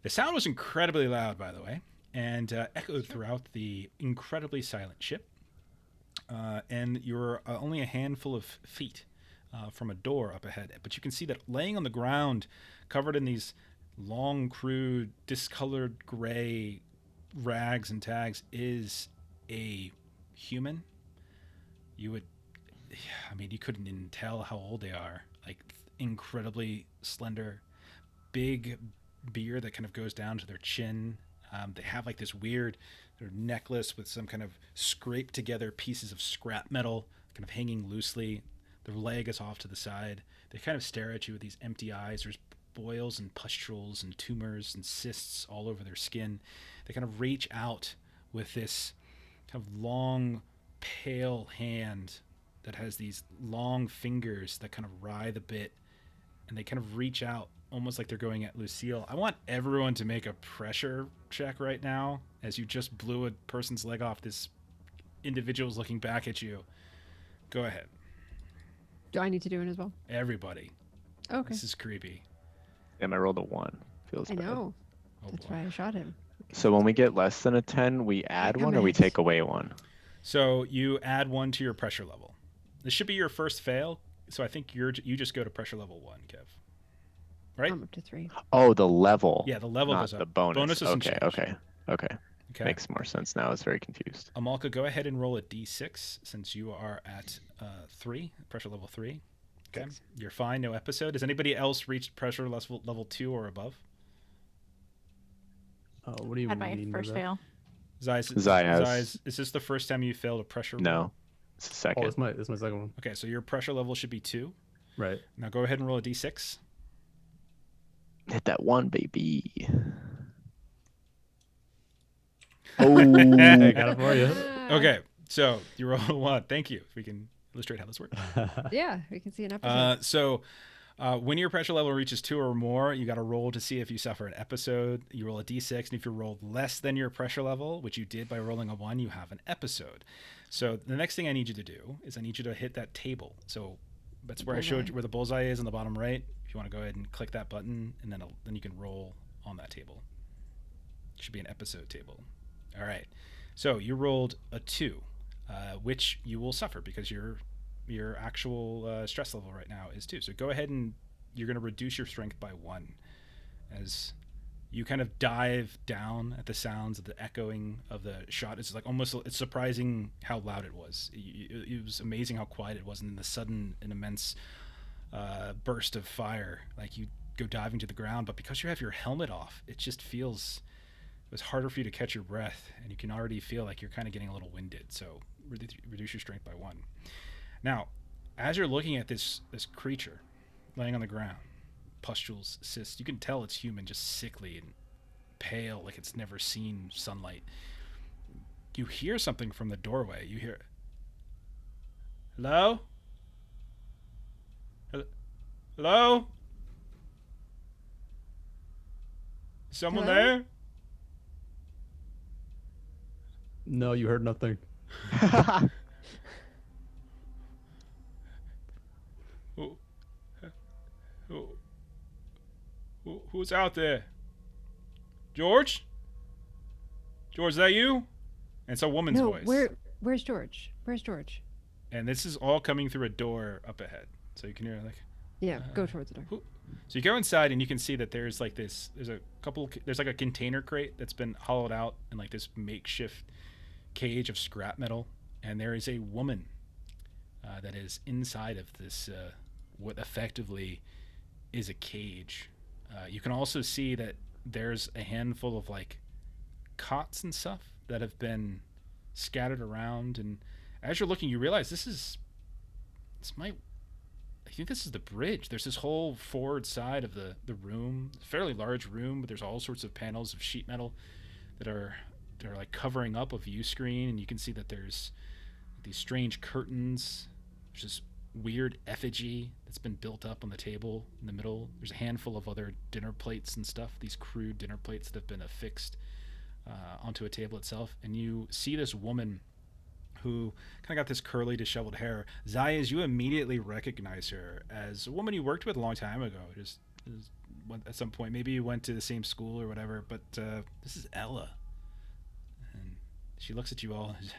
the sound was incredibly loud, by the way, and echoed throughout the incredibly silent ship. And you're only a handful of feet from a door up ahead. But you can see that laying on the ground, covered in these long, crude, discolored gray rags and tags, is a human. You couldn't even tell how old they are. Like, incredibly slender, big beard that kind of goes down to their chin. They have like this weird sort of necklace with some kind of scraped together pieces of scrap metal kind of hanging loosely. Their leg is off to the side. They kind of stare at you with these empty eyes. There's boils and pustules and tumors and cysts all over their skin. They kind of reach out with this kind of long, pale hand that has these long fingers that kind of writhe a bit, and they kind of reach out almost like they're going at Lucille. I want everyone to make a pressure check right now as you just blew a person's leg off. This individual's looking back at you. Go ahead. Do I need to do it as well? Everybody. Okay. This is creepy. And I rolled a 1. Feels I bad. know. Oh, That's boy. why I shot him. So when we get less than a 10, we add Damn 1 or we it. take away 1? So you add 1 to your pressure level. This should be your first fail. So I think you just go to pressure level 1, Kev. Right? I'm up to 3. Oh, the level. Yeah, the level not goes up. the bonus. Bonus doesn't Okay, change. okay. Okay. Makes more sense now. I was very confused. Amalka, go ahead and roll a d6 since you are at 3, pressure level 3. Okay. 6. You're fine. No episode. Has anybody else reached pressure level 2 or above? What do you Had my mean by first that? fail. Zai has. Is this the first time you failed a pressure roll? No, it's the Oh, second. it's my second one. Okay, so your pressure level should be 2. Right. Now go ahead and roll a d6. Hit that 1, baby. Oh, Hey, got it for you. Okay, So you roll a 1. Thank you. If we can illustrate how this works. Yeah, we can see an episode. When your pressure level reaches 2 or more, you got to roll to see if you suffer an episode. You roll a d6, and if you rolled less than your pressure level, which you did by rolling a 1, you have an episode. So the next thing I need you to do is I need you to hit that table. So that's where I showed you where the bullseye is on the bottom right. If you want to go ahead and click that button, and then you can roll on that table. It should be an episode table. All right. So you rolled a 2, which you will suffer because your actual stress level right now is 2. So go ahead and you're going to reduce your strength by 1 as you kind of dive down at the sounds of the echoing of the shot. It's like almost, it's surprising how loud it was. It was amazing how quiet it was, and then the sudden and immense burst of fire. Like you go diving to the ground, but because you have your helmet off, it just feels, it was harder for you to catch your breath, and you can already feel like you're kind of getting a little winded. So reduce your strength by 1. Now, as you're looking at this creature laying on the ground, pustules, cysts, you can tell it's human, just sickly and pale, like it's never seen sunlight. You hear something from the doorway. You hear, hello? Hello? Someone Hello? there? No, you heard nothing. Who's out there? George? George, is that you? And it's a woman's No, voice. where's George? Where's George? And this is all coming through a door up ahead. So you can hear like, Yeah, go towards the door. so you go inside and you can see that there's like this, there's like a container crate that's been hollowed out in like this makeshift cage of scrap metal. And there is a woman that is inside of this, what effectively is a cage. You can also see that there's a handful of like cots and stuff that have been scattered around. And as you're looking, you realize I think this is the bridge. There's this whole forward side of the room, fairly large room, but there's all sorts of panels of sheet metal that are like covering up a view screen, and you can see that there's these strange curtains. There's this weird effigy that's been built up on the table in the middle. There's a handful of other dinner plates and stuff, these crude dinner plates that have been affixed onto a table itself. And you see this woman who kind of got this curly, disheveled hair. Zayas, you immediately recognize her as a woman you worked with a long time ago. Just at some point, maybe you went to the same school or whatever, but this is Ella. And she looks at you all and says,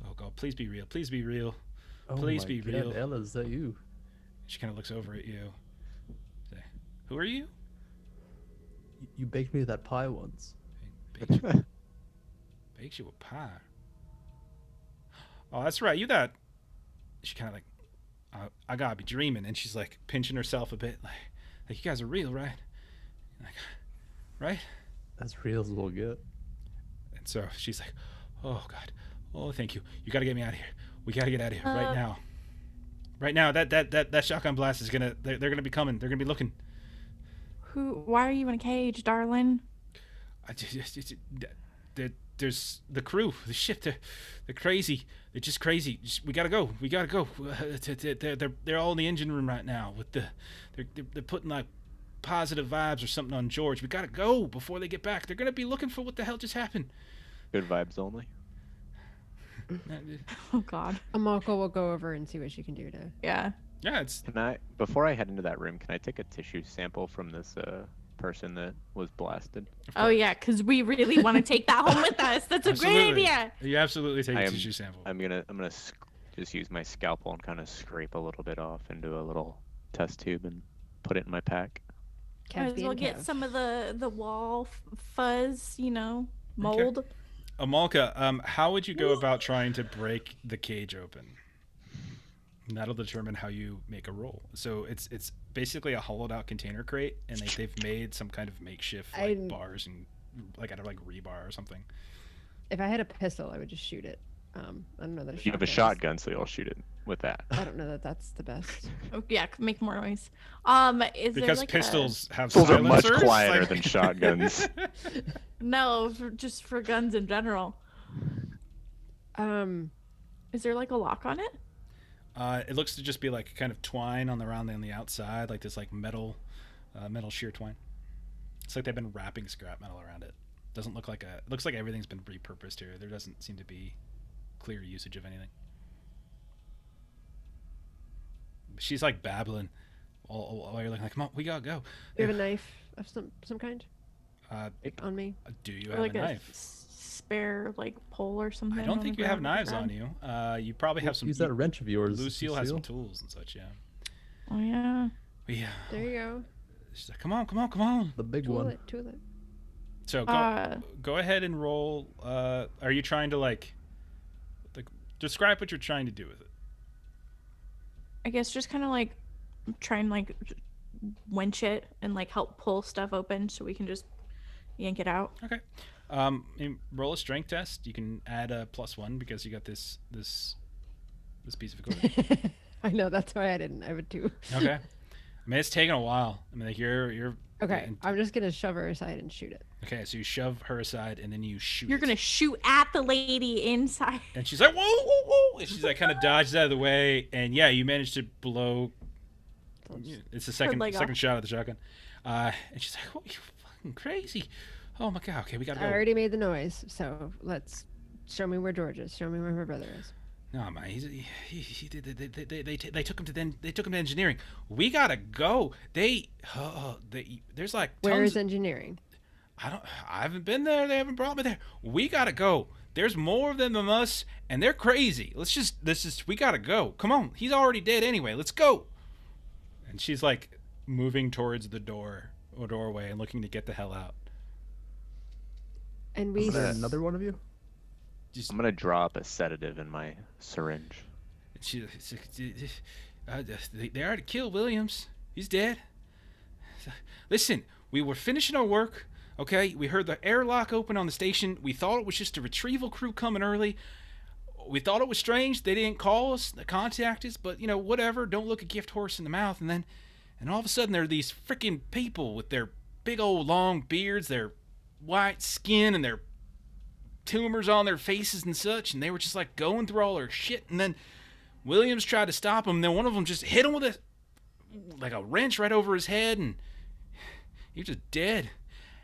oh God, please be real. Please be real. Please be real. Ella, is that you? She kind of looks over at you. Say, who are you? You baked me that pie once. Bakes you a pie. Oh, that's right. You that. She kind of like, I gotta be dreaming. And she's like pinching herself a bit. Like you guys are real, right? Like, right? That's real as we'll get. And so she's like, oh God. Oh, thank you. You gotta get me out of here. We gotta get out of here right now. Right now, that shotgun blast is they're gonna be coming. They're gonna be looking. Why are you in a cage, darling? There's the crew, the ship. They're crazy. They're just crazy. We gotta go. We gotta go. They're all in the engine room right now. They're putting like positive vibes or something on George. We gotta go before they get back. They're gonna be looking for what the hell just happened. Good vibes only. Oh God. Amalka will go over and see what she can do to. Yeah. Yeah, it's. Can I, before I head into that room, can I take a tissue sample from this person that was blasted? Oh yeah, because we really want to take that home with us. That's a great idea. You absolutely take a tissue sample. I'm gonna just use my scalpel and kind of scrape a little bit off into a little test tube and put it in my pack. Might as well get some of the wall fuzz, mold. Okay. Amalka, how would you go about trying to break the cage open? And that'll determine how you make a roll. So it's basically a hollowed out container crate, and they've made some kind of makeshift bars and like out of like rebar or something. If I had a pistol, I would just shoot it. I don't know that You have a shotgun, so you'll shoot it with that. I don't know that that's the best. Oh yeah, make more noise. Is there because like pistols have Pistols are much silencers, quieter like- than shotguns. No, just for guns in general. Is there like a lock on it? It looks to just be like kind of twine on the outside, like this like metal sheer twine. It's like they've been wrapping scrap metal around it. Doesn't look like a. It looks like everything's been repurposed here. There doesn't seem to be clear usage of anything. She's like babbling while you're like, come on, we gotta go. Do you have a knife of some kind on me? Do you Or have like a a knife? spare like pole or something? I don't on think the you have ground knives on you. You probably have some. Use that wrench of yours. Lucille has some tools and such. Yeah. Oh yeah. Yeah. There you go. She's like, come on. The big Tool one. it. So go ahead and roll. Are you trying to like describe what you're trying to do with it? I guess just kind of like try and like winch it and like help pull stuff open so we can just yank it out. Okay. Roll a strength test. You can add a +1 because you got this piece of equipment. I know, that's why I didn't. I have a 2. Okay. I mean, it's taken a while. I mean, like you're. Okay, I'm just gonna shove her aside and shoot it. Okay, so you shove her aside and then you shoot. You're it. gonna shoot at the lady inside. And she's like, whoa! And she's like, kind of dodges out of the way, and yeah, you managed to blow. It's the second shot at the shotgun, and she's like, "Oh, you fucking crazy! Oh my god! Okay, we gotta go." I already made the noise, so let's show me where George is. Show me where my brother is. No, man, they took him to engineering. We gotta go. There's like tons Where is engineering? I haven't been there. They haven't brought me there. We gotta go. There's more of them than us, and they're crazy. We gotta go. Come on. He's already dead anyway. Let's go. And she's like moving towards the doorway and looking to get the hell out. And we. Is there another one of you? I'm gonna drop a sedative in my syringe. They already killed Williams. He's dead. Listen, we were finishing our work. Okay, we heard the airlock open on the station. We thought it was just a retrieval crew coming early. We thought it was strange they didn't call us, contact us, but you know, whatever. Don't look a gift horse in the mouth. And all of a sudden, there are these freaking people with their big old long beards, their white skin, and their tumors on their faces and such. And they were just like going through all their shit. And then Williams tried to stop them. And then one of them just hit him with a wrench right over his head, and he was just dead.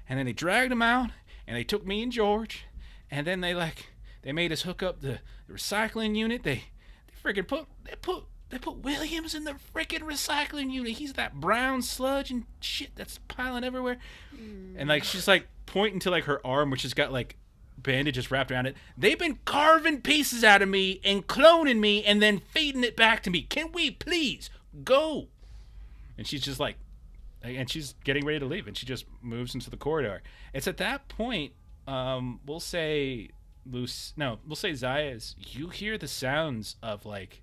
And then they dragged him out, and they took me and George, and then they made us hook up the recycling unit. They freaking put Williams in the freaking recycling unit. He's that brown sludge and shit that's piling everywhere. And like she's like pointing to like her arm, which has got like bandages wrapped around it. They've been carving pieces out of me and cloning me and then feeding it back to me. Can we please go? And she's just like. And she's getting ready to leave, and she just moves into the corridor. It's at that point, we'll say Zaya's, you hear the sounds of like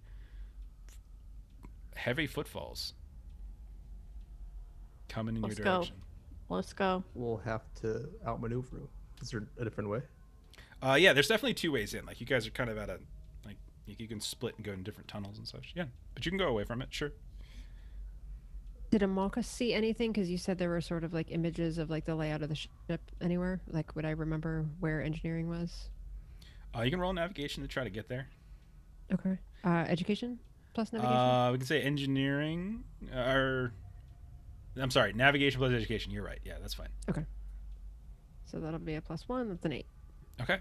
heavy footfalls coming in your direction. Let's go. We'll have to outmaneuver him. Is there a different way? Yeah, there's definitely 2 ways in. Like you guys are kind of at a like you can split and go in different tunnels and such. Yeah, but you can go away from it, sure. Did Amalka see anything? Because you said there were sort of like images of like the layout of the ship anywhere. Like, would I remember where engineering was? You can roll navigation to try to get there. Okay. Education plus navigation? We can say engineering, I'm sorry, navigation plus education. You're right. Yeah, that's fine. Okay. So that'll be a +1. That's an 8. Okay.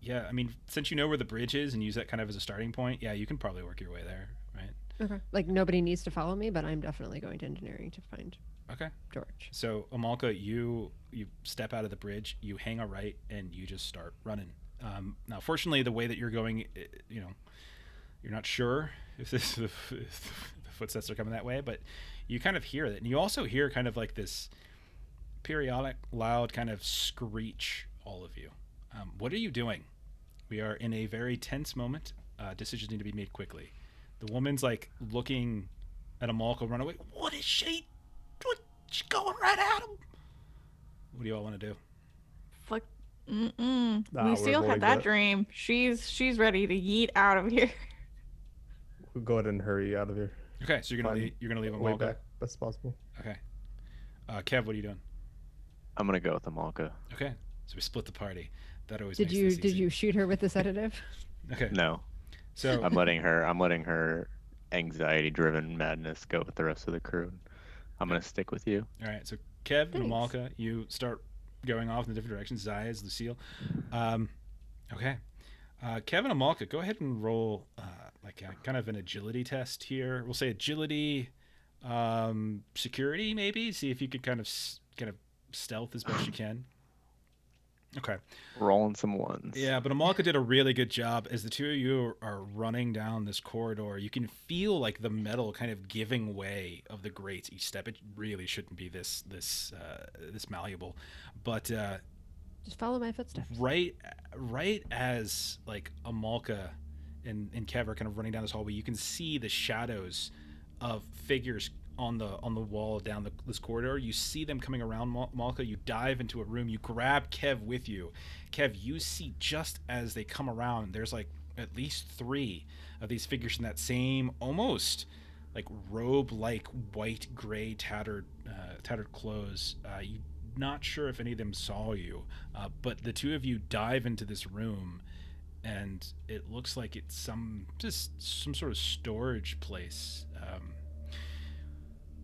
Yeah, I mean, since you know where the bridge is and use that kind of as a starting point, yeah, you can probably work your way there, right? Okay. Like nobody needs to follow me, but I'm definitely going to engineering to find George. So Amalka, you step out of the bridge, you hang a right, and you just start running. Now, fortunately, the way that you're going, you're not sure if the footsteps are coming that way, but you kind of hear it, and you also hear kind of like this periodic, loud kind of screech. All of you, what are you doing? We are in a very tense moment. Decisions need to be made quickly. The woman's like looking at Amalka run away. What is she? She's going right at him. What do you all want to do? Fuck. Nah, Lucille had that dream. She's ready to yeet out of here. We'll go ahead and hurry out of here. Okay, so you're gonna leave Way Amalka. back, best possible. Okay. Kev, what are you doing? I'm gonna go with Amalka. Okay, so we split the party. That always Did makes this you easy. shoot her with the sedative? Okay. No. So I'm letting her anxiety-driven madness go with the rest of the crew. I'm gonna stick with you. all right, so Kev and Thanks. Amalka, you start going off in the different directions. Zayas, Lucille. Um, okay. Kevin and Amalka, go ahead and roll like a, kind of an agility test here. We'll say agility, security, maybe. See if you could kind of stealth as best you can. Okay. Rolling some ones. Yeah, but Amalka did a really good job. As the two of you are running down this corridor, you can feel like the metal kind of giving way of the grates each step. It really shouldn't be this malleable, but Just follow my footsteps. right as like Amalka and Kev are kind of running down this hallway, you can see the shadows of figures on the wall down this corridor. You see them coming around Amalka. You dive into a room. You grab Kev with you. Kev, you see just as they come around, there's like at least 3 of these figures in that same almost like robe-like white gray tattered clothes. You not sure if any of them saw you, but the two of you dive into this room, and it looks like it's some sort of storage place.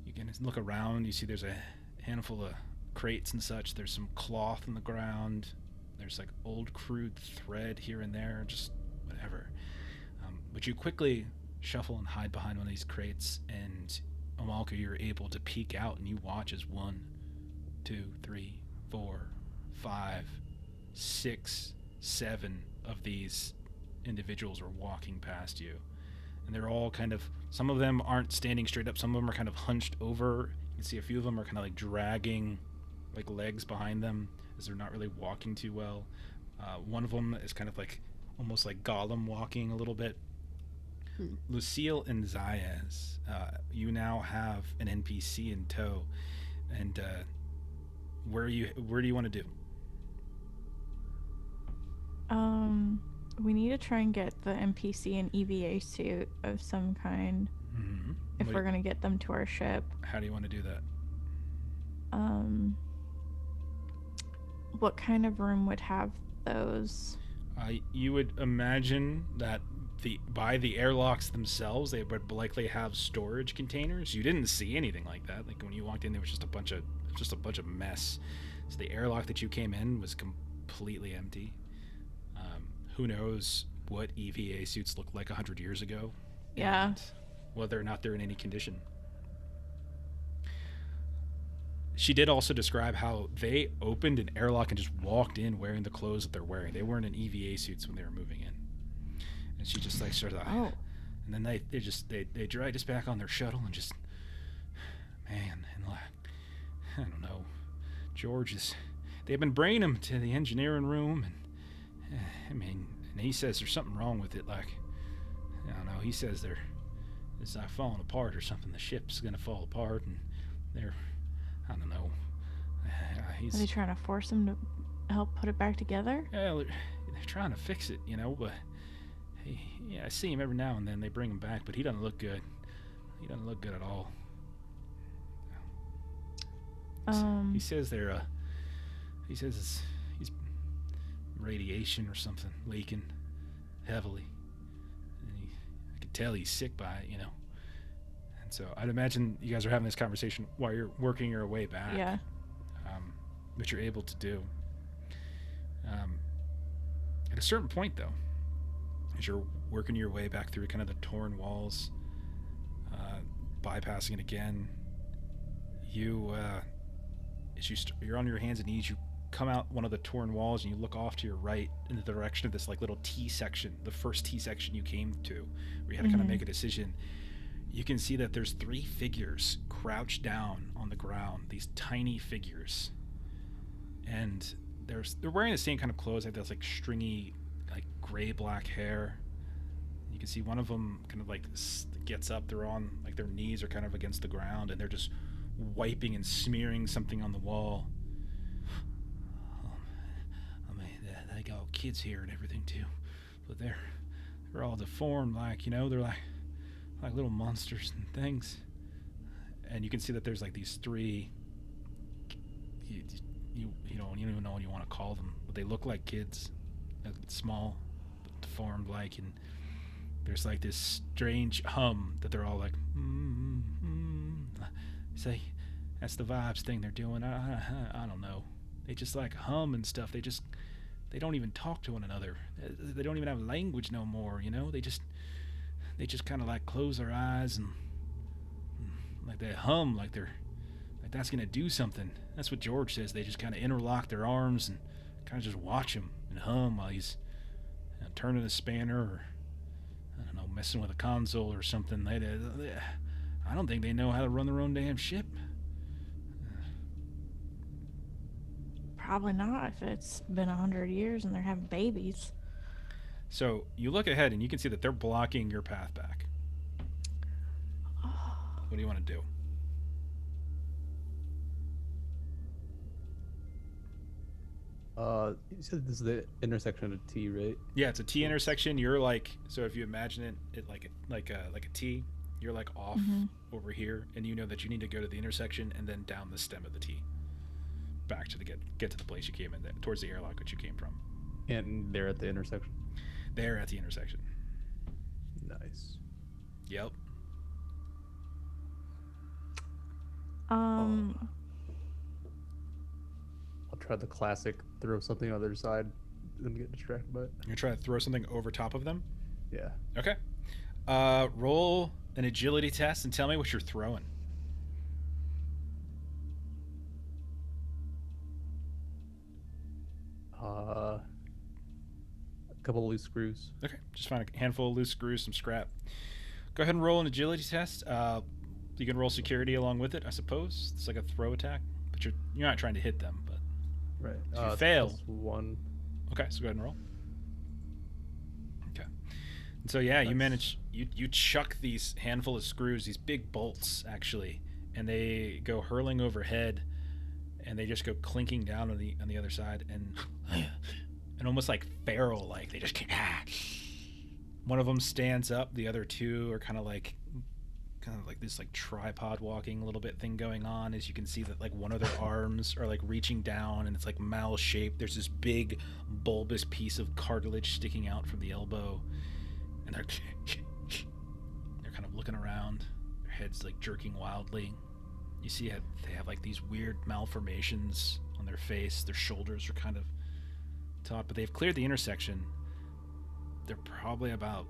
You can look around. You see there's a handful of crates and such. There's some cloth on the ground. There's like old crude thread here and there, just whatever. But you quickly shuffle and hide behind one of these crates, and Amalka, you're able to peek out, and you watch as 1, 2, 3, 4, 5, 6, 7 of these individuals are walking past you. And they're all kind of, some of them aren't standing straight up, some of them are kind of hunched over. You can see a few of them are kind of like dragging like legs behind them as they're not really walking too well. One of them is kind of like almost like Gollum walking a little bit. Lucille and Zayas, you now have an NPC in tow, and where do you want to do? We need to try and get the NPC an EVA suit of some kind if we're gonna get them to our ship. How do you want to do that? What kind of room would have those? You would imagine that by the airlocks themselves, they would likely have storage containers. You didn't see anything like that. Like when you walked in, there was just a bunch of mess. So the airlock that you came in was completely empty. Who knows what EVA suits looked like 100 years ago? Yeah. And whether or not they're in any condition. She did also describe how they opened an airlock and just walked in wearing the clothes that they're wearing. They weren't in EVA suits when they were moving in. And she just like sort of, and then they dragged us back on their shuttle and just, man, and like, I don't know, they've been bringing him to the engineering room, and I mean, and he says there's something wrong with it. Like, I don't know. He says it's like falling apart or something. The ship's gonna fall apart, and I don't know. Are they trying to force him to help put it back together? Yeah, they're trying to fix it, but I see him every now and then. They bring him back, but he doesn't look good. He doesn't look good at all. He says he's radiation or something leaking heavily. And I could tell he's sick by it, And so I'd imagine you guys are having this conversation while you're working your way back. Yeah. Which you're able to do. At a certain point, though, as you're working your way back through kind of the torn walls, bypassing it again, you're on your hands and knees, you come out one of the torn walls and you look off to your right in the direction of this like little T section, the first T section you came to, where you had to kind of make a decision. You can see that there's 3 figures crouched down on the ground, these tiny figures, and they're wearing the same kind of clothes, like those like stringy, like gray black hair. You can see one of them kind of like gets up, they're on like their knees are kind of against the ground, and they're just wiping and smearing something on the wall. They got kids here and everything too, but they're all deformed, like they're like little monsters and things. And you can see that there's like these 3. You don't even know what you want to call them, but they look like kids, small, but deformed, like, and there's like this strange hum that they're all like, say, that's the vibes thing they're doing. I don't know. They just like hum and stuff. They don't even talk to one another. They don't even have language no more. You know, they just kind of like close their eyes and like they hum like they're like that's gonna do something. That's what George says. They just kind of interlock their arms and kind of just watch him and hum while he's turning a spanner or I don't know, messing with a console or something. I don't think they know how to run their own damn ship. Probably not if it's been 100 years and they're having babies. So you look ahead and you can see that they're blocking your path back. What do you want to do? You said this is the intersection of T, right? Yeah, it's a T intersection. You're like, so if you imagine it like a T, you're like off over here, and you know that you need to go to the intersection and then down the stem of the T, back to the get to the place you came in, towards the airlock which you came from. And they're at the intersection. They're at the intersection. Nice. Yep. I'll try the classic throw something on the other side, then get distracted by it. You're trying to throw something over top of them? Yeah. Okay. Roll an agility test and tell me what you're throwing. A couple of loose screws. Okay, just find a handful of loose screws, some scrap. Go ahead and roll an agility test. You can roll security along with it, I suppose. It's like a throw attack, but you're not trying to hit them. But Right. if you fail, +1. okay, so go ahead and roll. Okay, and so yeah, you manage. You chuck these handful of screws, these big bolts actually, and they go hurling overhead, and they just go clinking down on the other side, and almost like feral, like they just one of them stands up, the other two are kind of like this like tripod walking a little bit thing going on, as you can see that like one of their arms are like reaching down and it's like mal shaped. There's this big bulbous piece of cartilage sticking out from the elbow, and they're kind of looking around, their heads like jerking wildly. You see they have like these weird malformations on their face. Their shoulders are kind of taut, but they've cleared the intersection. They're probably about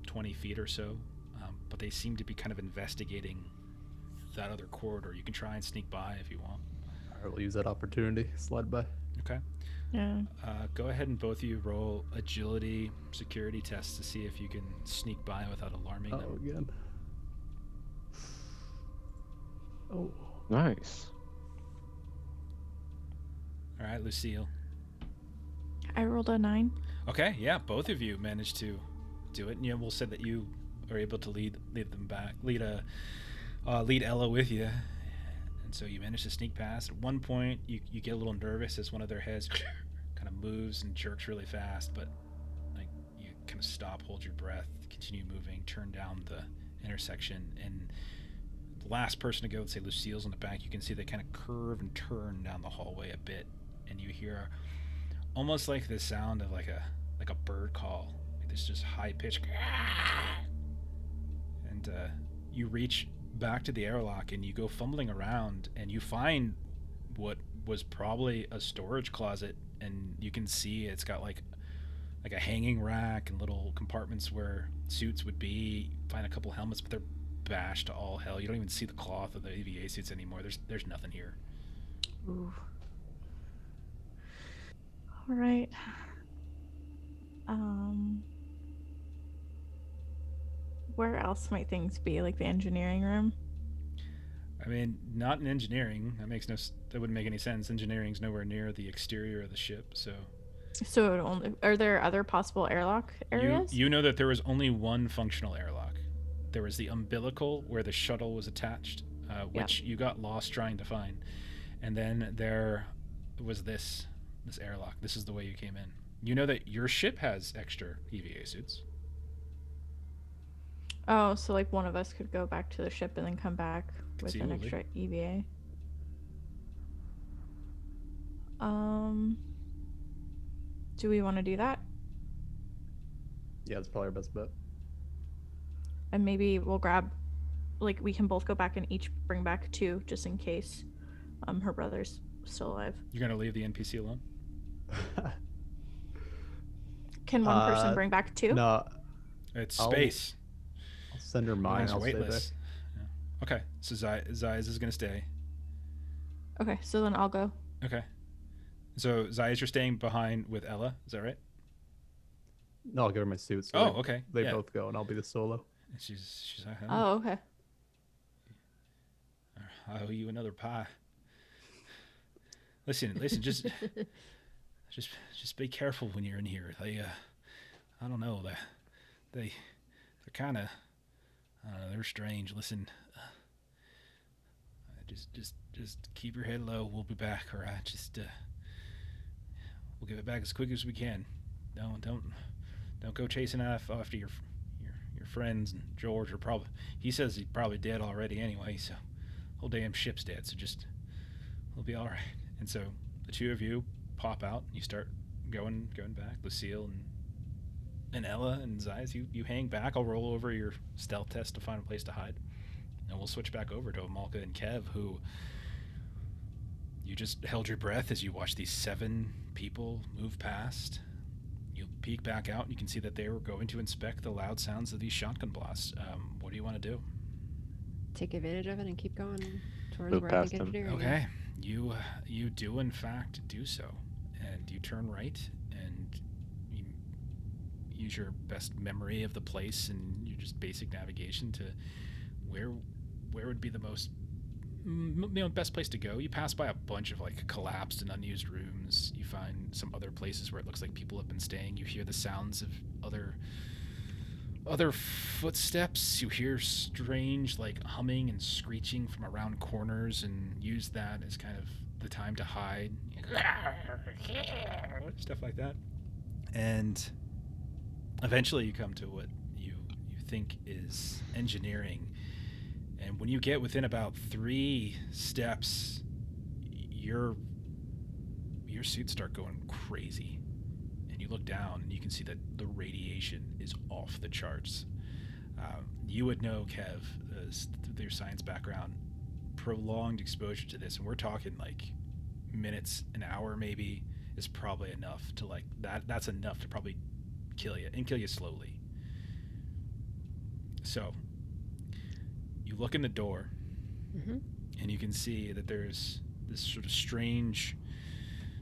20 feet or so, but they seem to be kind of investigating that other corridor. You can try and sneak by if you want. I will use that opportunity. Slide by. Okay. Yeah. Go ahead and both of you roll agility security tests to see if you can sneak by without alarming them. Oh, again. Oh. Nice. All right, Lucille. I rolled a 9. Okay, yeah, both of you managed to do it, and we'll say that you are able to lead them back, lead Ella with you, and so you manage to sneak past. At one point, you get a little nervous as one of their heads kind of moves and jerks really fast, but like you kind of stop, hold your breath, continue moving, turn down the intersection, and the last person to go, let's say Lucille's in the back, you can see they kind of curve and turn down the hallway a bit, and you hear almost like the sound of like a bird call. This just high pitch, and you reach back to the airlock and you go fumbling around and you find what was probably a storage closet, and you can see it's got like a hanging rack and little compartments where suits would be. Find a couple helmets, but they're bashed to all hell. You don't even see the cloth of the EVA suits anymore. There's nothing here. Ooh. All right. Where else might things be? Like the engineering room? I mean, not in engineering. That wouldn't make any sense. Engineering's nowhere near the exterior of the ship, so. So it would only, are there other possible airlock areas? You know that there was only one functional airlock. There was the umbilical where the shuttle was attached, which you got lost trying to find, and then there was this airlock. This is the way you came in. You know that your ship has extra EVA suits. Oh, so like one of us could go back to the ship and then come back with an Conceivably. extra EVA. Do we want to do that? Yeah, that's probably our best bet. And maybe we'll grab, like, we can both go back and each bring back 2 just in case her brother's still alive. You're gonna leave the NPC alone? Can one person bring back 2? No, It's I'll- space. I'll send her mine. Everyone's I'll stay there. weightless. Yeah. Okay, so Zayas is gonna stay. Okay, so then I'll go. Okay. So Zayas, you're staying behind with Ella. Is that right? No, I'll give her my suit. So Oh, okay. They Yeah. both go, and I'll be the solo. She's like, Oh, okay. I owe you another pie. Listen, just be careful when you're in here. They, I don't know, they're kind of, they're strange. Listen, just keep your head low. We'll be back, all right? We'll give it back as quick as we can. Don't go chasing after your friends. And George he says he's probably dead already anyway. So, whole damn ship's dead. So we'll be all right. And so the 2 of you pop out. You start going back. Lucille and Ella and Zayas, you hang back. I'll roll over your stealth test to find a place to hide, and we'll switch back over to Amalka and Kev, who you just held your breath as you watched these 7 people move past. You peek back out and you can see that they were going to inspect the loud sounds of these shotgun blasts. What do you want to do? Take advantage of it and keep going towards Move where I past think them. engineering is. Okay, you do in fact do so, and you turn right and you use your best memory of the place and your just basic navigation to where would be the most best place to go. You pass by a bunch of like collapsed and unused rooms. You find some other places where it looks like people have been staying. You hear the sounds of other footsteps. You hear strange like humming and screeching from around corners, and use that as kind of the time to hide. Stuff like that. And eventually you come to what you think is engineering. And when you get within about 3 steps, your suits start going crazy. And you look down and you can see that the radiation is off the charts. You would know, Kev, through your science background, prolonged exposure to this, and we're talking like minutes, an hour maybe, is probably enough to like that's enough to probably kill you, and kill you slowly. So you look in the door, and you can see that there's this sort of strange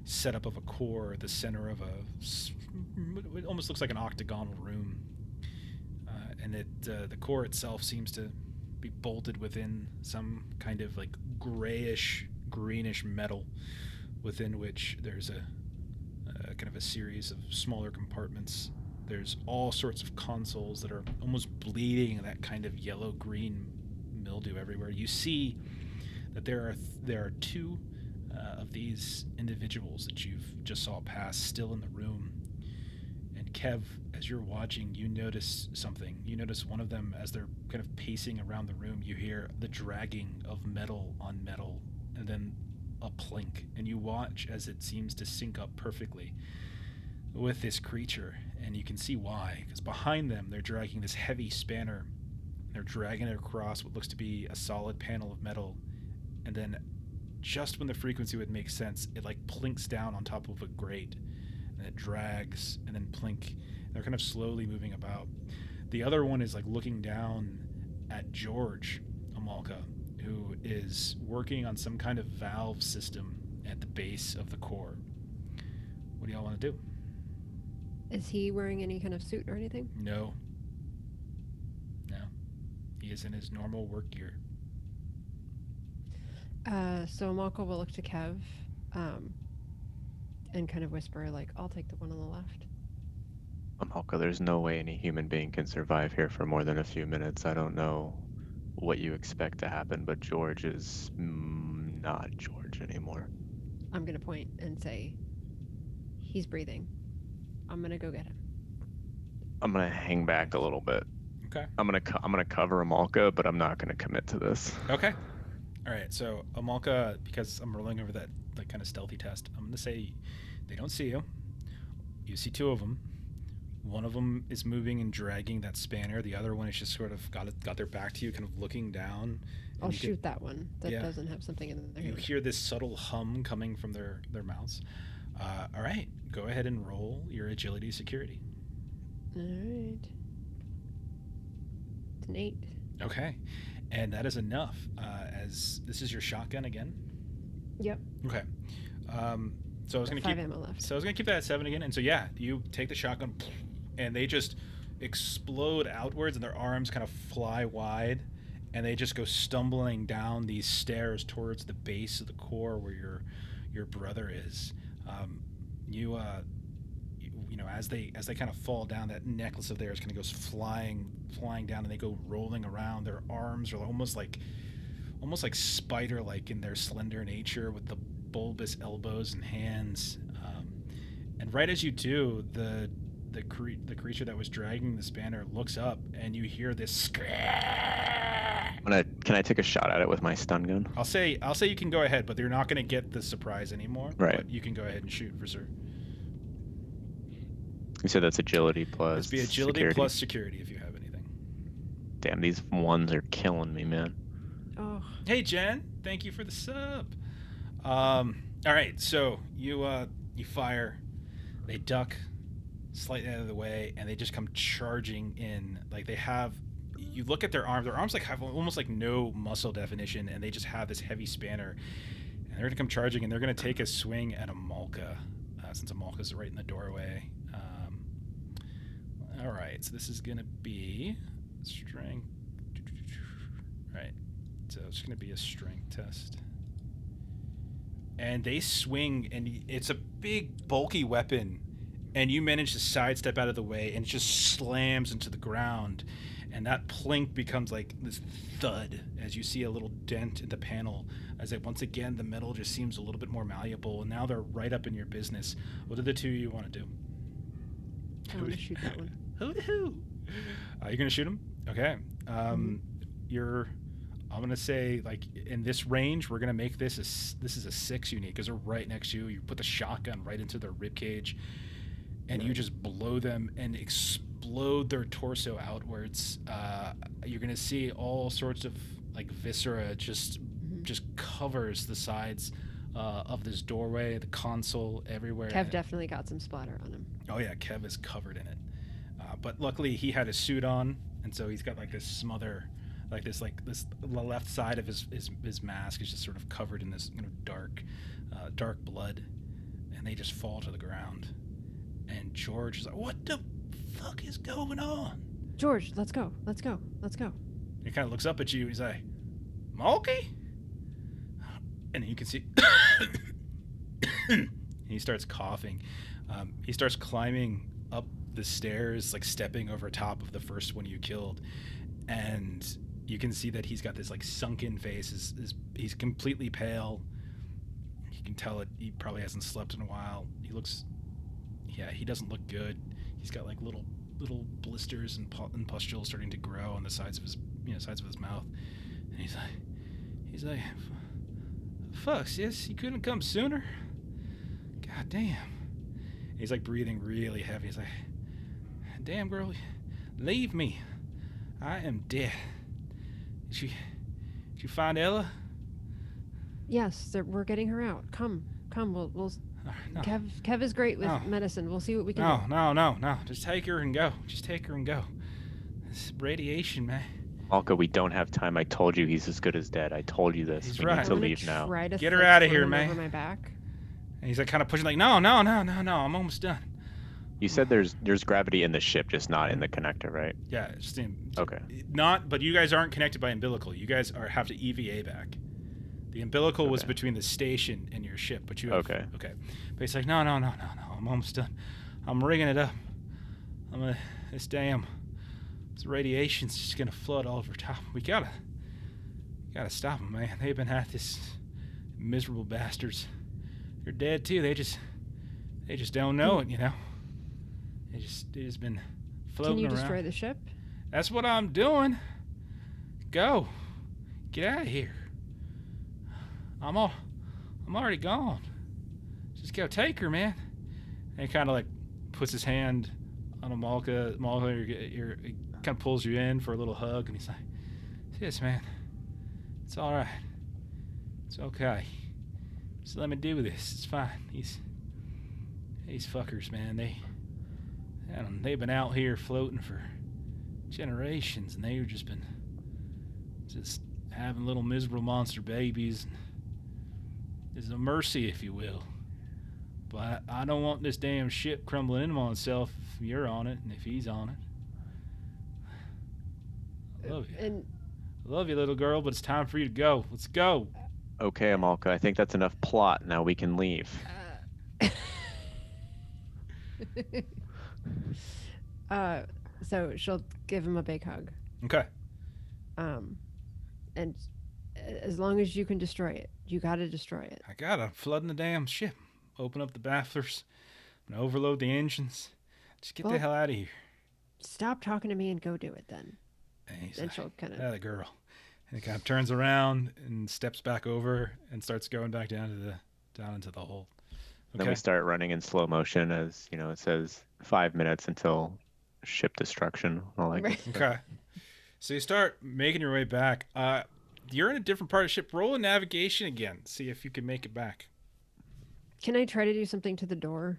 setup of a core at the center of it almost looks like an octagonal room, and the core itself seems to be bolted within some kind of like greenish metal, within which there's a kind of a series of smaller compartments. There's all sorts of consoles that are almost bleeding that kind of yellow-green mildew everywhere. You see that there are 2 of these individuals that you've just saw pass still in the room. And Kev, as you're watching, you notice something. You notice one of them, as they're kind of pacing around the room, you hear the dragging of metal on metal, and then a plink, and you watch as it seems to sync up perfectly with this creature. And you can see why, because behind them they're dragging this heavy spanner. They're dragging it across what looks to be a solid panel of metal, and then just when the frequency would make sense, it like plinks down on top of a grate, and it drags and then plink. They're kind of slowly moving about. The other one is like looking down at George Amalka, who is working on some kind of valve system at the base of the core. What do y'all want to do? Is he wearing any kind of suit or anything? No. He is in his normal work gear. So Malko will look to Kev and kind of whisper, like, I'll take the one on the left. Amalka, there's no way any human being can survive here for more than a few minutes. I don't know what you expect to happen, but George is not George anymore. I'm going to point and say, he's breathing. I'm going to go get him. I'm gonna hang back a little bit. Okay. I'm gonna cover Amalka, but I'm not gonna commit to this. Okay. All right. So Amalka, because I'm rolling over that kind of stealthy test, I'm gonna say they don't see you. You see 2 of them. One of them is moving and dragging that spanner. The other one is just sort of got their back to you, kind of looking down. I'll shoot that one that Yeah. doesn't have something in their You hand. hear this subtle hum coming from their mouths. All right, go ahead and roll your agility security. All right. It's an 8. Okay, and that is enough. As this is your shotgun again. Yep. Okay. So I was gonna 5 keep. ammo left. So I was gonna keep that at 7 again. And so yeah, you take the shotgun, and they just explode outwards, and their arms kind of fly wide, and they just go stumbling down these stairs towards the base of the core where your brother is. You know, as they kind of fall down, that necklace of theirs kind of goes flying down, and they go rolling around. Their arms are almost like spider-like in their slender nature, with the bulbous elbows and hands. And right as you do, the creature that was dragging the spanner looks up, and you hear this. Can I take a shot at it with my stun gun? I'll say you can go ahead, but you're not going to get the surprise anymore. Right. But you can go ahead and shoot for sure. You said that's agility plus. Let's be agility security. plus security if you have anything. Damn, these ones are killing me, man. Oh, Hey Jen, thank you for the sub. All right, so you fire, they duck slightly out of the way, and they just come charging in. Like they have, you look at their arms like have almost like no muscle definition, and they just have this heavy spanner, and they're gonna come charging, and they're gonna take a swing at Amalka, since Amalka's right in the doorway. All right, so this is gonna be strength. Right. So it's going to be a strength test. And they swing, and it's a big, bulky weapon. And you manage to sidestep out of the way, and it just slams into the ground. And that plink becomes like this thud as you see a little dent in the panel. As it, once again, the metal just seems a little bit more malleable. And now they're right up in your business. What are the two you want to do? I want to shoot that one. Hoo-hoo. You're going to shoot him? Okay. I'm gonna say, like, in this range, we're gonna make this is a 6 you need, because they're right next to you. You put the shotgun right into their rib cage, and you just blow them and explode their torso outwards. You're gonna see all sorts of like viscera just covers the sides of this doorway, the console, everywhere. Kev definitely got some splatter on him. Oh yeah, Kev is covered in it. But luckily he had his suit on, and so he's got like this smother. The left side of his mask is just sort of covered in this dark blood, and they just fall to the ground. And George is like, "What the fuck is going on?" George, let's go. He kind of looks up at you. He's like, "Malky?" And you can see, and he starts coughing. He starts climbing up the stairs, like stepping over top of the first one you killed, and you can see that he's got this like sunken face. He's completely pale. You can tell it. He probably hasn't slept in a while. He doesn't look good. He's got like little blisters and pustules starting to grow on the sides of his mouth. And he's like, "Fuck, sis, you couldn't come sooner. God damn." And he's like breathing really heavy. He's like, "Damn, girl, leave me. I am dead. Did you find Ella?" Yes, we're getting her out. Come. We'll No. Kev is great with medicine. We'll see what we can do. No. Just take her and go. This radiation, man. Malka, we don't have time. I told you he's as good as dead. I told you this. He's We right. need to leave now. Get her outta here, throw him man. Over my back. And he's like kind of pushing, like, no, I'm almost done. You said there's gravity in the ship, just not in the connector, right? Yeah, just Okay. but you guys aren't connected by umbilical. You guys have to EVA back. The umbilical was between the station and your ship, but you have, Okay. But he's like, no, I'm almost done. I'm rigging it up. This radiation's just gonna flood all over top. We gotta stop them, man. They've been at this, miserable bastards. They're dead too. They just don't know it, you know. They just been floating Can you around. destroy the ship? That's what I'm doing. Go. Get out of here. I'm already gone. Just go take her, man. And he kind of like puts his hand on Malka. Malka, he kind of pulls you in for a little hug, and he's like, "Yes, man. It's all right. It's okay. Just let me do this. It's fine. These fuckers, man. They've been out here floating for generations, and they've just been having little miserable monster babies. It's a mercy, if you will. But I don't want this damn ship crumbling in on itself if you're on it and if he's on it. I love you. And I love you, little girl, but it's time for you to go. Let's go. Okay, Amalka, I think that's enough plot. Now we can leave. So she'll give him a big hug. Okay. And as long as you can destroy it, you gotta destroy it. I got to flooding the damn ship. Open up the bafflers. I'm going to overload the engines. Just get the Well, hell out of here. Stop talking to me and go do it then. And he's Then like, she'll kind of. "Ah, the girl." And he kind of turns around and steps back over and starts going back down into the hold. Then we start running in slow motion as, it says 5 minutes until ship destruction. All that good stuff. Okay. So you start making your way back. You're in a different part of the ship. Roll a navigation again. See if you can make it back. Can I try to do something to the door?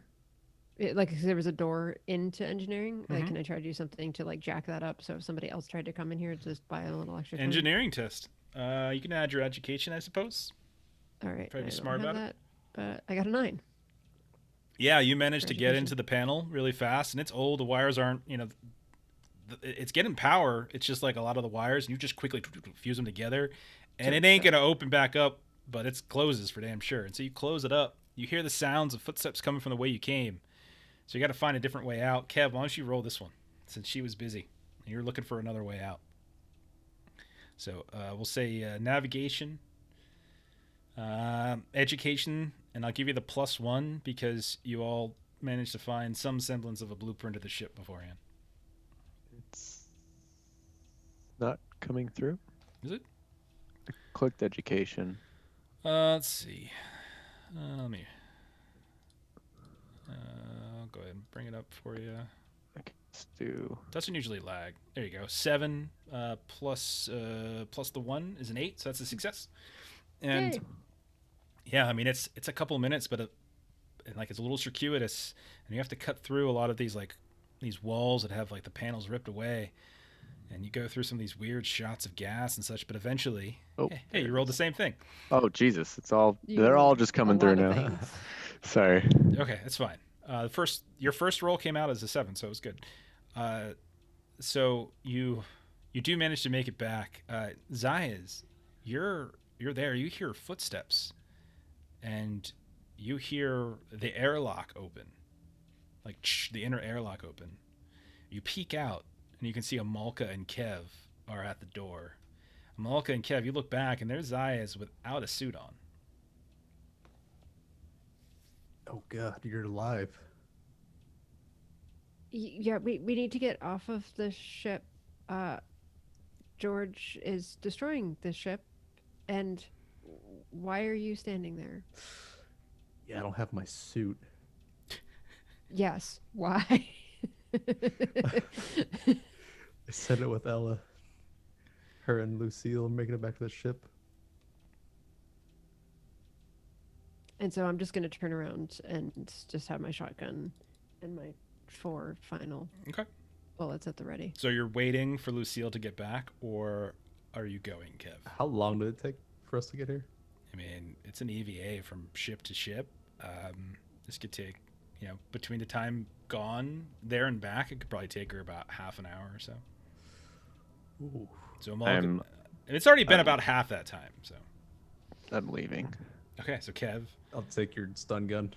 Like, 'cause there was a door into engineering. Like, can I try to do something to like jack that up so if somebody else tried to come in here, just buy a little extra time? Engineering test. You can add your education, I suppose. All right. Try to be I don't smart have about that, but I got a 9. Yeah, you managed to get Education. into the panel really fast, and it's old. The wires aren't, it's getting power. It's just like a lot of the wires, and you just quickly fuse them together, and it ain't gonna open back up, but it closes for damn sure. And so you close it up. You hear the sounds of footsteps coming from the way you came, so you got to find a different way out. Kev, why don't you roll this one since she was busy and you're looking for another way out? So we'll say navigation, education, and I'll give you the +1 because you all managed to find some semblance of a blueprint of the ship beforehand. It's not coming through. Is it? I clicked education. Let's see. Let me. I'll go ahead and bring it up for you. Let's do. Doesn't usually lag. There you go. 7 plus the 1 is an 8, so that's a success. And Yay. yeah, I mean it's a couple minutes, but it's a little circuitous, and you have to cut through a lot of these walls that have like the panels ripped away, and you go through some of these weird shots of gas and such. But eventually, Oh, hey, you rolled the same thing. Oh Jesus! They're all rolled just a coming through lot of now. things. Sorry. Okay, that's fine. Your first roll came out as a 7, so it was good. So you do manage to make it back. Zayas, you're there. You hear footsteps, and you hear the airlock open, like the inner airlock open. You peek out, and you can see Amalka and Kev are at the door. Amalka and Kev, you look back, and there's Zayas without a suit on. Oh God, you're alive. Yeah, we need to get off of the ship. George is destroying the ship, and why are you standing there? Yeah, I don't have my suit. Yes, why? I said it with Ella. Her and Lucille making it back to the ship. And so I'm just gonna turn around and just have my shotgun and my 4 final Okay. bullets at the ready. So you're waiting for Lucille to get back, or are you going, Kev? How long did it take for us to get here? I mean, it's an EVA from ship to ship. This could take, between the time gone there and back, it could probably take her about half an hour or so. Ooh. So and it's already been about half that time. So I'm leaving. okay, so Kev. I'll take your stun gun.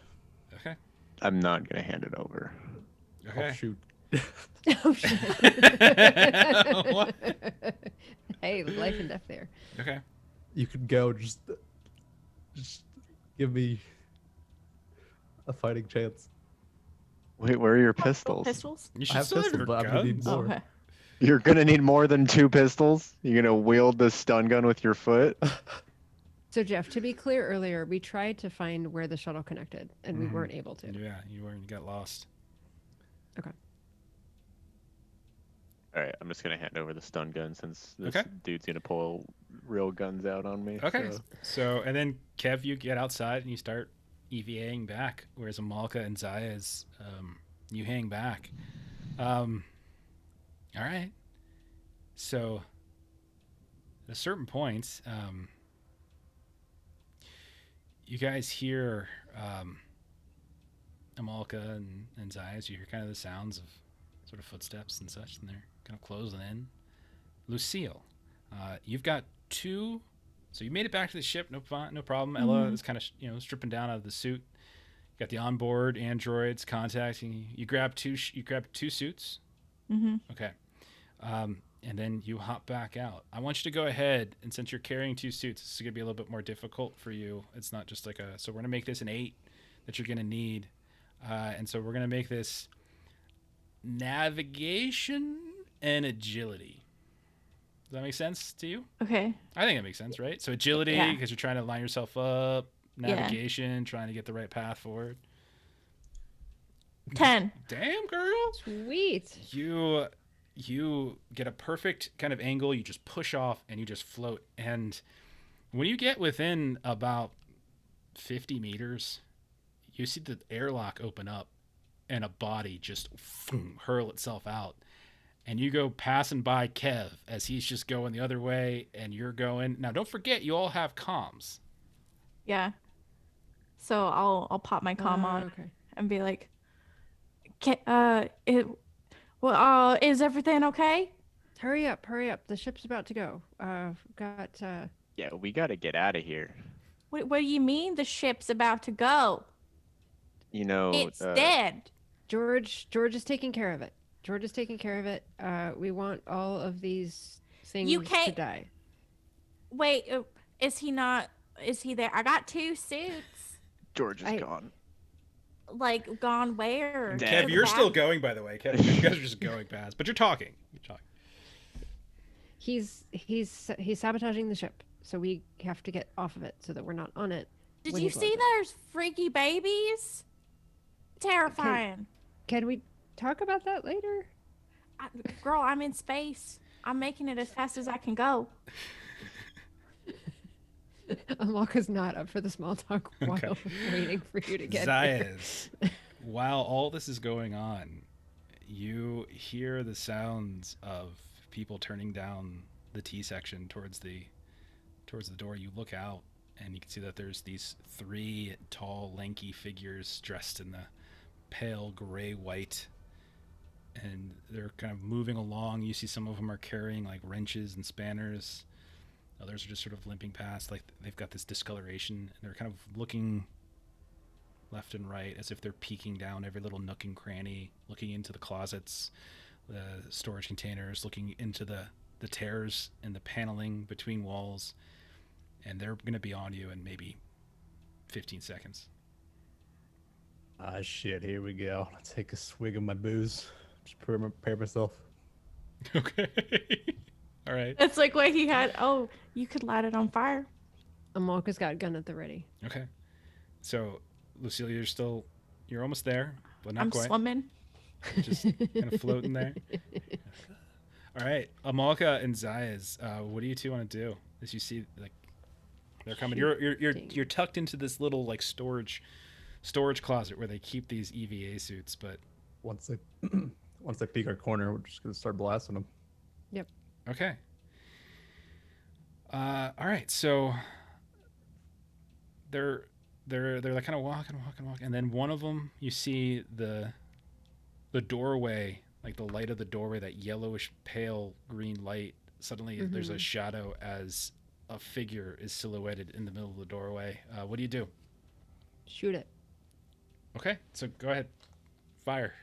Okay. I'm not gonna hand it over. Okay. I'll shoot. Oh shit! What? Hey, life and death there. Okay. You could go. Just give me a fighting chance. Wait, where are your pistols? Pistols? You I should have still have pistols, your but I'm gonna need guns. more. Okay. You're gonna need more than 2 pistols. You're gonna wield the stun gun with your foot. So Jeff, to be clear, earlier we tried to find where the shuttle connected, and we Mhm. weren't able to. Yeah, you got lost. Okay. All right, I'm just gonna hand over the stun gun since this Okay. dude's gonna pull real guns out on me. Okay. So. So, and then Kev, you get outside and you start EVAing back, whereas Amalka and Zaya's, you hang back. All right. So, at a certain point, you guys hear Amalka and Zayas. You hear kind of the sounds of sort of footsteps and such, and they're kind of closing in. Lucille, you've got two. So you made it back to the ship, no problem. Ella is kind of stripping down out of the suit. You got the onboard androids contacting you. You grab two suits. Mm-hmm. Okay, and then you hop back out. I want you to go ahead, and since you're carrying two suits, this is gonna be a little bit more difficult for you. It's not just like a. So we're gonna make this an 8 that you're gonna need, and so we're gonna make this navigation and agility. Does that make sense to you? Okay. I think it makes sense, right? So agility, Yeah. because you're trying to line yourself up. Navigation, trying to get the right path forward. 10. Damn, girl. Sweet. You get a perfect kind of angle. You just push off and you just float. And when you get within about 50 meters, you see the airlock open up and a body just hurl itself out. And you go passing by Kev as he's just going the other way, and you're going. Now, don't forget, you all have comms. Yeah. So I'll pop my comm on Okay. and be like, is everything okay? Hurry up. The ship's about to go. Got Yeah, we gotta get out of here. What do you mean the ship's about to go? You know, It's dead. George is taking care of it. We want all of these things to can't- die. Wait, is he not? Is he there? I got 2 suits. George is gone. Like, gone where? Kev, Kev, you're still going, by the way. Kev, you guys are just going past, but you're talking. He's sabotaging the ship, so we have to get off of it so that we're not on it. Did when you he see blows it. those freaky babies? Terrifying. Can we talk about that later? Girl, I'm in space. I'm making it as fast as I can go. Amalka's not up for the small talk while Okay. waiting for you to get here. Zayas, while all this is going on, you hear the sounds of people turning down the T section towards the door. You look out and you can see that there's these 3 tall, lanky figures dressed in the pale gray white, and they're kind of moving along. You see some of them are carrying like wrenches and spanners. Others are just sort of limping past, like they've got this discoloration, and they're kind of looking left and right as if they're peeking down every little nook and cranny, looking into the closets, the storage containers, looking into the tears in the paneling between walls, and they're going to be on you in maybe 15 seconds. Ah, shit, here we go. I'll take a swig of my booze. Just prepare myself. Okay. All right. It's like what he had. Oh, you could light it on fire. Amalka's got a gun at the ready. Okay. So, Lucille, you're almost there, but not I'm quite. swimming. Just kind of floating there. All right, Amalka and Zayas, what do you two want to do? As you see, like, they're coming. You're tucked into this little like storage closet where they keep these EVA suits. But Once they peek our corner, we're just gonna start blasting them. Yep. okay. All right, so they're like kind of walking, and then one of them, you see the doorway, like the light of the doorway, that yellowish pale green light. Suddenly, there's a shadow as a figure is silhouetted in the middle of the doorway. What do you do? Shoot it. Okay, so go ahead, fire.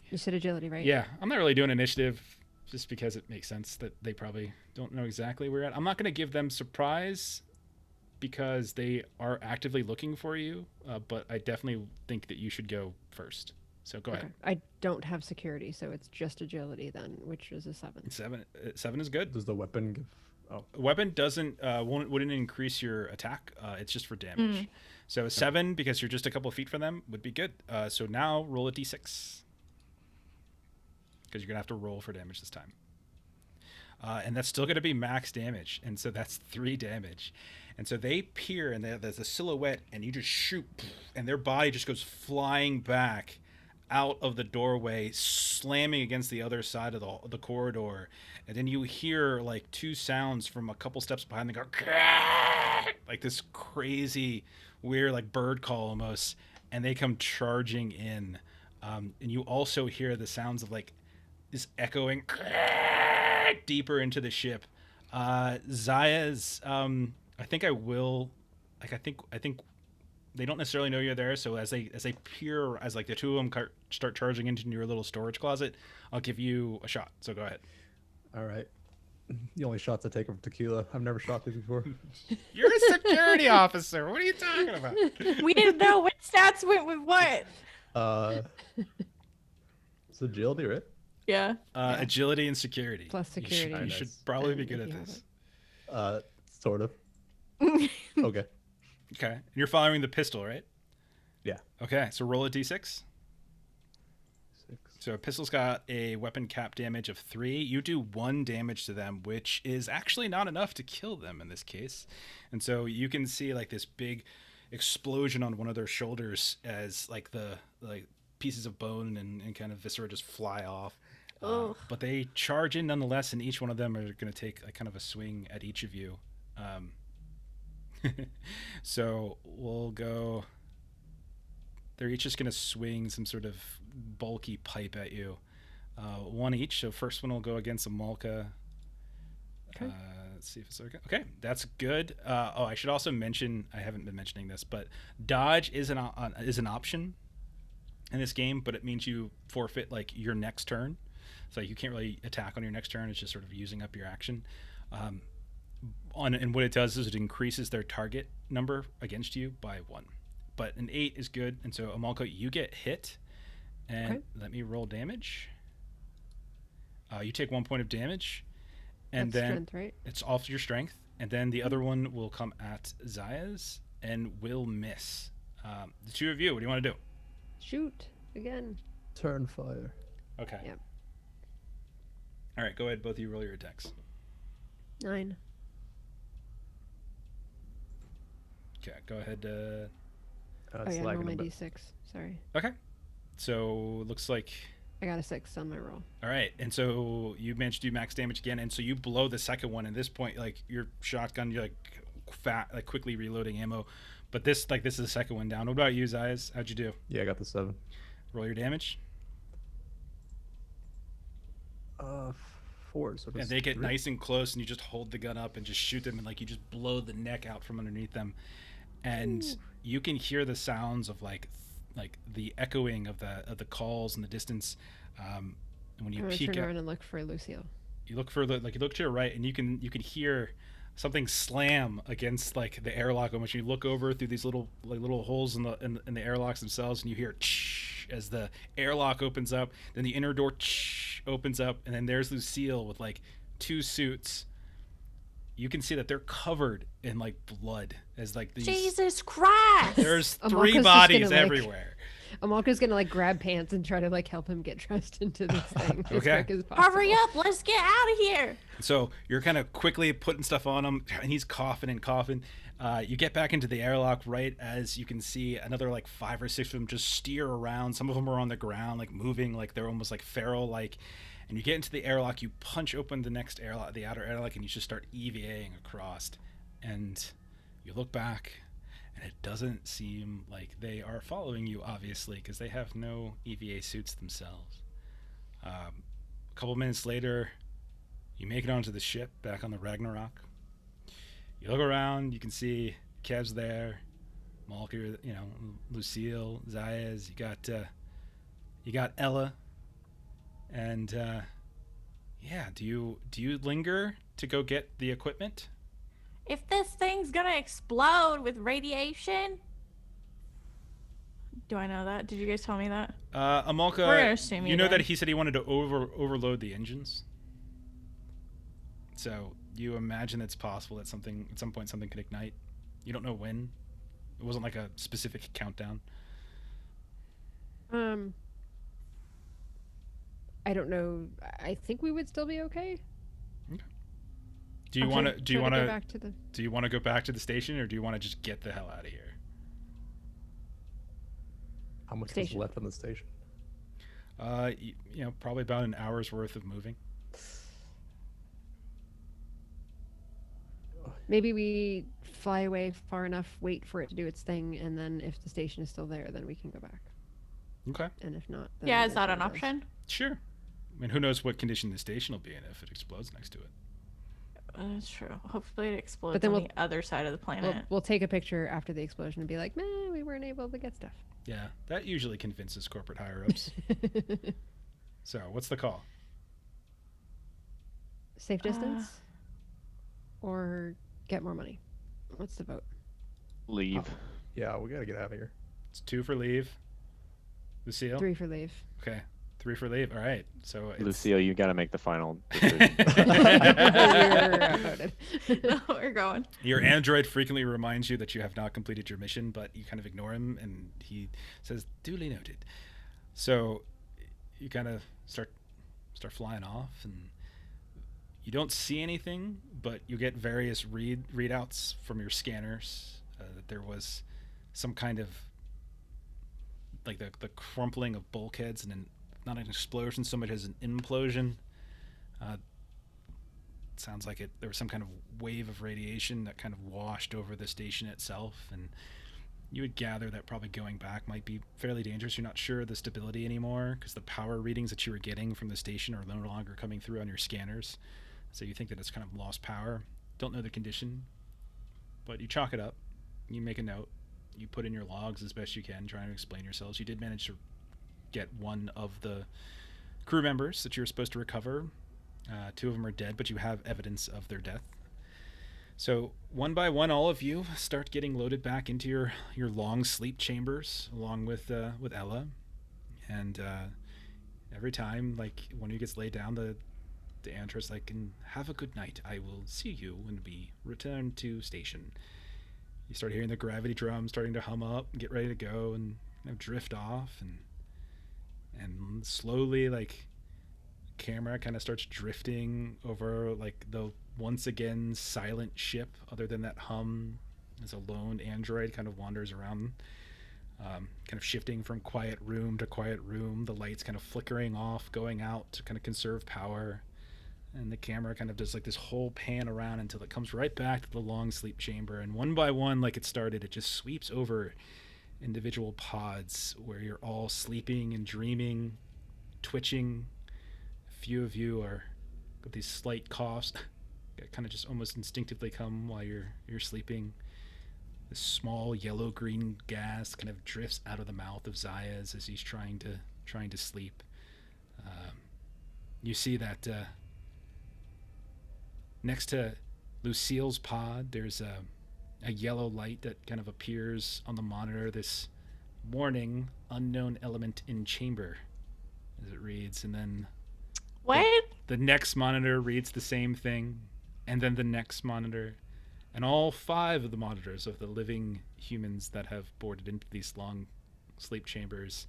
You said agility, right? Yeah, I'm not really doing initiative just because it makes sense that they probably don't know exactly where you're at. I'm not going to give them surprise because they are actively looking for you, but I definitely think that you should go first. So go ahead. I don't have security, so it's just agility then, which is a 7. 7 is good. Does the weapon give? Oh, Weapon wouldn't increase your attack. It's just for damage. So 7, because you're just a couple of feet from them, would be good. So now roll a d6. because you're gonna have to roll for damage this time. And that's still gonna be max damage, and so that's 3 damage. And so they peer, and there's a silhouette, and you just shoot, and their body just goes flying back out of the doorway, slamming against the other side of the corridor. And then you hear like 2 sounds from a couple steps behind them go, like this crazy, weird, like bird call almost. And they come charging in. And you also hear the sounds of like this echoing deeper into the ship. Zaya's, I think they don't necessarily know you're there, so as they peer, as like the 2 of them start charging into your little storage closet, I'll give you a shot. So go ahead. All right. The only shots I take are from tequila. I've never shot these before. You're a security officer. What are you talking about? We didn't know what stats went with what. It's agility, right? Yeah. Agility and security. Plus security. You should probably be good at this. Sort of. Okay. Okay. And you're firing the pistol, right? Yeah. Okay. So roll a d6. 6. So a pistol's got a weapon cap damage of 3. You do 1 damage to them, which is actually not enough to kill them in this case. And so you can see like this big explosion on one of their shoulders as like the pieces of bone and kind of viscera just fly off. But they charge in nonetheless, and each one of them are going to take a kind of a swing at each of you. So we'll go. They're each just going to swing some sort of bulky pipe at you. 1 each. So first one will go against Amalka. Okay. Let's see if it's okay. Okay, that's good. I should also mention, I haven't been mentioning this, but dodge is an option in this game, but it means you forfeit like your next turn. So you can't really attack on your next turn. It's just sort of using up your action. And what it does is it increases their target number against you by 1. But an 8 is good, and so Amalka, you get hit. And let me roll damage. You take 1 point of damage, and That's then strength, right? it's off your strength. And then the other one will come at Zaya's and will miss. The 2 of you, what do you want to do? Shoot again. Turn fire. Okay. Yep. All right, go ahead. Both of you roll your attacks. 9. Okay, go ahead. Oh It's yeah, roll lagging my a bit. d6. Sorry, Okay. So looks like. I got a 6 on my roll. All right, and so you managed to do max damage again, and so you blow the second one. At this point, like your shotgun, you're like quickly reloading ammo, but this is the second one down. What about you, Zayas? How'd you do? Yeah, I got the 7. Roll your damage. 4. So And that's they get 3. nice and close, and you just hold the gun up and just shoot them, and like you just blow the neck out from underneath them, and you can hear the sounds of like the echoing of the calls in the distance. And when you I'm gonna peek turn out, around and look for Lucille. you look for you look to your right, and you can hear something slam against like the airlock. Almost, you look over through these little holes in the airlocks themselves, and you hear as the airlock opens up. Then the inner door opens up, and then there's Lucille with like 2 suits. You can see that they're covered in like blood as like these. Jesus Christ! There's Amalka's 3 just bodies gonna, like, everywhere. Amalka's gonna like grab pants and try to like help him get dressed into this thing as Okay. quick as possible. Hurry up! Let's get out of here. So you're kind of quickly putting stuff on him, and he's coughing and coughing. You get back into the airlock right as you can see another like 5 or 6 of them just steer around. Some of them are on the ground, like moving, like they're almost like feral, like. And you get into the airlock. You punch open the next airlock, the outer airlock, and you just start EVAing across. And you look back, and it doesn't seem like they are following you, obviously, because they have no EVA suits themselves. A couple minutes later, you make it onto the ship back on the Ragnarok. You look around, you can see Kev's there, Malker, Lucille, Zayas. You got Ella, and do you linger to go get the equipment? If this thing's gonna explode with radiation. Do I know that? Did you guys tell me that? Amalka, We're gonna assume you you know that did. he said he wanted to overload the engines. So you imagine it's possible that at some point something could ignite. You don't know when. It wasn't like a specific countdown. I don't know. I think we would still be okay. Do you I'm want trying to? Do you to want go to? back to the Do you want to go back to the station, or do you want to just get the hell out of here? How much is Station. left on the station? Probably about an hour's worth of moving. Maybe we fly away far enough, wait for it to do its thing, and then if the station is still there, then we can go back. Okay. And if not, then Yeah, it is that what an it option? Sure. I mean, who knows what condition the station will be in if it explodes next to it. That's true. Hopefully it explodes But then on we'll- the other side of the planet. We'll take a picture after the explosion and be like, man, we weren't able to get stuff. Yeah, that usually convinces corporate higher-ups. So, what's the call? Safe distance or get more money? What's the vote? Leave. Yeah, we gotta get out of here. It's 2 for leave. Lucille? 3 for leave. Okay. 3 for leave. All right. So it's... Lucille, you got to make the final decision. You're outvoted. No, we're going. Your android frequently reminds you that you have not completed your mission, but you kind of ignore him, and he says, "Duly noted." So you kind of start flying off, and you don't see anything, but you get various readouts from your scanners that there was some kind of like the crumpling of bulkheads, and not an explosion so much as an implosion. Sounds like there was some kind of wave of radiation that kind of washed over the station itself, and you would gather that probably going back might be fairly dangerous. You're not sure of the stability anymore because the power readings that you were getting from the station are no longer coming through on your scanners, so you think that it's kind of lost power. Don't know the condition, but you chalk it up, you make a note, you put in your logs as best you can, trying to explain yourselves. You did manage to get one of the crew members that you were supposed to recover. 2 of them are dead, but you have evidence of their death. So one by one, all of you start getting loaded back into your long sleep chambers, along with Ella. And every time, like, one of you gets laid down, the android's like, "And have a good night. I will see you when we return to station." You start hearing the gravity drum starting to hum up and get ready to go, and drift off, and slowly, like, camera kind of starts drifting over like the once again silent ship. Other than that hum, as a lone android kind of wanders around, kind of shifting from quiet room to quiet room, the lights kind of flickering off, going out to kind of conserve power, and the camera kind of does like this whole pan around until it comes right back to the long sleep chamber. And one by one, like it started, it just sweeps over individual pods where you're all sleeping and dreaming, twitching. A few of you are got these slight coughs that kind of just almost instinctively come while you're sleeping. This small yellow-green gas kind of drifts out of the mouth of Zayas as he's trying to sleep. You see that next to Lucille's pod, there's a yellow light that kind of appears on the monitor. This warning: unknown element in chamber, as it reads, and then What? the next monitor reads the same thing, and then the next monitor, and all 5 of the monitors of the living humans that have boarded into these long sleep chambers.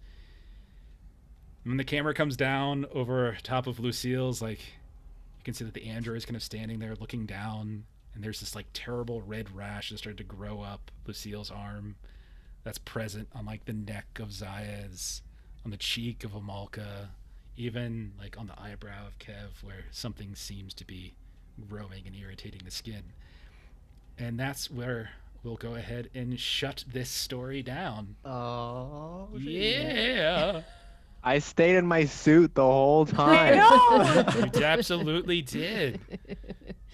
And when the camera comes down over top of Lucille's, like, you can see that the android is kind of standing there looking down, and there's this like terrible red rash that started to grow up Lucille's arm that's present on like the neck of Zayas, on the cheek of Amalka, even like on the eyebrow of Kev, where something seems to be growing and irritating the skin. And that's where we'll go ahead and shut this story down. Oh, Yeah. I stayed in my suit the whole time. No! You absolutely did.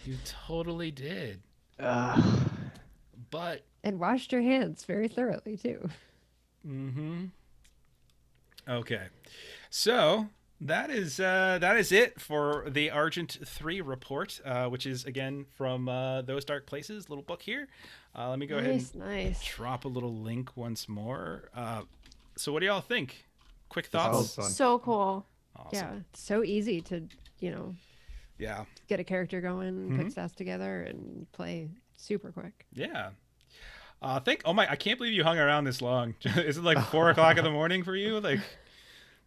You totally did. But And washed your hands very thoroughly too. okay. So that is it for the Argent 3 report, which is again from Those Dark Places, little book here. Let me go ahead and Nice. drop a little link once more. So what do y'all think? Quick That thoughts? was fun. So cool. Awesome. Yeah, it's so easy to, Yeah. get a character going, put stats together, and play super quick. Yeah. I can't believe you hung around this long. Is it like 4 o'clock in the morning for you? Like,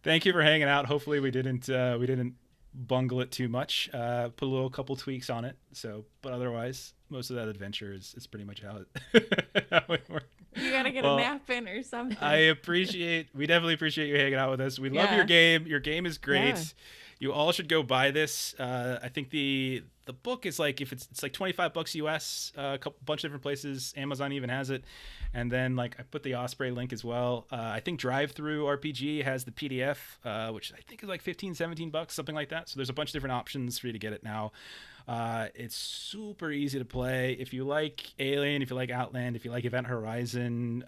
Thank you for hanging out. Hopefully we didn't bungle it too much. Put a little couple tweaks on it. So, but otherwise, most of that adventure is pretty much how it works. You gotta get a nap in or something. We definitely appreciate you hanging out with us. We love your game. Your game is great. Yeah. You all should go buy this. I think the book is like, if it's like $25 US, a bunch of different places. Amazon even has it. And then like I put the Osprey link as well. I think Drive Through RPG has the PDF, which I think is like $15-17, something like that. So there's a bunch of different options for you to get it now. It's super easy to play. If you like Alien, if you like Outland, if you like Event Horizon,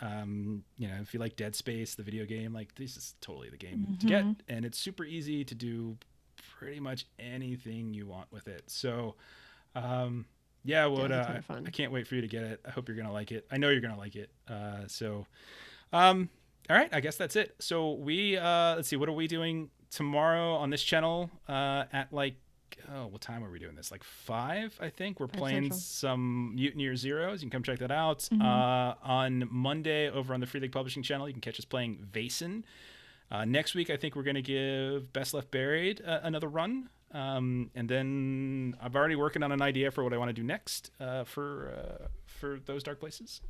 if you like Dead Space, the video game, like this is totally the game to get. And it's super easy to do pretty much anything you want with it. So, Woda, I can't wait for you to get it. I hope you're going to like it. I know you're going to like it. All right, I guess that's it. So we, let's see, what are we doing tomorrow on this channel at like, what time are we doing this? Like 5, I think. We're playing Central. some Mutineer Zeros. You can come check that out. On Monday over on the Free League Publishing channel, you can catch us playing Vaesen. Next week, I think we're going to give Best Left Buried another run. And then I'm already working on an idea for what I want to do next for those dark places.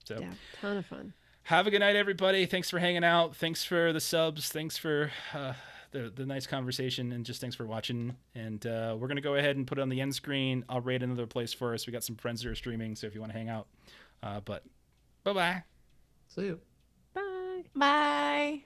So ton of fun. Have a good night, everybody. Thanks for hanging out. Thanks for the subs. Thanks for the nice conversation, and just thanks for watching. And we're going to go ahead and put it on the end screen. I'll raid another place for us. We got some friends that are streaming, so if you want to hang out. But bye-bye. See you. Bye. Bye.